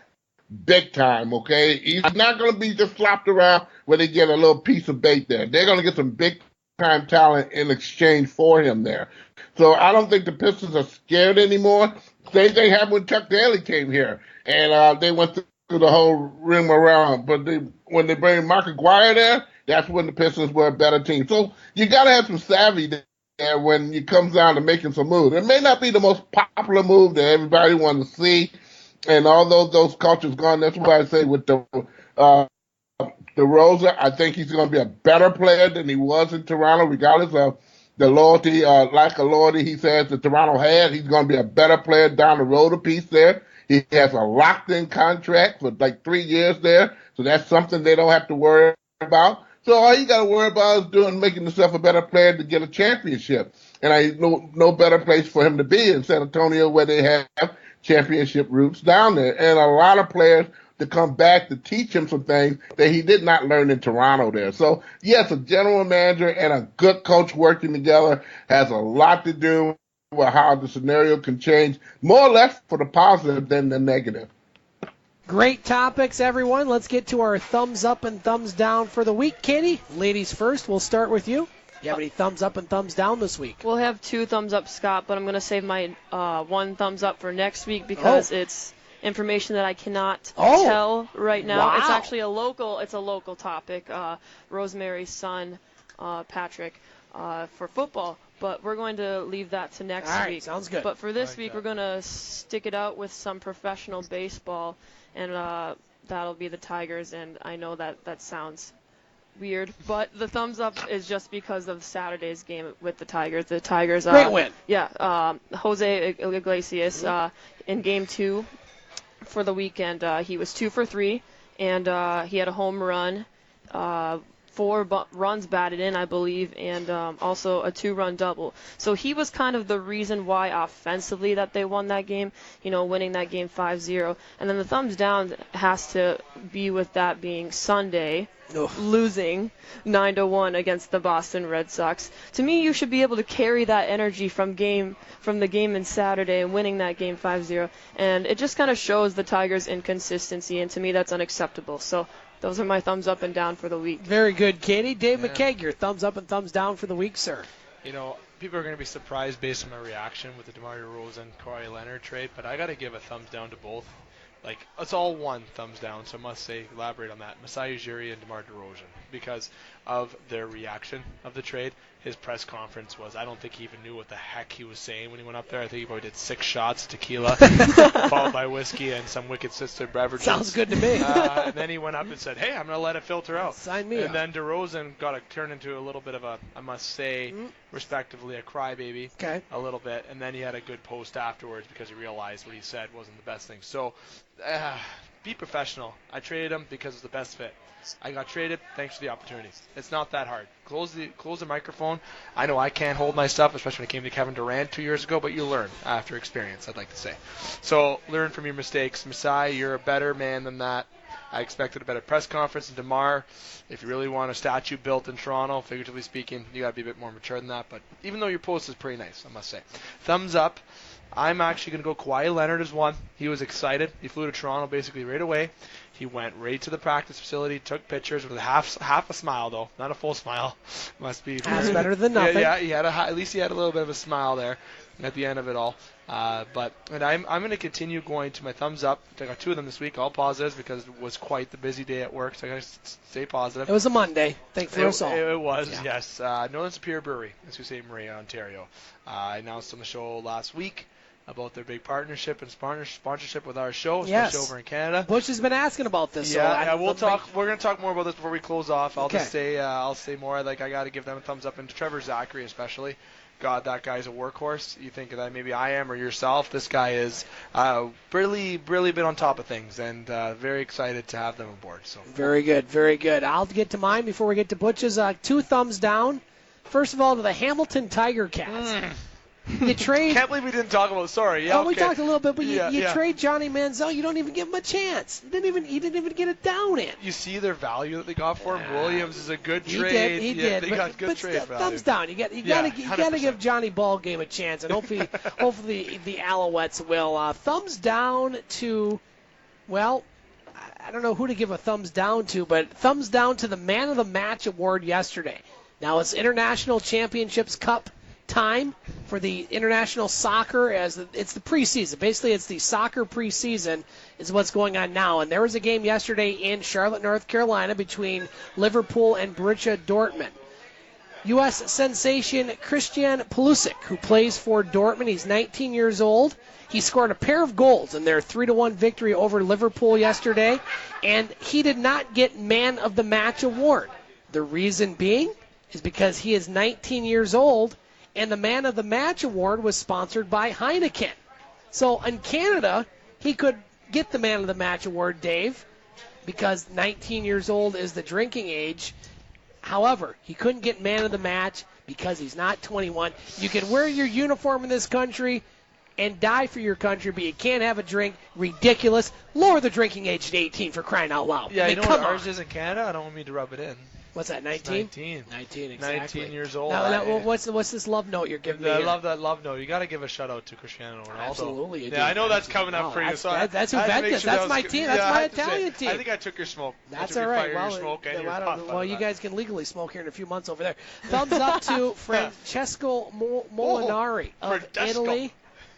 big time, okay? He's not going to be just flopped around where they get a little piece of bait there. They're going to get some big-time talent in exchange for him there. So I don't think the Pistons are scared anymore. Same thing happened when Chuck Daly came here. And they went the whole ring around. But when they bring Mark Aguirre there, that's when the Pistons were a better team. So you got to have some savvy there when it comes down to making some moves. It may not be the most popular move that everybody wants to see, and although those cultures gone, that's why I say with the Rosa, I think he's going to be a better player than he was in Toronto, regardless of the loyalty, lack of loyalty he says that Toronto had. He's going to be a better player down the road a piece there. He has a locked-in contract for like 3 years there, so that's something they don't have to worry about. So all you got to worry about is making himself a better player to get a championship. And I no better place for him to be in San Antonio, where they have championship roots down there, and a lot of players to come back to teach him some things that he did not learn in Toronto there. So yes, a general manager and a good coach working together has a lot to do with how the scenario can change, more or less for the positive than the negative. Great topics, everyone. Let's get to our thumbs up and thumbs down for the week. Katie, ladies first. We'll start with you. Do you have any thumbs up and thumbs down this week? We'll have 2 thumbs up, Scott, but I'm going to save my 1 thumbs up for next week because it's information that I cannot tell right now. Wow. It's actually a local topic. Rosemary's son, Patrick, for football. But we're going to leave that to next week. Sounds good. But for this week, we're going to stick it out with some professional baseball, and that'll be the Tigers. And I know that sounds weird, but the thumbs up is just because of Saturday's game with the Tigers. The Tigers, great win. Yeah, Jose Iglesias in Game 2 for the weekend. He was 2 for 3, and he had a home run. 4 runs batted in, I believe, and also a 2-run double. So he was kind of the reason why offensively that they won that game, winning that game 5-0. And then the thumbs down has to be with that being Sunday, losing 9-1 against the Boston Red Sox. To me, you should be able to carry that energy from the game in Saturday and winning that game 5-0. And it just kind of shows the Tigers' inconsistency, and to me that's unacceptable. So those are my thumbs up and down for the week. Very good, Katie. Dave McCaig, your thumbs up and thumbs down for the week, sir. People are going to be surprised based on my reaction with the DeMar DeRozan Kawhi Leonard trade, but I got to give a thumbs down to both. It's all 1 thumbs down, so I must elaborate on that. Masai Ujiri and DeMar DeRozan, because of their reaction of the trade. His press conference was, I don't think he even knew what the heck he was saying when he went up there. I think he probably did 6 shots of tequila, followed by whiskey and some Wicked Sister beverages. Sounds good to me. And then he went up and said, hey, I'm going to let it filter out. Sign me up. And then DeRozan got turned into a little bit of a, I must say, respectively, a crybaby. Okay. A little bit. And then he had a good post afterwards because he realized what he said wasn't the best thing. So, be professional. I traded him because it's the best fit. I got traded. Thanks for the opportunity. It's not that hard. Close the microphone. I know I can't hold my stuff, especially when it came to Kevin Durant 2 years ago, but you learn after experience, I'd like to say. So learn from your mistakes. Masai, you're a better man than that. I expected a better press conference. And DeMar, if you really want a statue built in Toronto, figuratively speaking, you got to be a bit more mature than that. But even though your post is pretty nice, I must say. Thumbs up. I'm actually going to go Kawhi Leonard as 1. He was excited. He flew to Toronto basically right away. He went right to the practice facility, took pictures with half a smile, though. Not a full smile. Must be. That's better than nothing. Yeah, he had at least he had a little bit of a smile there at the end of it all. And I'm going to continue going to my thumbs up. I got 2 of them this week, all positives, because it was quite the busy day at work, so I got to stay positive. It was a Monday. Thank for us all. It was, yes. Northern Superior Brewery in Sault Ste. Marie, Ontario. I announced on the show last week about their big partnership and sponsorship with our show, especially over in Canada. Butch has been asking about this. We'll talk. We're going to talk more about this before we close off. I'll just say, I'll say more. I got to give them a thumbs up, and Trevor Zachary especially. God, that guy's a workhorse. You think that maybe I am or yourself. This guy is really been on top of things, and very excited to have them aboard. So very good, very good. I'll get to mine before we get to Butch's. 2 thumbs down. First of all, to the Hamilton Tiger Cats. You trade. Can't believe we didn't talk about. Sorry, yeah. We talked a little bit, but you trade Johnny Manziel. You don't even give him a chance. He didn't even get it down in. You see their value that they got for him. Williams is a good trade. He did. They got good trade value. Thumbs down. You got to give Johnny Ballgame a chance, and hopefully the Alouettes will. Thumbs down to, well, I don't know who to give a thumbs down to, but thumbs down to the Man of the Match award yesterday. Now it's International Championships Cup time for the international soccer as it's the preseason. Basically, it's the soccer preseason is what's going on now. And there was a game yesterday in Charlotte, North Carolina between Liverpool and Borussia Dortmund. U.S. sensation Christian Pulisic, who plays for Dortmund. He's 19 years old. He scored a pair of goals in their 3-1 victory over Liverpool yesterday, and he did not get Man of the Match award. The reason being is because he is 19 years old, and the Man of the Match award was sponsored by Heineken. So in Canada, he could get the Man of the Match award, Dave, because 19 years old is the drinking age. However, he couldn't get Man of the Match because he's not 21. You can wear your uniform in this country and die for your country, but you can't have a drink. Ridiculous. Lower the drinking age to 18 for crying out loud. Yeah, I mean, you know what ours is in Canada? I don't want me to rub it in. What's that, 19? 19. 19, exactly. 19 years old. Now, what's this love note you're giving me? I love that love note. You got to give a shout out to Cristiano Ronaldo. Absolutely. You yeah, I know that's coming up for you. So that's Juventus. That's my team. That's my Italian team. I think I took your smoke. That's all right. Well, you guys can legally smoke here in a few months over there. Thumbs up to Francesco Molinari of Italy.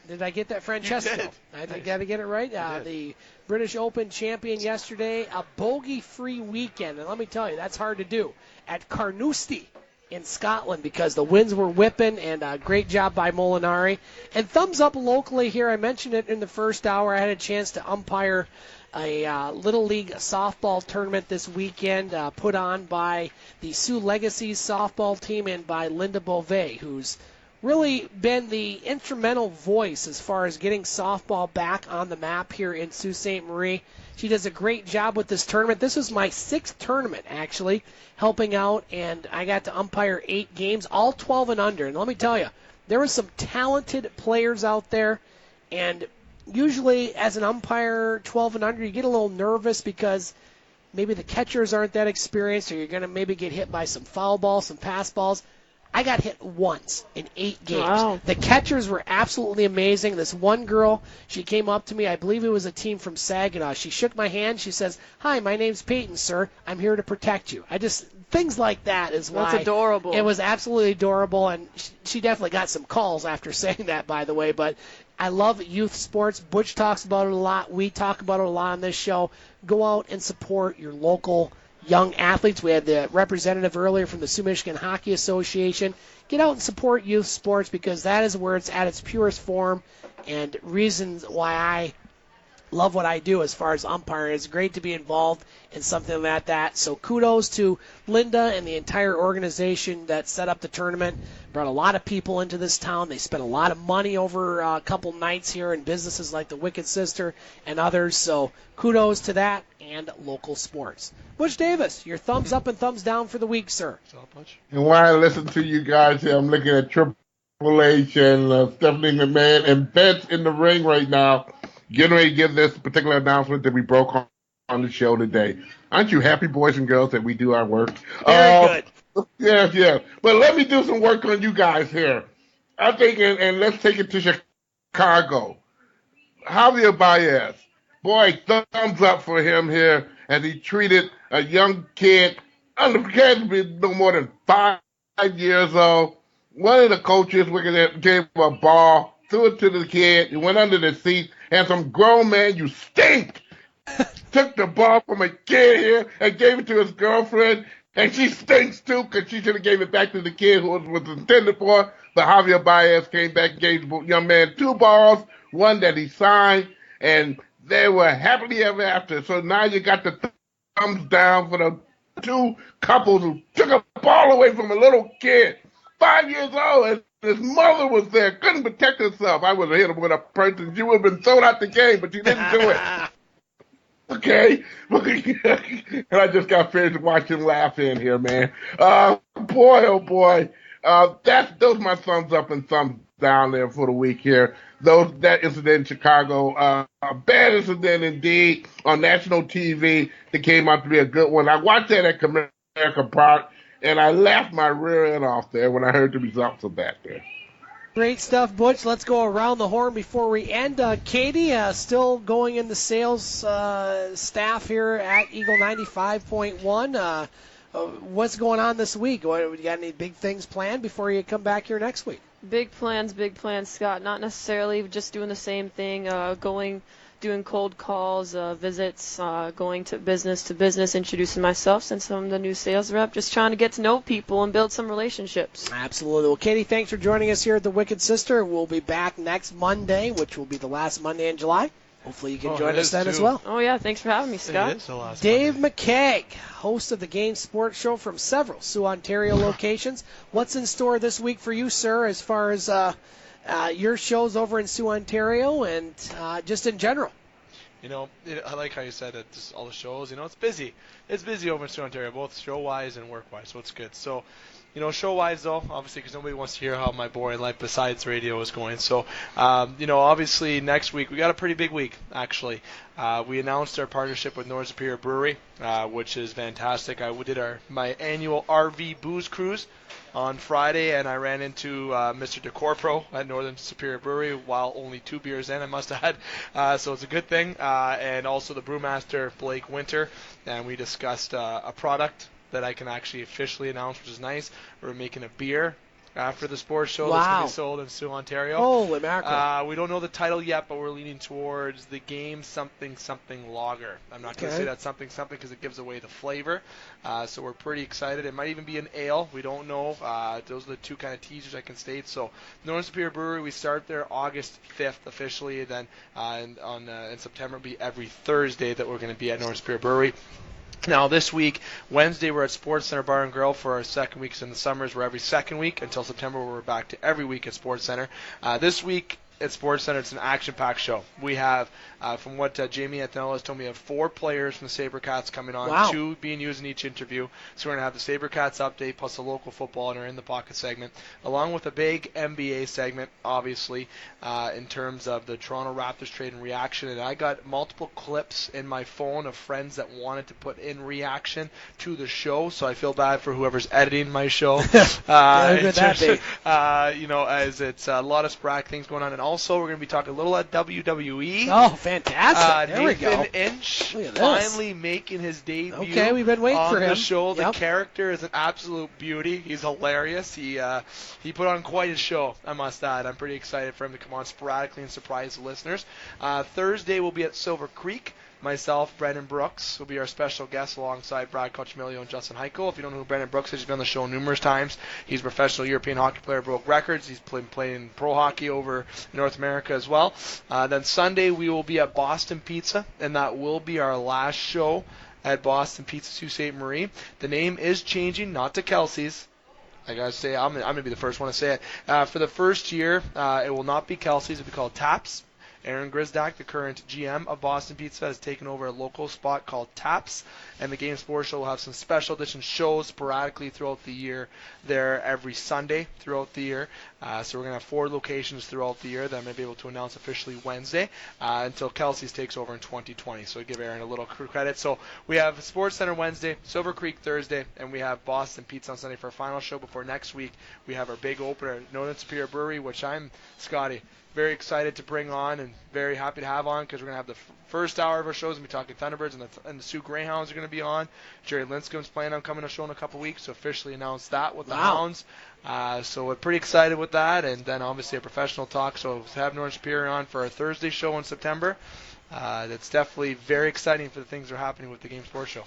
Did I get that, Francesco? I got to get it right. The British Open champion yesterday, a bogey-free weekend. And let me tell you, that's hard to do at Carnoustie in Scotland because the winds were whipping, and a great job by Molinari. And thumbs up locally here. I mentioned it in the first hour. I had a chance to umpire a Little League softball tournament this weekend put on by the Sioux Legacies softball team and by Linda Beauvais, who's really been the instrumental voice as far as getting softball back on the map here in Sault Ste. Marie. She does a great job with this tournament. This was my 6th tournament, actually, helping out, and I got to umpire 8 games, all 12 and under. And let me tell you, there were some talented players out there, and usually as an umpire 12 and under, you get a little nervous because maybe the catchers aren't that experienced, or you're going to maybe get hit by some foul balls, some pass balls. I got hit once in 8 games. Wow. The catchers were absolutely amazing. This one girl, she came up to me. I believe it was a team from Saginaw. She shook my hand. She says, "Hi, my name's Peyton, sir. I'm here to protect you." Things like that is why. That's adorable. It was absolutely adorable, and she definitely got some calls after saying that, by the way. But I love youth sports. Butch talks about it a lot. We talk about it a lot on this show. Go out and support your local young athletes. We had the representative earlier from the Sault Michigan Hockey Association. Get out and support youth sports because that is where it's at its purest form, and reasons why I love what I do as far as umpiring. It's great to be involved in something like that. So kudos to Linda and the entire organization that set up the tournament. Brought a lot of people into this town. They spent a lot of money over a couple nights here in businesses like the Wicked Sister and others. So kudos to that and local sports. Butch Davis, your thumbs up and thumbs down for the week, sir. And while I listen to you guys here, I'm looking at Triple H and Stephanie McMahon and Vince in the ring right now, getting ready to give this particular announcement that we broke on the show today. Aren't you happy, boys and girls, that we do our work? Very good. Yeah. But let me do some work on you guys here. I think, and let's take it to Chicago. Javier Baez. Boy, thumbs up for him here as he treated a young kid, no more than 5 years old. One of the coaches gave him a ball, threw it to the kid, he went under the seat, and some grown man, you stink, took the ball from a kid here and gave it to his girlfriend, and she stinks too because she should have gave it back to the kid who it was intended for. But Javier Baez came back and gave the young man 2 balls, one that he signed, and they were happily ever after. So now you got the thumbs down for the 2 couples who took a ball away from a little kid, 5 years old, and his mother was there, couldn't protect herself. I would have hit him with a person. She would have been thrown out the game, but she didn't do it. Okay? And I just got finished watching laugh in here, man. Boy, oh boy. Those are my thumbs up and thumbs down there for the week here. That incident in Chicago, a bad incident indeed on national TV that came out to be a good one. I watched that at Comerica Park, and I laughed my rear end off there when I heard the results of that there. Great stuff, Butch. Let's go around the horn before we end. Katie, still going in the sales staff here at Eagle 95.1. what's going on this week? You got any big things planned before you come back here next week? Big plans, Scott. Not necessarily just doing the same thing, doing cold calls, visits, going to business, introducing myself since I'm the new sales rep, just trying to get to know people and build some relationships. Absolutely. Well, Katie, thanks for joining us here at the Wicked Sister. We'll be back next Monday, which will be the last Monday in July. Hopefully you can join us then as well. Oh, yeah. Thanks for having me, Scott. It is the last Dave McCaig, host of the Game Sports Show from several Sault, Ontario locations. What's in store this week for you, sir, as far as your shows over in Sault, Ontario and just in general? I like how you said it, just all the shows. It's busy. It's busy over in Sault, Ontario, both show-wise and work-wise, so it's good. So, show-wise, though, obviously, because nobody wants to hear how my boring life besides radio is going. So, obviously, next week, we got a pretty big week, actually. We announced our partnership with Northern Superior Brewery, which is fantastic. I did my annual RV booze cruise on Friday, and I ran into Mr. DeCorpro at Northern Superior Brewery while only 2 beers in, I must have had. So it's a good thing. And also the brewmaster, Blake Winter, and we discussed a product that I can actually officially announce, which is nice. We're making a beer after the sports show that's going to be sold in Sault, Ontario. Holy mackerel. We don't know the title yet, but we're leaning towards the Game Something Something Lager. I'm not going to say that something because it gives away the flavor. So we're pretty excited. It might even be an ale. We don't know. Those are the two kind of teasers I can state. So Northern Superior Brewery, we start there August 5th officially. Then in September, it'll be every Thursday that we're going to be at Northern Superior Brewery. Now, this week, Wednesday, we're at Sports Center Bar and Grill for our second weeks. In the summers, we're every second week until September, where we're back to every week at Sports Center. This week at Sports Center, it's an action-packed show. We have, from what Jamie Athanel has told me, we have 4 players from the SaberCats coming on, 2 being used in each interview. So we're going to have the SaberCats update plus a local football and our In the Pocket segment, along with a big NBA segment, obviously, in terms of the Toronto Raptors trade and reaction. And I got multiple clips in my phone of friends that wanted to put in reaction to the show, so I feel bad for whoever's editing my show. As it's a lot of sporadic things going on. And also, we're going to be talking a little at WWE. Oh, fantastic. There Nathan we go. Inch finally making his debut we've been waiting on for him. The show. The character is an absolute beauty. He's hilarious. He put on quite a show, I must add. I'm pretty excited for him to come on sporadically and surprise the listeners. Thursday, we'll be at Silver Creek. Myself, Brendan Brooks, will be our special guest alongside Brad Cochimilio and Justin Heichel. If you don't know who Brendan Brooks is, he's been on the show numerous times. He's a professional European hockey player, broke records. He's playing pro hockey over in North America as well. Then Sunday, we will be at Boston Pizza, and that will be our last show at Boston Pizza Sault Ste. Marie. The name is changing, not to Kelsey's. I gotta say, I'm gonna be the first one to say it. For the first year, it will not be Kelsey's. It'll be called Taps. Aaron Grisdak, the current GM of Boston Pizza, has taken over a local spot called Taps, and the Game Sports Show will have some special edition shows sporadically throughout the year there every Sunday throughout the year. So we're going to have 4 locations throughout the year that I may be able to announce officially Wednesday until Kelsey's takes over in 2020. So I give Aaron a little credit. So we have Sports Center Wednesday, Silver Creek Thursday, and we have Boston Pizza on Sunday for our final show before next week. We have our big opener at Northern Superior Brewery, which I'm, Scotty, very excited to bring on and very happy to have on because we're going to have the first hour of our shows. We'll be talking Thunderbirds, and the Soo Greyhounds are going to be on. Jerry Linscombe's planning on coming to a show in a couple weeks, so officially announced that with the Hounds. So we're pretty excited with that, and then obviously a professional talk. So we'll have Northern Superior on for our Thursday show in September. That's definitely very exciting for the things that are happening with the Game Sports Show.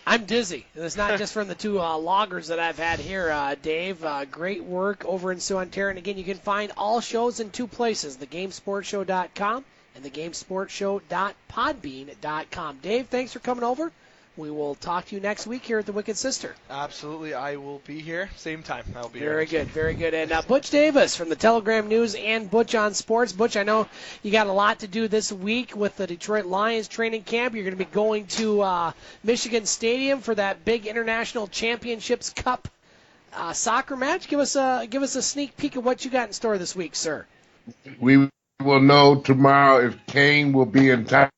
I'm dizzy. And it's not just from the 2 loggers that I've had here, Dave. Great work over in Sault, Ontario. And again, you can find all shows in 2 places, thegamesportshow.com and thegamesportshow.podbean.com. Dave, thanks for coming over. We will talk to you next week here at the Wicked Sister. Absolutely. I will be here. Same time. I'll be Very here. good, very good. And Butch Davis from the Telegram News and Butch on Sports. Butch, I know you got a lot to do this week with the Detroit Lions training camp. You're going to be going to Michigan Stadium for that big International Championships Cup soccer match. Give us a sneak peek of what you got in store this week, sir. We will know tomorrow if Kane will be in town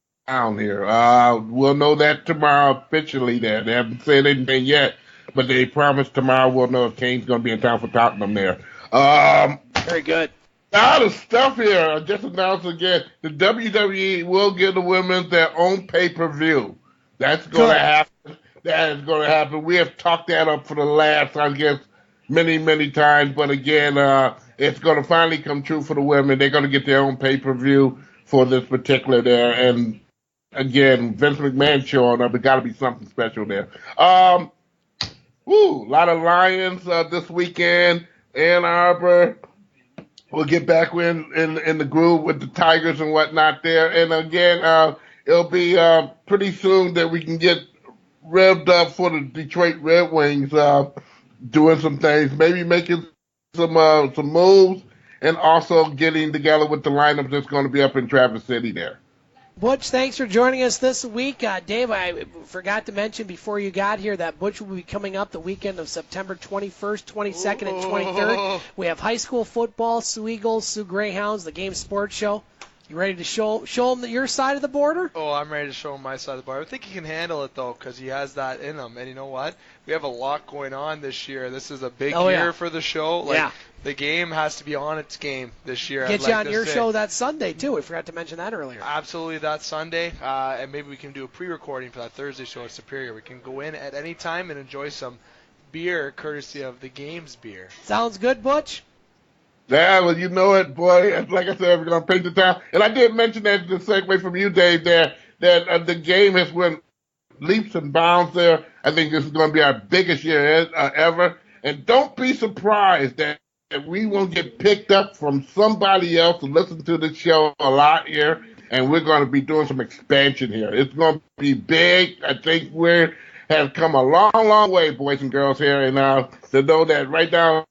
here. We'll know that tomorrow officially. There, they haven't said anything yet, but they promised tomorrow we'll know if Kane's going to be in town for Tottenham there. Very good. A lot of stuff here. I just announced again, the WWE will give the women their own pay-per-view. That's going to happen. that is going to happen. We have talked that up for the last, I guess, many, many times. But again, it's going to finally come true for the women. They're going to get their own pay-per-view for this particular there. And again, Vince McMahon showing up. It got to be something special there. A lot of Lions this weekend. Ann Arbor. We'll get back in the groove with the Tigers and whatnot there. And again, it'll be pretty soon that we can get revved up for the Detroit Red Wings, doing some things, maybe making some moves, and also getting together with the lineup that's going to be up in Traverse City there. Butch, thanks for joining us this week. Dave, I forgot to mention before you got here that Butch will be coming up the weekend of September 21st, 22nd, and 23rd. We have high school football, Soo Eagles, Soo Greyhounds, the Game Sports Show. You ready to show him your side of the border? Oh, I'm ready to show him my side of the border. I think he can handle it, though, because he has that in him. And you know what? We have a lot going on this year. This is a big year for the show. The game has to be on its game this year. Get you on your show that Sunday, too. We forgot to mention that earlier. Absolutely, that Sunday. And maybe we can do a pre-recording for that Thursday show at Superior. We can go in at any time and enjoy some beer courtesy of the Games beer. Sounds good, Butch? Yeah, well, you know it, boy. Like I said, we're going to paint the town. And I did mention that the segue from you, Dave, there, that the game has went leaps and bounds there. I think this is going to be our biggest year ever. And don't be surprised that we won't get picked up from somebody else to listen to the show a lot here. And we're going to be doing some expansion here. It's going to be big. I think we have come a long, long way, boys and girls here. And to know that right now,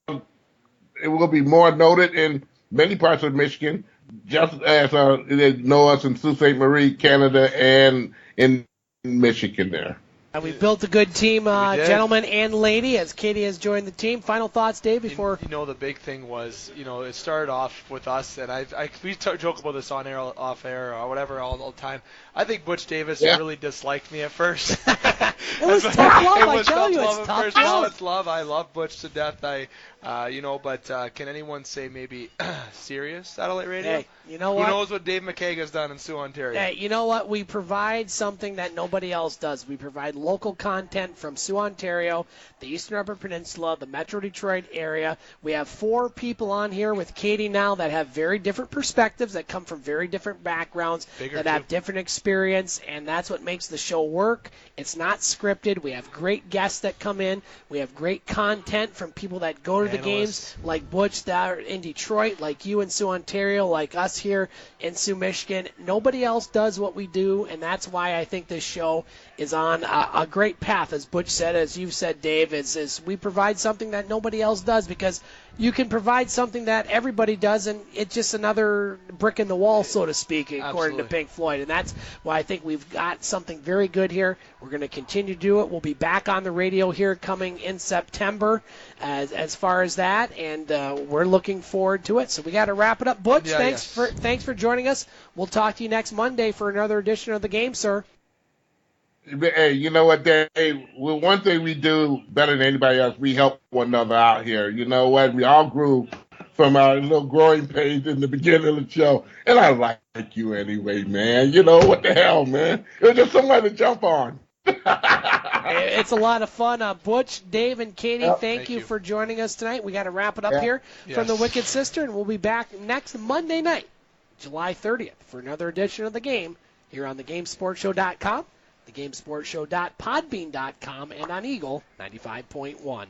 it will be more noted in many parts of Michigan, just as they know us in Sault Ste. Marie, Canada, and in Michigan there. We built a good team, gentlemen and lady, as Katie has joined the team. Final thoughts, Dave, before... the big thing was, it started off with us, and we joke about this on air, off air, or whatever all the time. I think Butch Davis really disliked me at first. It was tough love, I tell you, it's tough love. Now it's love. I love Butch to death. But can anyone say maybe serious satellite radio? Hey, you know what? Who knows what Dave McCaig has done in Sault, Ontario? Hey, you know what? We provide something that nobody else does. We provide local content from Sault, Ontario, the Eastern Upper Peninsula, the Metro Detroit area. We have 4 people on here with Katie now that have very different perspectives, that come from very different backgrounds, have different experience, and that's what makes the show work. It's not scripted. We have great guests that come in. We have great content from people that go to the games, like Butch that are in Detroit, like you in Sault, Ontario, like us here in Sault, Michigan. Nobody else does what we do, and that's why I think this show is on a great path, as Butch said, as you've said, Dave, is we provide something that nobody else does, because you can provide something that everybody does, and it's just another brick in the wall, so to speak, according to Pink Floyd. And that's why I think we've got something very good here. We're going to continue to do it. We'll be back on the radio here coming in September as far as that, and we're looking forward to it. So we got to wrap it up. Butch, thanks for joining us. We'll talk to you next Monday for another edition of the game, sir. Hey, you know what, Dave? Well, one thing we do better than anybody else, we help one another out here. You know what? We all grew from our little growing pains in the beginning of the show. And I like you anyway, man. You know, what the hell, man? It was just somebody to jump on. It's a lot of fun. Butch, Dave, and Katie, thank you for joining us tonight. We got to wrap it up here from the Wicked Sister, and we'll be back next Monday night, July 30th, for another edition of The Game here on thegamesportshow.com. thegamesportshow.podbean.com, and on Eagle 95.1.